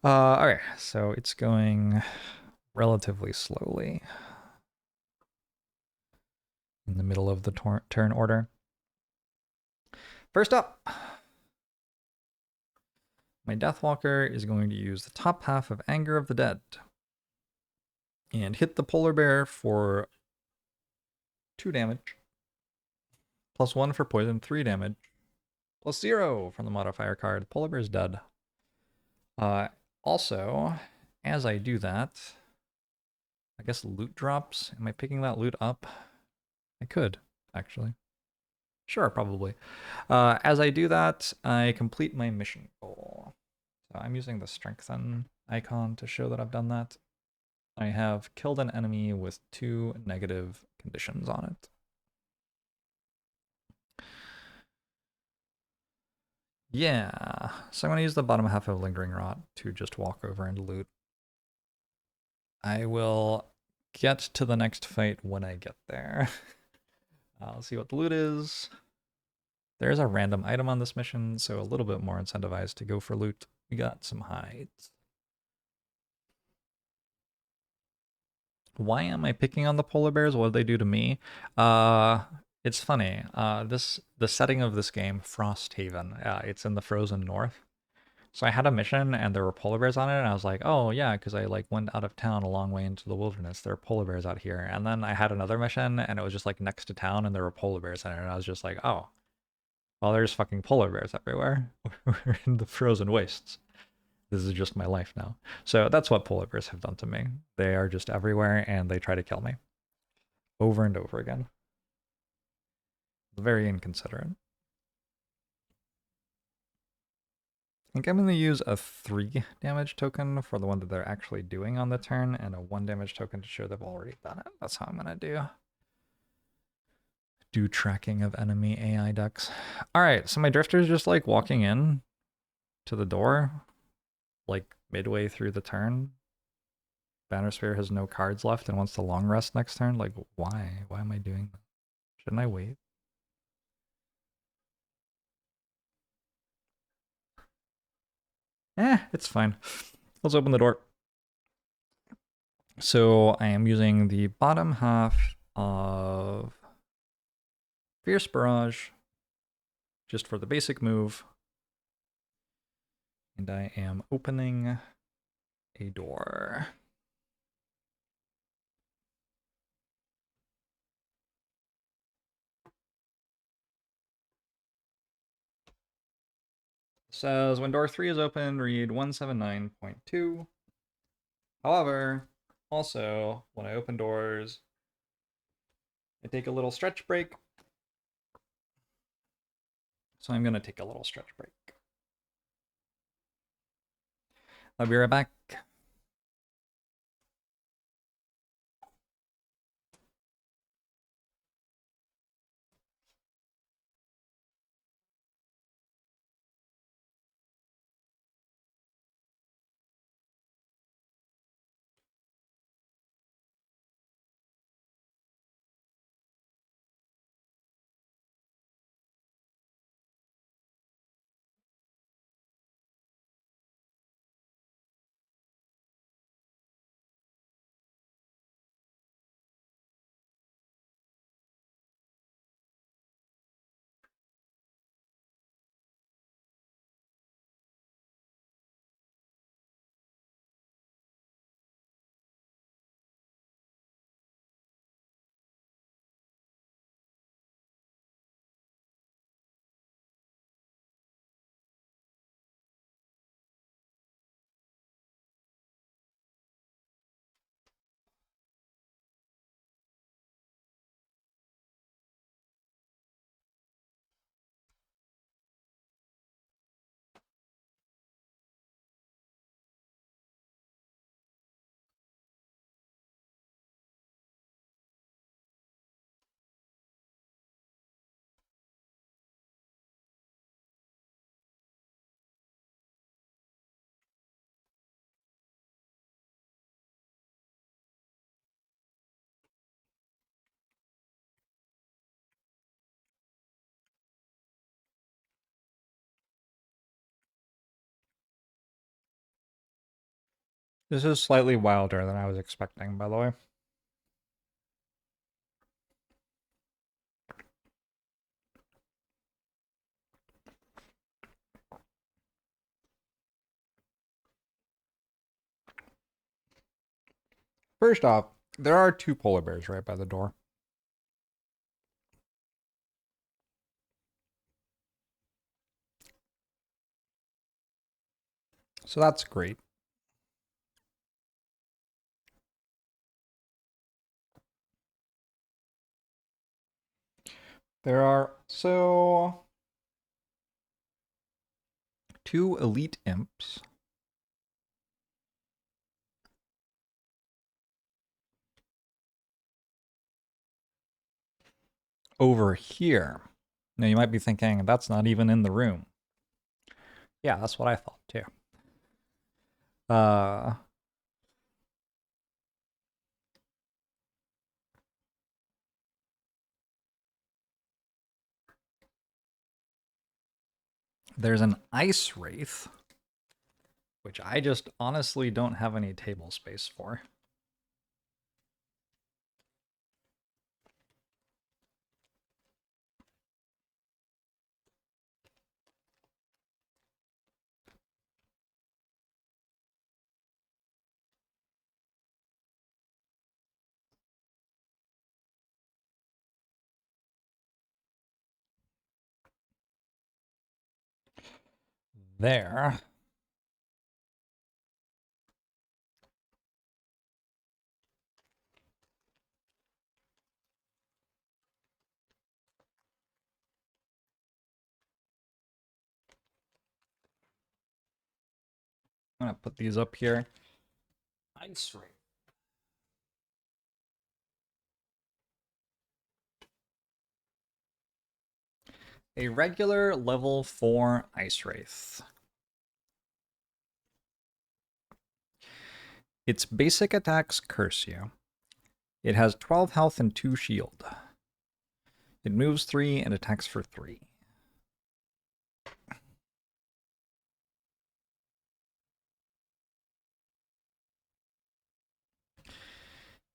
Okay, so it's going relatively slowly in the middle of the turn order. First up, my Deathwalker is going to use the top half of Anger of the Dead and hit the polar bear for 2 damage. +1 for poison, 3 damage. +0 from the modifier card. Polar bear is dead. Also, as I do that, I guess loot drops. Am I picking that loot up? I could, actually. Sure, probably. As I do that, I complete my mission goal. So I'm using the strengthen icon to show that I've done that. I have killed an enemy with 2 negative conditions on it. Yeah, so I'm going to use the bottom half of Lingering Rot to just walk over and loot. I will get to the next fight when I get there. I'll see what the loot is. There's a random item on this mission, so a little bit more incentivized to go for loot. We got some hides. Why am I picking on the polar bears? What did they do to me? It's funny. The setting of this game, Frosthaven, it's in the frozen north. So I had a mission and there were polar bears on it, and I was like, oh yeah, because I like went out of town a long way into the wilderness. There are polar bears out here. And then I had another mission and it was just like next to town and there were polar bears in it, and I was just like, oh, well, there's fucking polar bears everywhere. We're in the frozen wastes. This is just my life now. So that's what polar bears have done to me. They are just everywhere and they try to kill me. over and over again. Very inconsiderate. I think I'm going to use a 3 damage token for the one that they're actually doing on the turn, and a 1 damage token to show they've already done it. That's how I'm going to do tracking of enemy AI decks. All right, so my Drifter's just like walking in to the door, like midway through the turn. Banner Sphere has no cards left and wants to long rest next turn. Like, why? Why am I doing that? Shouldn't I wait? It's fine. Let's open the door. So I am using the bottom half of Fierce Barrage just for the basic move. And I am opening a door. It says when door 3 is open, read 179.2. However, also when I open doors, I take a little stretch break. So I'm going to take a little stretch break. I'll be right back. This is slightly wilder than I was expecting, by the way. First off, there are 2 polar bears right by the door. So that's great. There are so 2 elite imps. Over here. Now you might be thinking that's not even in the room. Yeah, that's what I thought too. There's an Ice Wraith, which I just honestly don't have any table space for. There. I'm gonna put these up here. Ice Wraith. A regular level 4 Ice Wraith. Its basic attacks curse you. It has 12 health and 2 shield. It moves 3 and attacks for 3.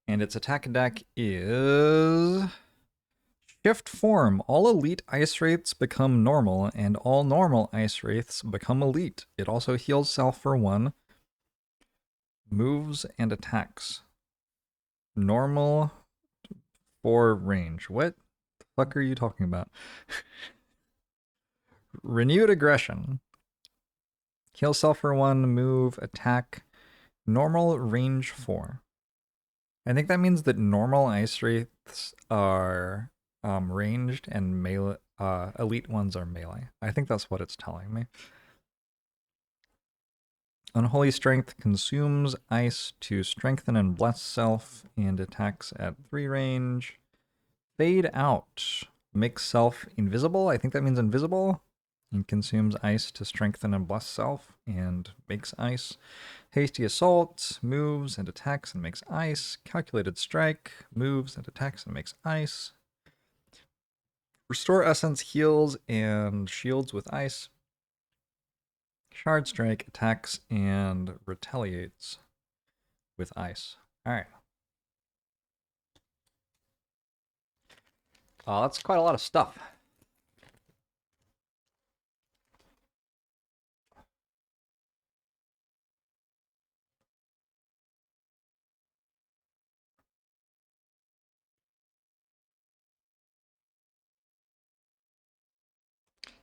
And its attack deck is Shift Form. All elite Ice Wraiths become normal, and all normal Ice Wraiths become elite. It also heals self for 1, moves, and attacks. Normal for range. What the fuck are you talking about? Renewed Aggression. Heal self for 1, move, attack. Normal range 4. I think that means that normal Ice Wraiths are ranged and melee. Elite ones are melee. I think that's what it's telling me. Unholy Strength consumes ice to strengthen and bless self and attacks at 3 range. Fade Out makes self invisible. I think that means invisible. And consumes ice to strengthen and bless self and makes ice. Hasty Assault moves and attacks and makes ice. Calculated Strike moves and attacks and makes ice. Restore Essence heals and shields with ice. Shard Strike attacks and retaliates with ice. Alright. That's quite a lot of stuff.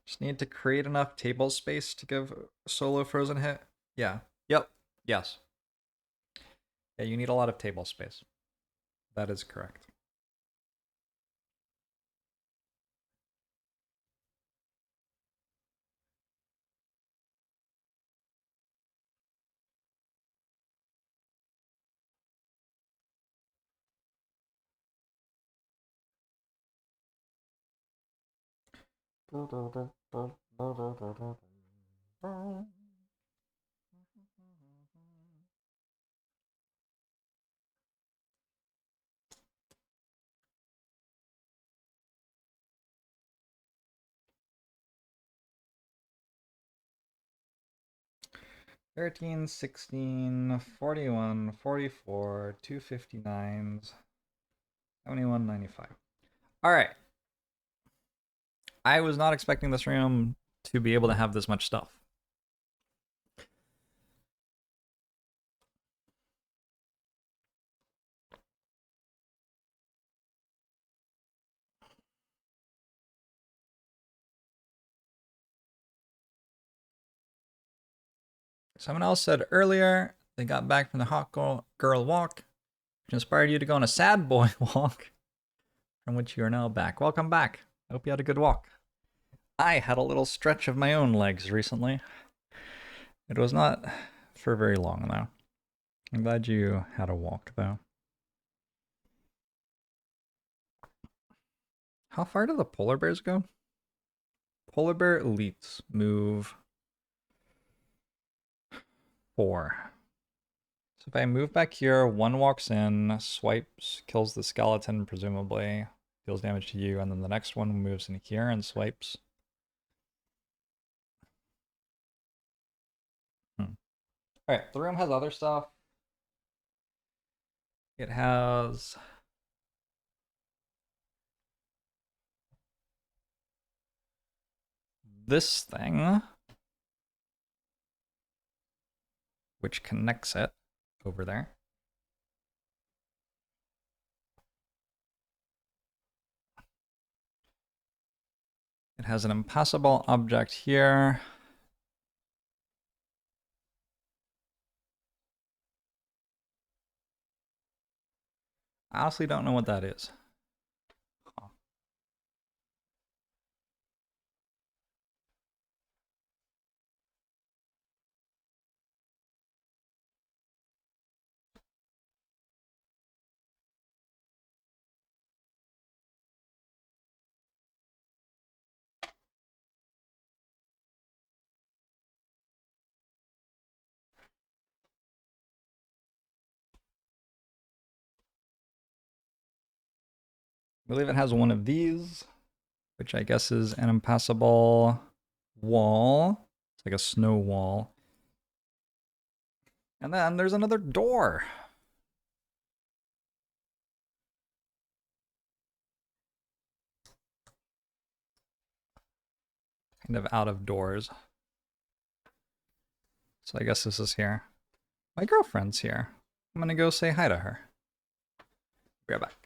Just need to create enough table space to give solo frozen hit. Yeah. Yep. Yes. Yeah, you need a lot of table space. That is correct. $13, $16, $41, $44, $259, $71.95. All right. I was not expecting this room to be able to have this much stuff. Someone else said earlier they got back from the hot girl walk, which inspired you to go on a sad boy walk, from which you are now back. Welcome back. I hope you had a good walk. I had a little stretch of my own legs recently. It was not for very long, though. I'm glad you had a walk, though. How far do the polar bears go? Polar bear elites move 4. So if I move back here, 1 walks in, swipes, kills the skeleton, presumably, deals damage to you, and then the next one moves in here and swipes. Alright, the room has other stuff. It has this thing, which connects it over there. It has an impossible object here. I honestly don't know what that is. believe it has one of these, which I guess is an impassable wall. It's like a snow wall. And then there's another door. Kind of out of doors. So I guess this is here. My girlfriend's here. I'm gonna go say hi to her. Be right back.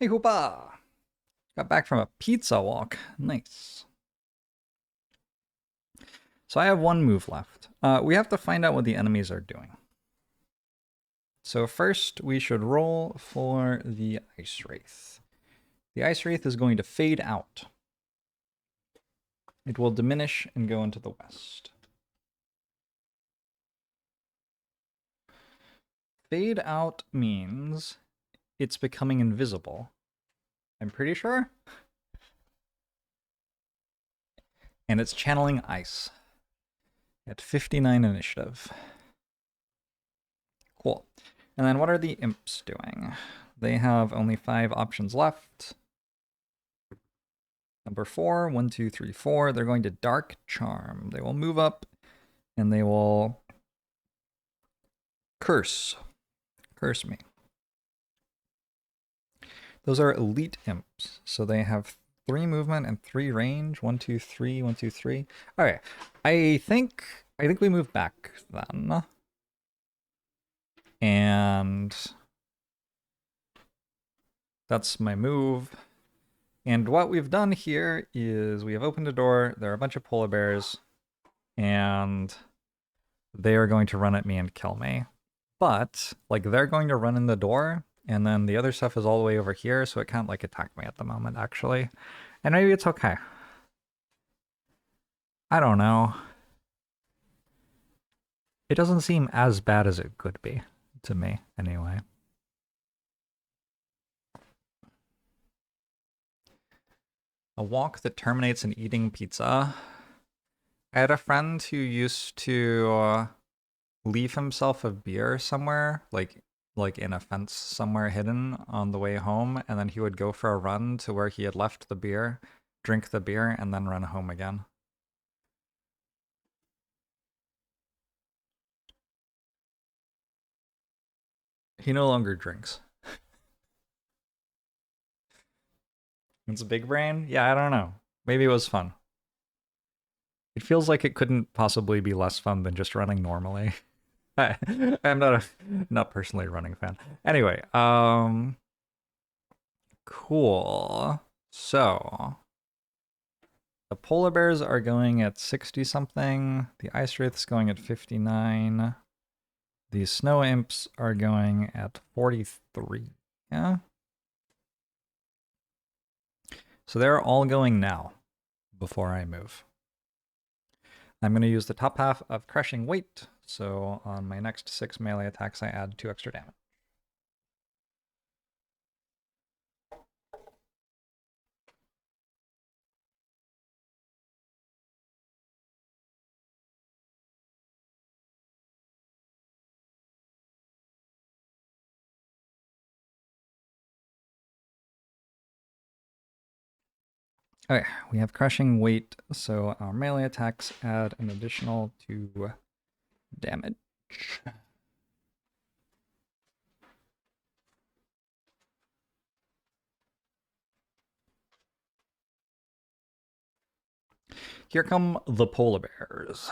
Hey, Hoopa! Got back from a pizza walk. Nice. So I have one move left. We have to find out what the enemies are doing. So first, we should roll for the Ice Wraith. The Ice Wraith is going to fade out. It will diminish and go into the west. Fade out means it's becoming invisible. I'm pretty sure. And it's channeling ice at 59 initiative. Cool. And then what are the imps doing? They have only 5 options left. Number 4, 1, 2, 3, 4. They're going to Dark Charm. They will move up and they will curse. Curse me. Those are elite imps. So they have 3 movement and 3 range. 1, 2, 3, 1, 2, 3. Okay. I think we move back then. And that's my move. And what we've done here is we have opened a door. There are a bunch of polar bears. And they are going to run at me and kill me. But, like, they're going to run in the door. And then the other stuff is all the way over here. So it can't, like, attack me at the moment, actually. And maybe it's okay. I don't know. It doesn't seem as bad as it could be. To me, anyway. A walk that terminates in eating pizza. I had a friend who used to leave himself a beer somewhere, like in a fence somewhere hidden on the way home, and then he would go for a run to where he had left the beer, drink the beer, and then run home again. He no longer drinks. It's a big brain? Yeah, I don't know. Maybe it was fun. It feels like it couldn't possibly be less fun than just running normally. I'm not personally a running fan. Anyway, cool. So the polar bears are going at 60 something. The ice wraith's going at 59. The snow imps are going at 43. Yeah. So they're all going now before I move. I'm going to use the top half of Crushing Weight. So on my next 6 melee attacks, I add 2 extra damage. Okay, we have crushing weight, so our melee attacks add an additional 2 damage. Here come the polar bears.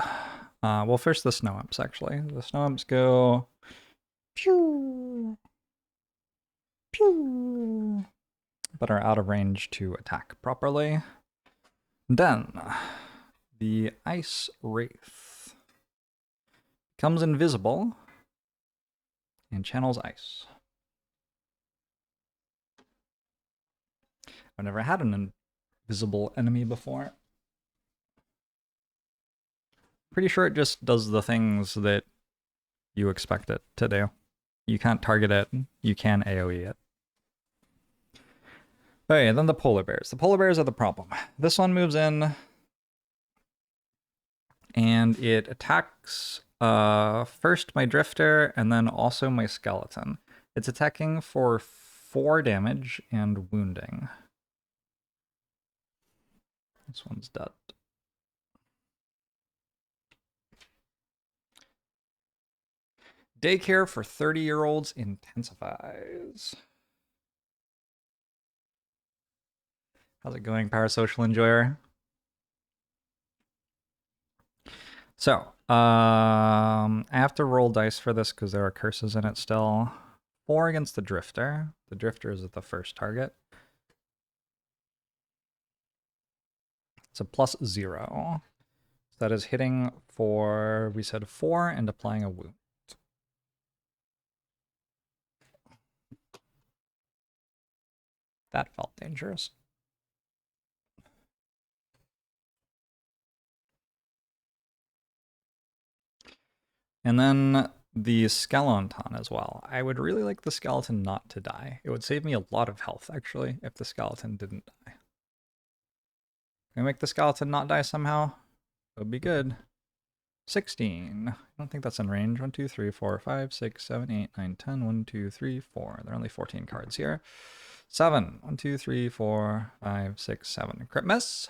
Well, first the snow imps, actually. The snow imps go pew, pew, but are out of range to attack properly. Then the ice wraith becomes invisible and channels ice. I've never had an invisible enemy before. Pretty sure it just does the things that you expect it to do. You can't target it, you can AoE it. Okay, then the polar bears. The polar bears are the problem. This one moves in and it attacks first my drifter and then also my skeleton. It's attacking for 4 damage and wounding. This one's dead. Daycare for 30-year-olds intensifies. How's it going, Parasocial Enjoyer? So, I have to roll dice for this because there are curses in it still. 4 against the Drifter. The Drifter is at the first target. It's a +0. So that is hitting for, we said 4 and applying a wound. That felt dangerous. And then the skeleton as well. I would really like the skeleton not to die. It would save me a lot of health, actually, if the skeleton didn't die. Can I make the skeleton not die somehow? That would be good. 16. I don't think that's in range. 1, 2, 3, 4, 5, 6, 7, 8, 9, 10. 1, 2, 3, 4. There are only 14 cards here. 7. 1, 2, 3, 4, 5, 6, 7. Crit miss.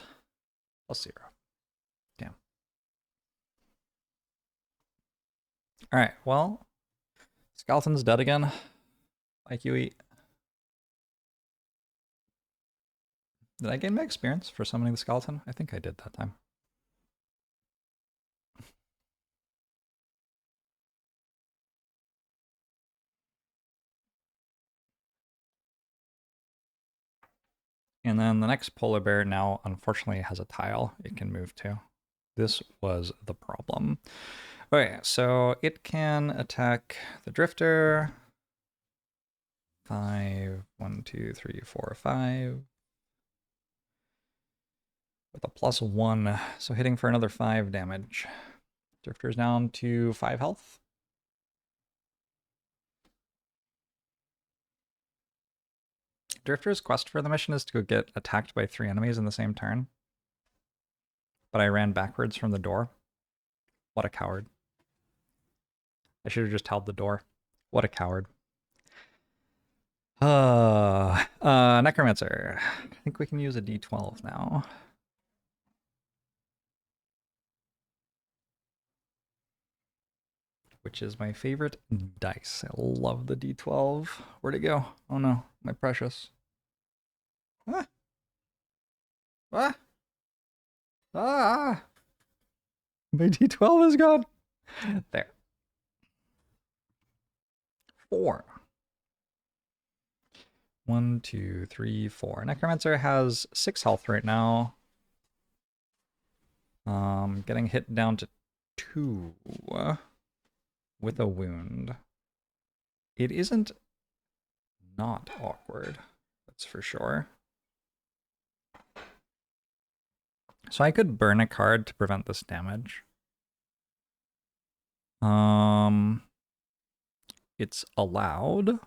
+0. Damn. Alright, well. Skeleton's dead again. Like you eat. Did I gain my experience for summoning the skeleton? I think I did that time. And then the next polar bear now, unfortunately, has a tile it can move to. This was the problem. Okay, so it can attack the drifter. 5, 1, 2, 3, 4, 5. With a +1, so hitting for another 5 damage. Drifter's down to 5 health. Drifter's quest for the mission is to get attacked by 3 enemies in the same turn. But I ran backwards from the door. What a coward. I should have just held the door. What a coward. Necromancer. I think we can use a D12 now. Which is my favorite dice. I love the D12. Where'd it go? Oh no, my precious. Ah! Ah! Ah! My D12 is gone. There. 4. 1, 2, 3, 4. Necromancer has 6 health right now. Getting hit down to 2 with a wound. It isn't not awkward, that's for sure. So I could burn a card to prevent this damage. It's allowed.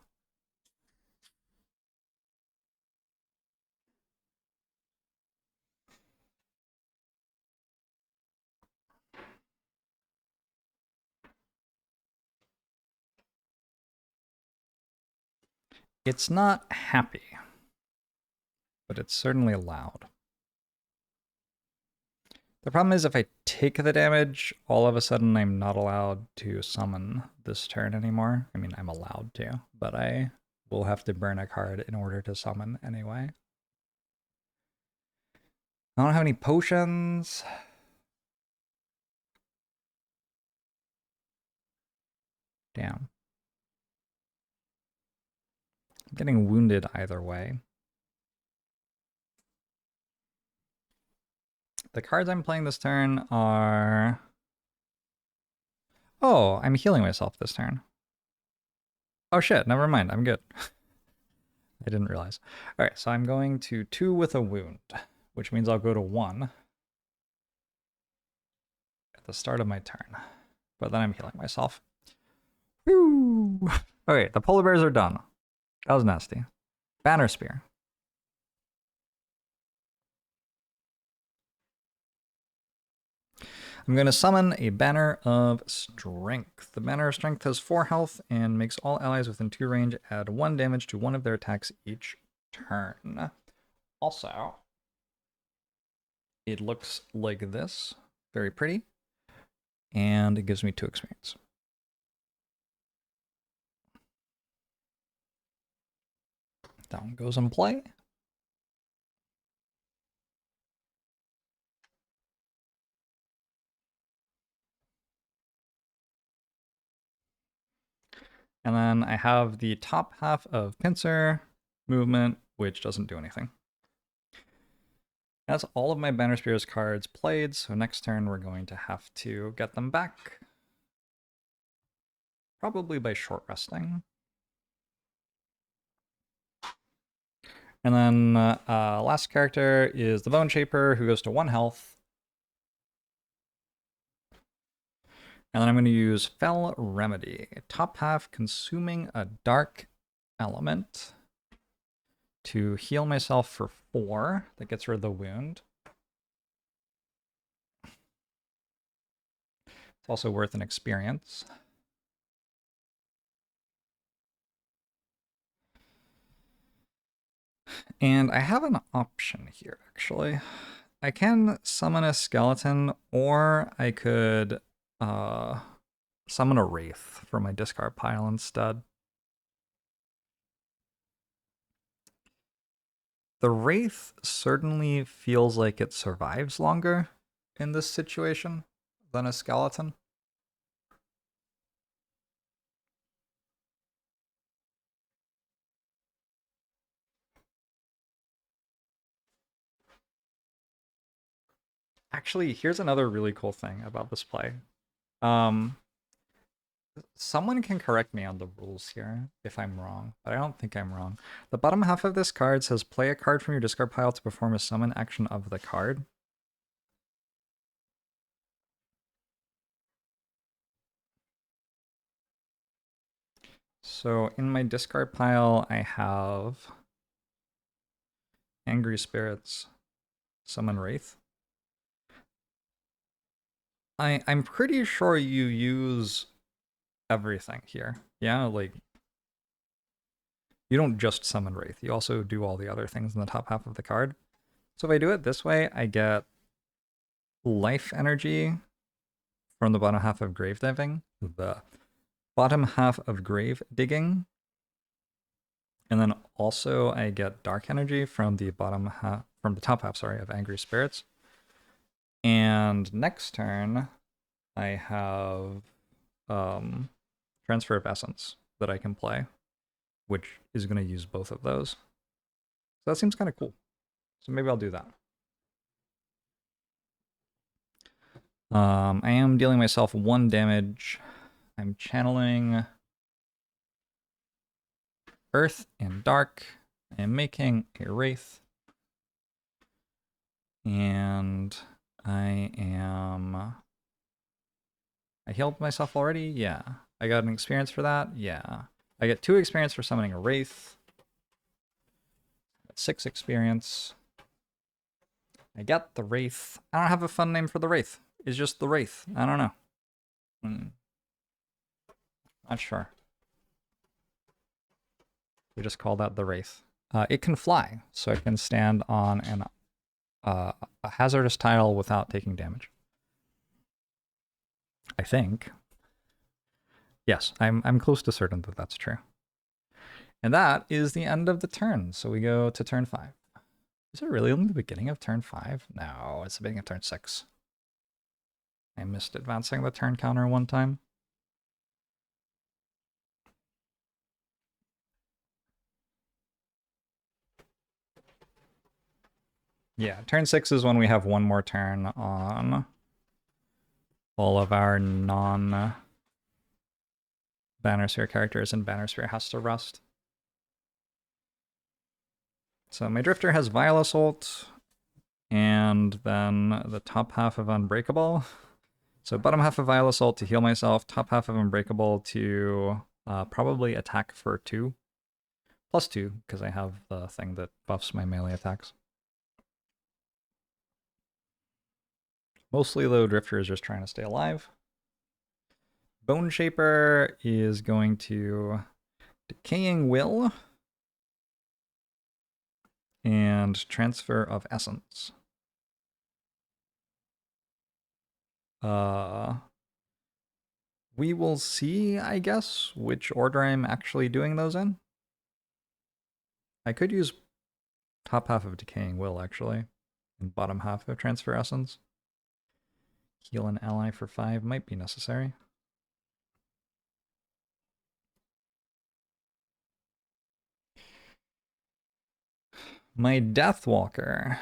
It's not happy, but it's certainly allowed. The problem is if I take the damage, all of a sudden I'm not allowed to summon this turn anymore. I mean, I'm allowed to, but I will have to burn a card in order to summon anyway. I don't have any potions. Damn. I'm getting wounded either way. The cards I'm playing this turn are... Oh, I'm healing myself this turn. Oh shit, never mind, I'm good. I didn't realize. Alright, so I'm going to 2 with a wound, which means I'll go to 1 at the start of my turn. But then I'm healing myself. Woo! Okay, the polar bears are done. That was nasty. Banner Spear. I'm going to summon a Banner of Strength. The Banner of Strength has 4 health and makes all allies within 2 range add 1 damage to one of their attacks each turn. Also, it looks like this. Very pretty. And it gives me 2 experience. That one goes in play. And then I have the top half of Pincer movement, which doesn't do anything. That's all of my Banner Spears cards played, so next turn we're going to have to get them back. Probably by short resting. And then last character is the Bone Shaper, who goes to 1 health. And then I'm going to use Fell Remedy. Top half consuming a dark element to heal myself for 4. That gets rid of the wound. It's also worth an experience. And I have an option here, actually. I can summon a skeleton, or I could summon a wraith for my discard pile instead. The wraith certainly feels like it survives longer in this situation than a skeleton. Actually, here's another really cool thing about this play. Someone can correct me on the rules here if I'm wrong, but I don't think I'm wrong. The bottom half of this card says play a card from your discard pile to perform a summon action of the card. So in my discard pile, I have Angry Spirits, Summon Wraith. I'm pretty sure you use everything here. Yeah, like, you don't just summon Wraith, you also do all the other things in the top half of the card. So if I do it this way, I get life energy from the bottom half of Grave Diving, the bottom half of Grave Digging, and then also I get dark energy from the top half, sorry, of Angry Spirits. And next turn, I have Transfer of Essence that I can play, which is going to use both of those. So that seems kind of cool. So maybe I'll do that. I am dealing myself 1 damage. I'm channeling Earth and Dark. I am making a Wraith. And I healed myself already? Yeah. I got an experience for that? Yeah. I get 2 experience for summoning a Wraith. 6 experience. I got the Wraith. I don't have a fun name for the Wraith. It's just the Wraith. I don't know. Not sure. We just call that the Wraith. It can fly, so it can stand on an a hazardous tile without taking damage. I think. Yes, I'm close to certain that that's true. And that is the end of the turn. So we go to turn 5. Is it really only the beginning of turn 5? No, it's the beginning of turn 6. I missed advancing the turn counter one time. Yeah, turn 6 is when we have one more turn on all of our non Banner Sphere characters, and Banner Sphere has to rust. So my Drifter has Vile Assault, and then the top half of Unbreakable. So bottom half of Vile Assault to heal myself, top half of Unbreakable to probably attack for 2. Plus 2, because I have the thing that buffs my melee attacks. Mostly, though, Drifter is just trying to stay alive. Bone Shaper is going to Decaying Will and Transfer of Essence. We will see, I guess, which order I'm actually doing those in. I could use top half of Decaying Will, actually, and bottom half of Transfer Essence. Heal an ally for 5 might be necessary. My Deathwalker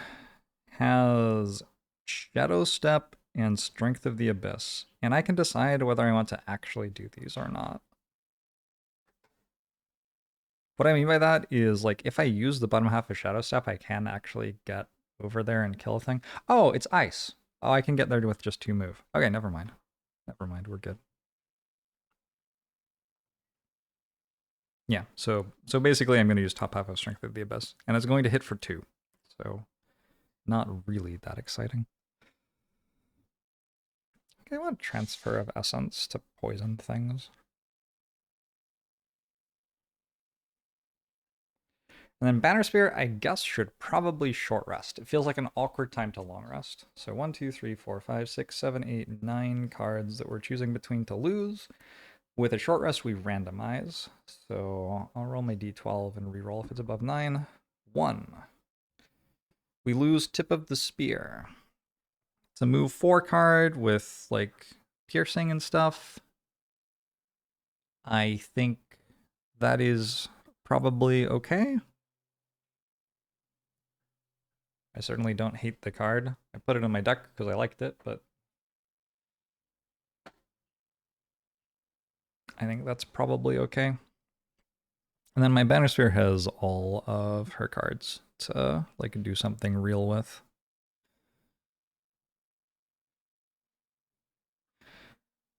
has Shadow Step and Strength of the Abyss, and I can decide whether I want to actually do these or not. What I mean by that is, like, if I use the bottom half of Shadow Step, I can actually get over there and kill a thing. Oh, it's ice. Oh, I can get there with just 2 move. Okay, never mind. Never mind, we're good. Yeah, so basically I'm going to use top half of Strength of the Abyss, and it's going to hit for 2. So, not really that exciting. Okay, I want Transfer of Essence to poison things. And then Banner Spear, I guess, should probably short rest. It feels like an awkward time to long rest. So 1, 2, 3, 4, 5, 6, 7, 8, 9 cards that we're choosing between to lose. With a short rest, we randomize. So I'll roll my d12 and reroll if it's above 9. 1. We lose Tip of the Spear. It's a move 4 card with, like, piercing and stuff. I think that is probably okay. I certainly don't hate the card. I put it in my deck because I liked it, but I think that's probably okay. And then my Banner Sphere has all of her cards to, like, do something real with.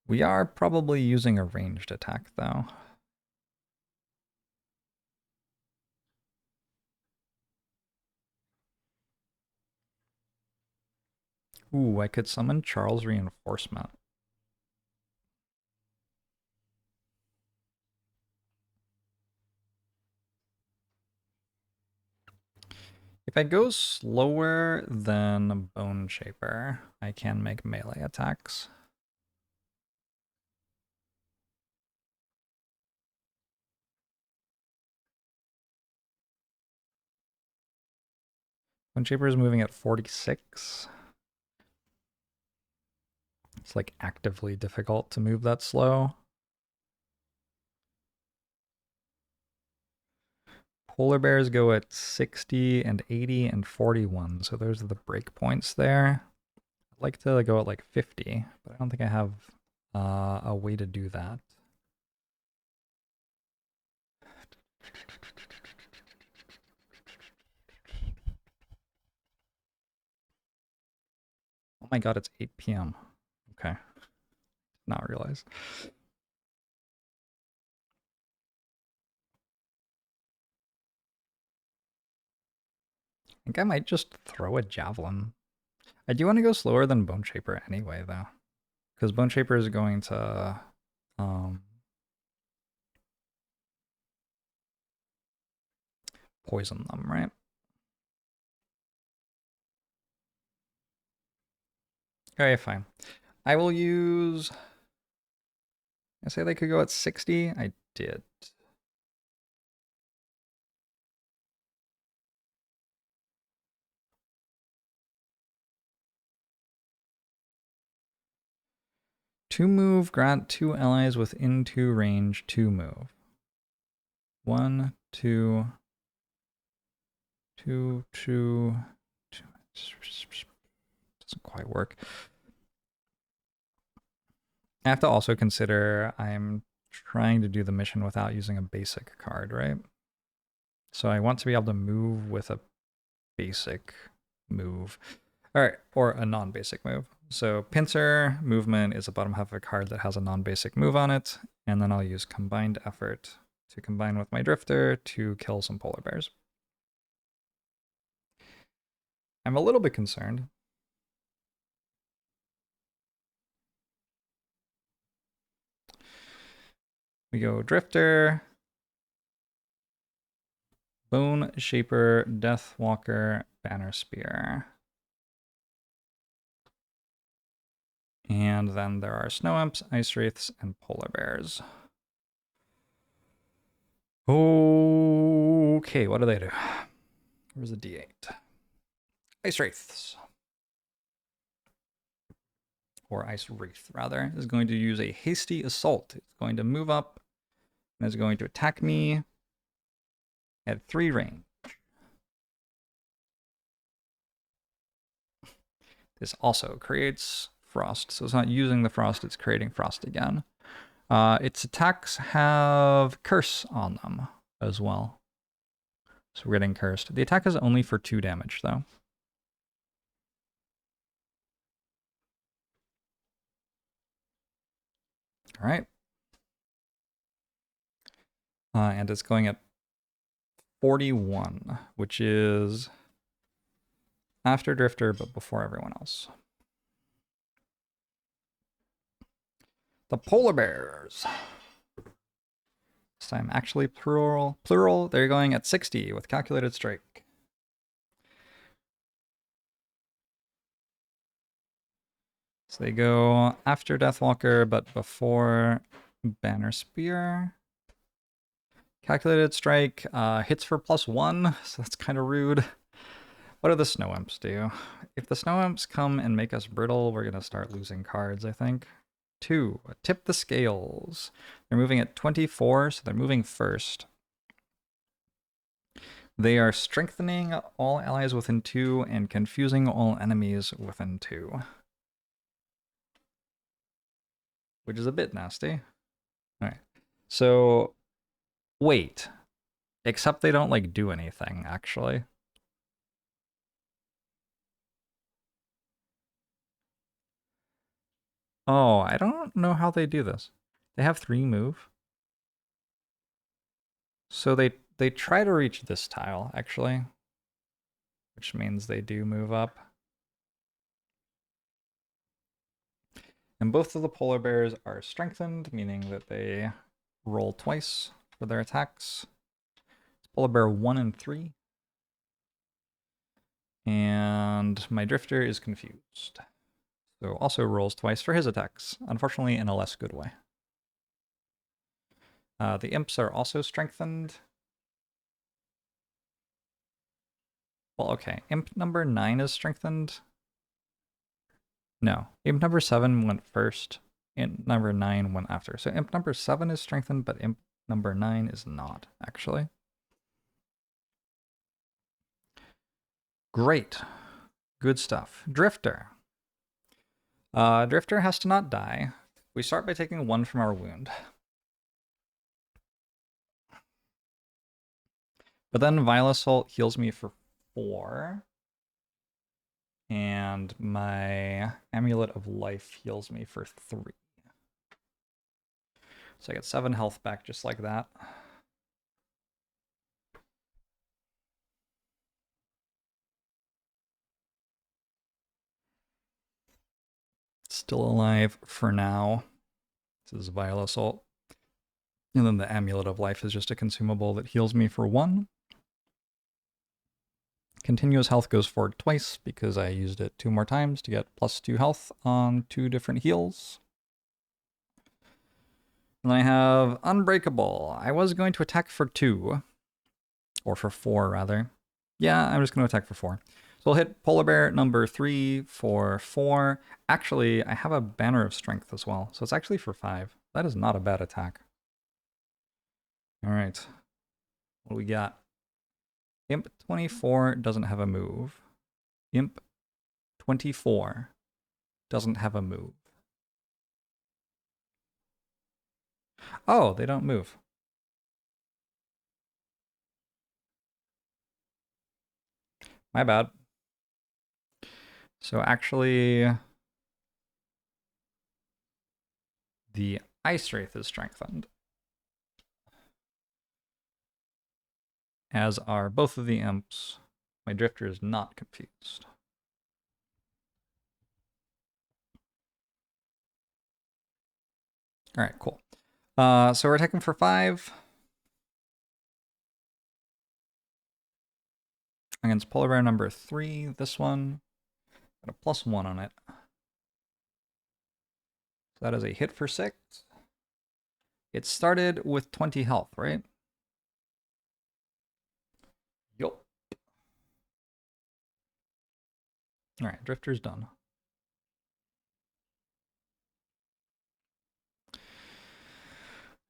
We are probably using a ranged attack, though. Ooh, I could summon Charles Reinforcement. If I go slower than Bone Shaper, I can make melee attacks. Bone Shaper is moving at 46. It's, like, actively difficult to move that slow. Polar bears go at 60 and 80 and 41, so those are the breakpoints there. I'd like to go at, like, 50, but I don't think I have a way to do that. Oh my god, it's 8 p.m. Okay. Not realize. I think I might just throw a javelin. I do want to go slower than Bone Shaper anyway, though. Because Bone Shaper is going to poison them, right? Okay, fine. I will use... I say they could go at 60. I did. To move, grant 2 allies within 2 range to move. 1, 2, 2, 2, 2. Doesn't quite work. I have to also consider I'm trying to do the mission without using a basic card, right? So I want to be able to move with a basic move. All right, or a non-basic move. So pincer movement is the bottom half of a card that has a non-basic move on it, and then I'll use combined effort to combine with my drifter to kill some polar bears. I'm a little bit concerned. We go drifter, bone shaper, death walker, banner spear. And then there are snow imps, ice wraiths, and polar bears. Okay, what do they do? Where's the D8? Ice wraiths. Or ice wraith, rather, is going to use a hasty assault. It's going to move up and is going to attack me at 3 range. This also creates frost, so it's not using the frost, it's creating frost again. Its attacks have curse on them as well. So we're getting cursed. The attack is only for 2 damage, though. All right. And it's going at 41, which is after Drifter, but before everyone else. The polar bears. This time actually plural. They're going at 60 with calculated strike. So they go after Deathwalker, but before Banner Spear. Calculated strike hits for +1, so that's kind of rude. What do the snow imps do? If the snow imps come and make us brittle, we're going to start losing cards, I think. 2, tip the scales. They're moving at 24, so they're moving first. They are strengthening all allies within 2 and confusing all enemies within 2. Which is a bit nasty. Alright. So, wait. Except they don't, like, do anything, actually. Oh, I don't know how they do this. They have 3 move. So they try to reach this tile, actually. Which means they do move up. And both of the polar bears are strengthened, meaning that they roll twice for their attacks. Polar bear 1 and 3. And my drifter is confused. So also rolls twice for his attacks, unfortunately in a less good way. The imps are also strengthened. Well, okay. Imp number 9 is strengthened. No. Imp number 7 went first. Imp number 9 went after. So imp number 7 is strengthened, but imp number 9 is not, actually. Great. Good stuff. Drifter. Drifter has to not die. We start by taking 1 from our wound. But then Vile Assault heals me for 4. And my Amulet of Life heals me for 3. So I get 7 health back just like that. Still alive for now. This is Vile Assault. And then the Amulet of Life is just a consumable that heals me for 1. Continuous health goes forward twice because I used it 2 more times to get +2 health on 2 different heals. And then I have Unbreakable. I was going to attack for 2, or for 4 rather. Yeah, I'm just going to attack for 4. So I'll hit Polar Bear number 3 for 4. Actually, I have a Banner of Strength as well, so it's actually for 5. That is not a bad attack. All right. What do we got? Imp 24 doesn't have a move. Imp 24 doesn't have a move. Oh, they don't move. My bad. So actually, the Ice Wraith is strengthened, as are both of the imps. My Drifter is not confused. All right, cool. So we're attacking for 5 against Polar Bear number 3. This one got a +1 on it. So that is a hit for 6. It started with 20 health, right? Yup. All right, Drifter's done.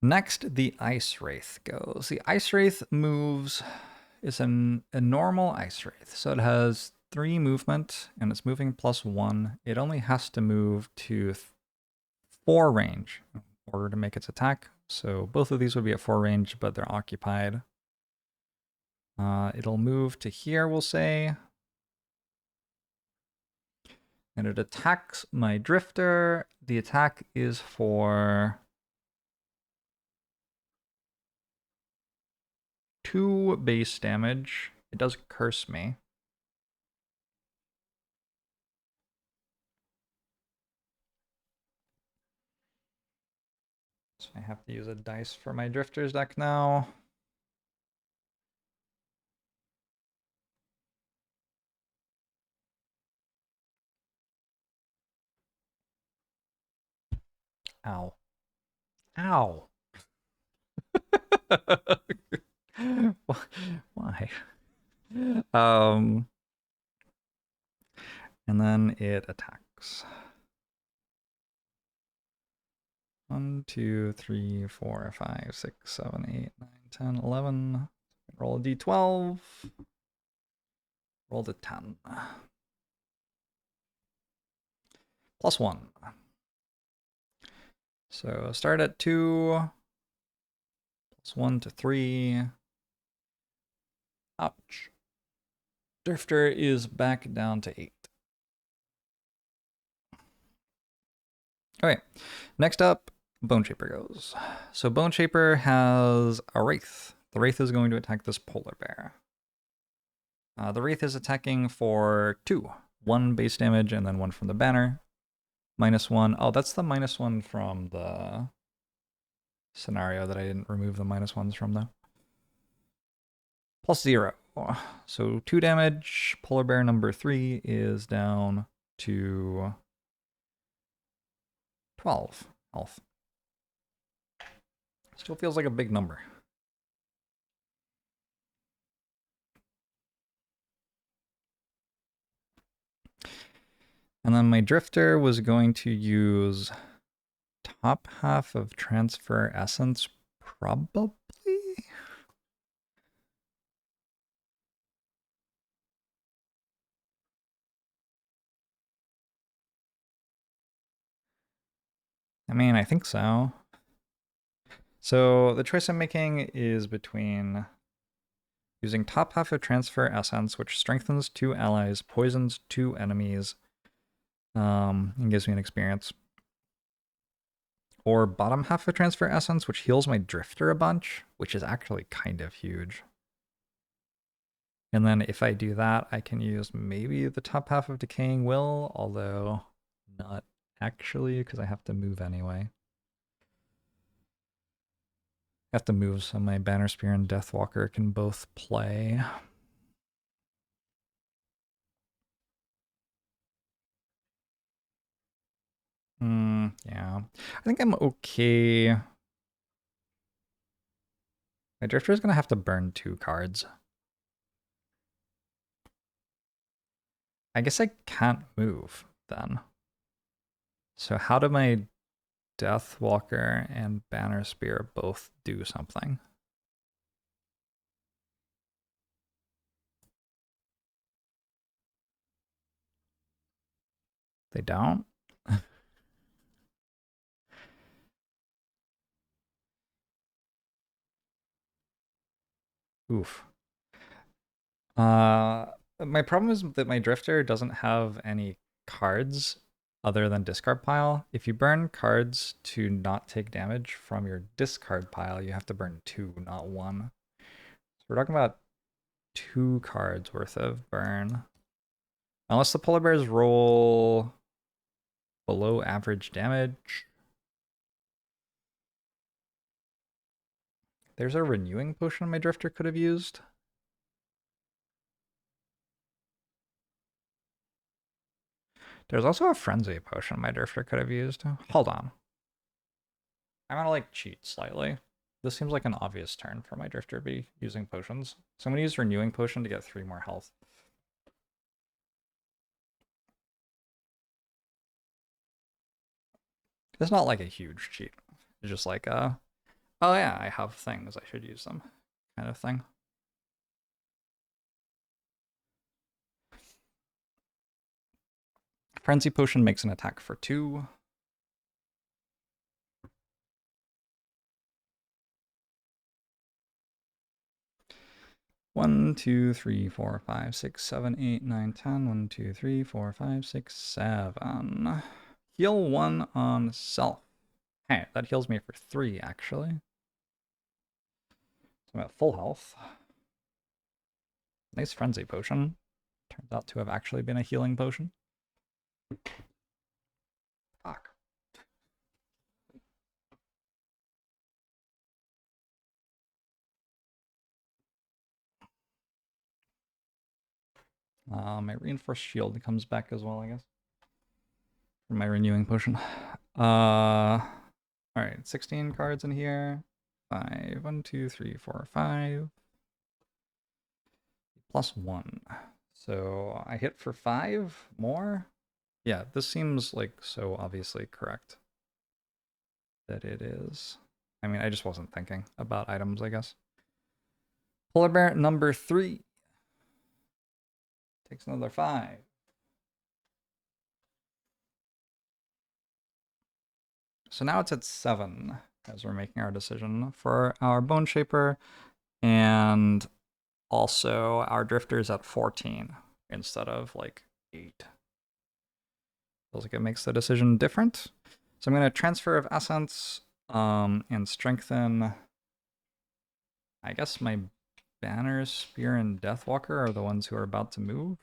Next, the Ice Wraith goes. The Ice Wraith moves is a normal Ice Wraith. So it has 3 movement, and it's moving +1. It only has to move to 4 range in order to make its attack. So both of these would be at 4 range, but they're occupied. It'll move to here, we'll say. And it attacks my Drifter. The attack is for 2 base damage. It does curse me. So I have to use a dice for my Drifters deck now. Ow. Ow. Why? And then it attacks. 1, 2, 3, 4, 5, 6, 7, 8, 9, 10, 11. Roll a d12. Roll a 10. +1. So start at 2. +1 to 3. Ouch. Drifter is back down to 8. Okay, next up, Bone Shaper goes. So Bone Shaper has a Wraith. The Wraith is going to attack this Polar Bear. The Wraith is attacking for 2. 1 base damage and then 1 from the banner. -1. Oh, that's the -1 from the scenario that I didn't remove the -1s from, though. +0. So 2 damage. Polar Bear number 3 is down to 12 health. Still feels like a big number. And then my Drifter was going to use top half of Transfer Essence, probably? I mean, I think so. So the choice I'm making is between using top half of Transfer Essence, which strengthens 2 allies, poisons 2 enemies, and gives me an experience, or bottom half of Transfer Essence, which heals my Drifter a bunch, which is actually kind of huge. And then if I do that, I can use maybe the top half of Decaying Will, although not actually, because I have to move anyway. I have to move so my Banner Spear and Deathwalker can both play. Yeah. I think I'm okay. My Drifter is going to have to burn 2 cards. I guess I can't move then. So how do my Deathwalker and Banner Spear both do something? They don't? Oof. My problem is that my Drifter doesn't have any cards other than discard pile. If you burn cards to not take damage from your discard pile, you have to burn 2, not 1. So we're talking about 2 cards worth of burn. Unless the polar bears roll below average damage. There's a renewing potion my Drifter could have used. There's also a frenzy potion my Drifter could have used. Hold on. I'm gonna like cheat slightly. This seems like an obvious turn for my Drifter to be using potions. So I'm gonna use renewing potion to get 3 more health. It's not like a huge cheat. It's just like oh yeah, I have things, I should use them kind of thing. Frenzy potion makes an attack for 2. One, two, three, 4, 5, 6, 7, 8, 9, 10. 1, 2, 3, 4, 5, 6, 7. Heal 1 on self. Hey, that heals me for 3, actually. So I'm at full health. Nice frenzy potion. Turns out to have actually been a healing potion. Fuck. My reinforced shield comes back as well, I guess. From my renewing potion. Alright, 16 cards in here. 5, 1, 2, 3, 4, 5. Plus 1. So I hit for 5 more? Yeah, this seems like so obviously correct that it is. I mean, I just wasn't thinking about items, I guess. Polar bear number 3 takes another 5. So now it's at 7 as we're making our decision for our Bone Shaper, and also our Drifter's at 14 instead of like 8. Feels like it makes the decision different. So I'm going to transfer of essence and strengthen. I guess my Banner, Spear, and Deathwalker are the ones who are about to move.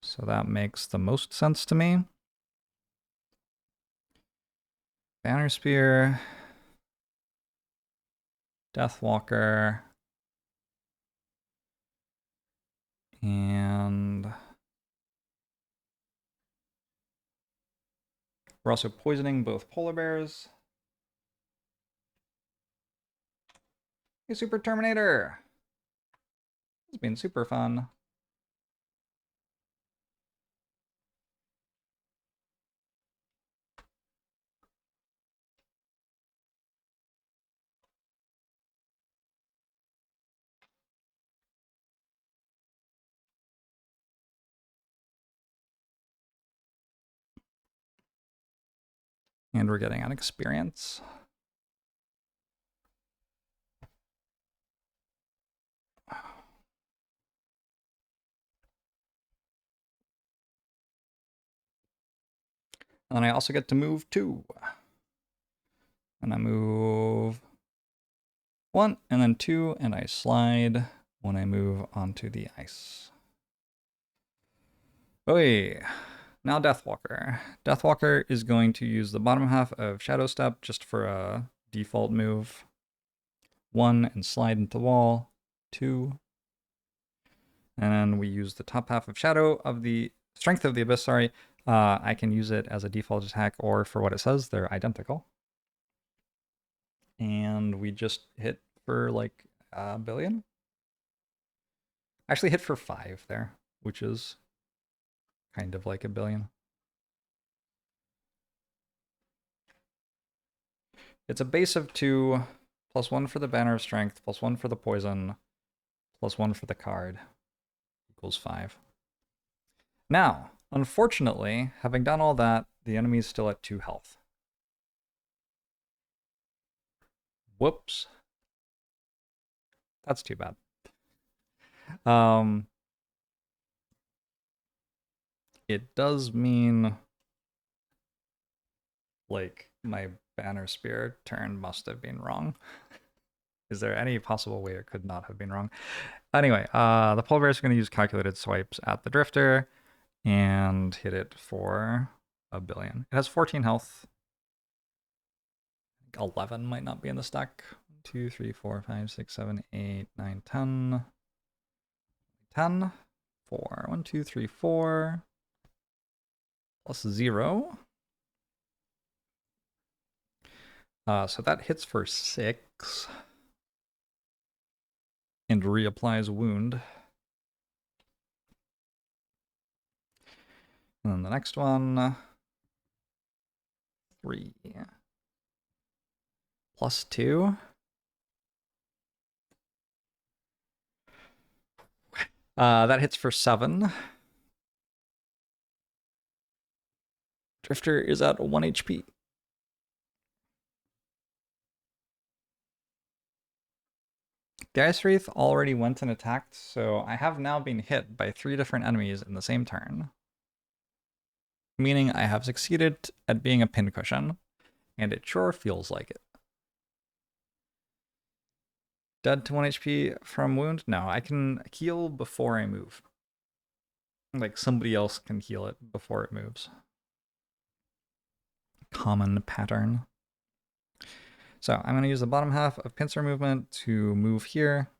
So that makes the most sense to me. Banner, Spear, Deathwalker, and we're also poisoning both polar bears. Hey, Super Terminator! It's been super fun. And we're getting an experience. And then I also get to move 2. And I move 1 and then 2, and I slide when I move onto the ice. Okay, now Deathwalker. Deathwalker is going to use the bottom half of Shadow Step just for a default move. 1 and slide into wall. 2. And then we use the top half of Shadow of the Strength of the Abyss, sorry. I can use it as a default attack or for what it says, they're identical. And we just hit for like a billion. Actually hit for 5 there, which is kind of like a billion. It's a base of 2, +1 for the Banner of Strength, +1 for the poison, +1 for the card, equals 5. Now, unfortunately, having done all that, the enemy is still at 2 health. Whoops. That's too bad. It does mean, like, my Banner Spear turn must have been wrong. Is there any possible way it could not have been wrong? Anyway, the Polar Bear is going to use calculated swipes at the Drifter and hit it for a billion. It has 14 health. 11 might not be in the stack. 2, 3, 4, 5, 6, 7, 8, 9, 10. 10. 4. 1, 2, 3, 4. +0. So that hits for 6. And reapplies wound. And then the next one. 3. +2. That hits for 7. Drifter is at 1 HP. The Ice Wraith already went and attacked, so I have now been hit by 3 different enemies in the same turn. Meaning I have succeeded at being a pincushion, and it sure feels like it. Dead to 1 HP from wound? No, I can heal before I move. Like somebody else can heal it before it moves. Common pattern. So I'm going to use the bottom half of pincer movement to move here.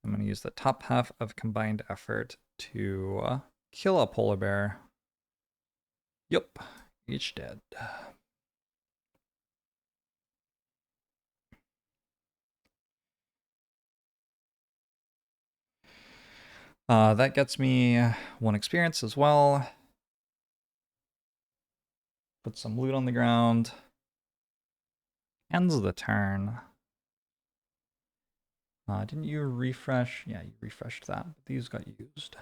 I'm going to use the top half of combined effort to kill a polar bear. Yup, each dead. That gets me 1 experience as well. Put some loot on the ground. Ends the turn. Didn't you refresh? Yeah, you refreshed that, but these got used.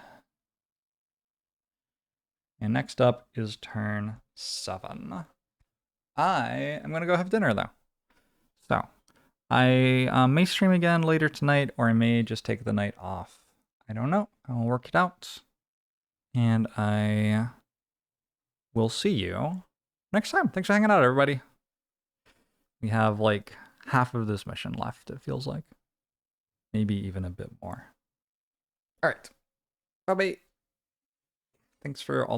And next up is turn 7. I am going to go have dinner, though. So, I may stream again later tonight, or I may just take the night off. I don't know. I'll work it out. And I will see you next time. Thanks for hanging out, everybody. We have like half of this mission left, it feels like. Maybe even a bit more. All right. Bye-bye. Thanks for all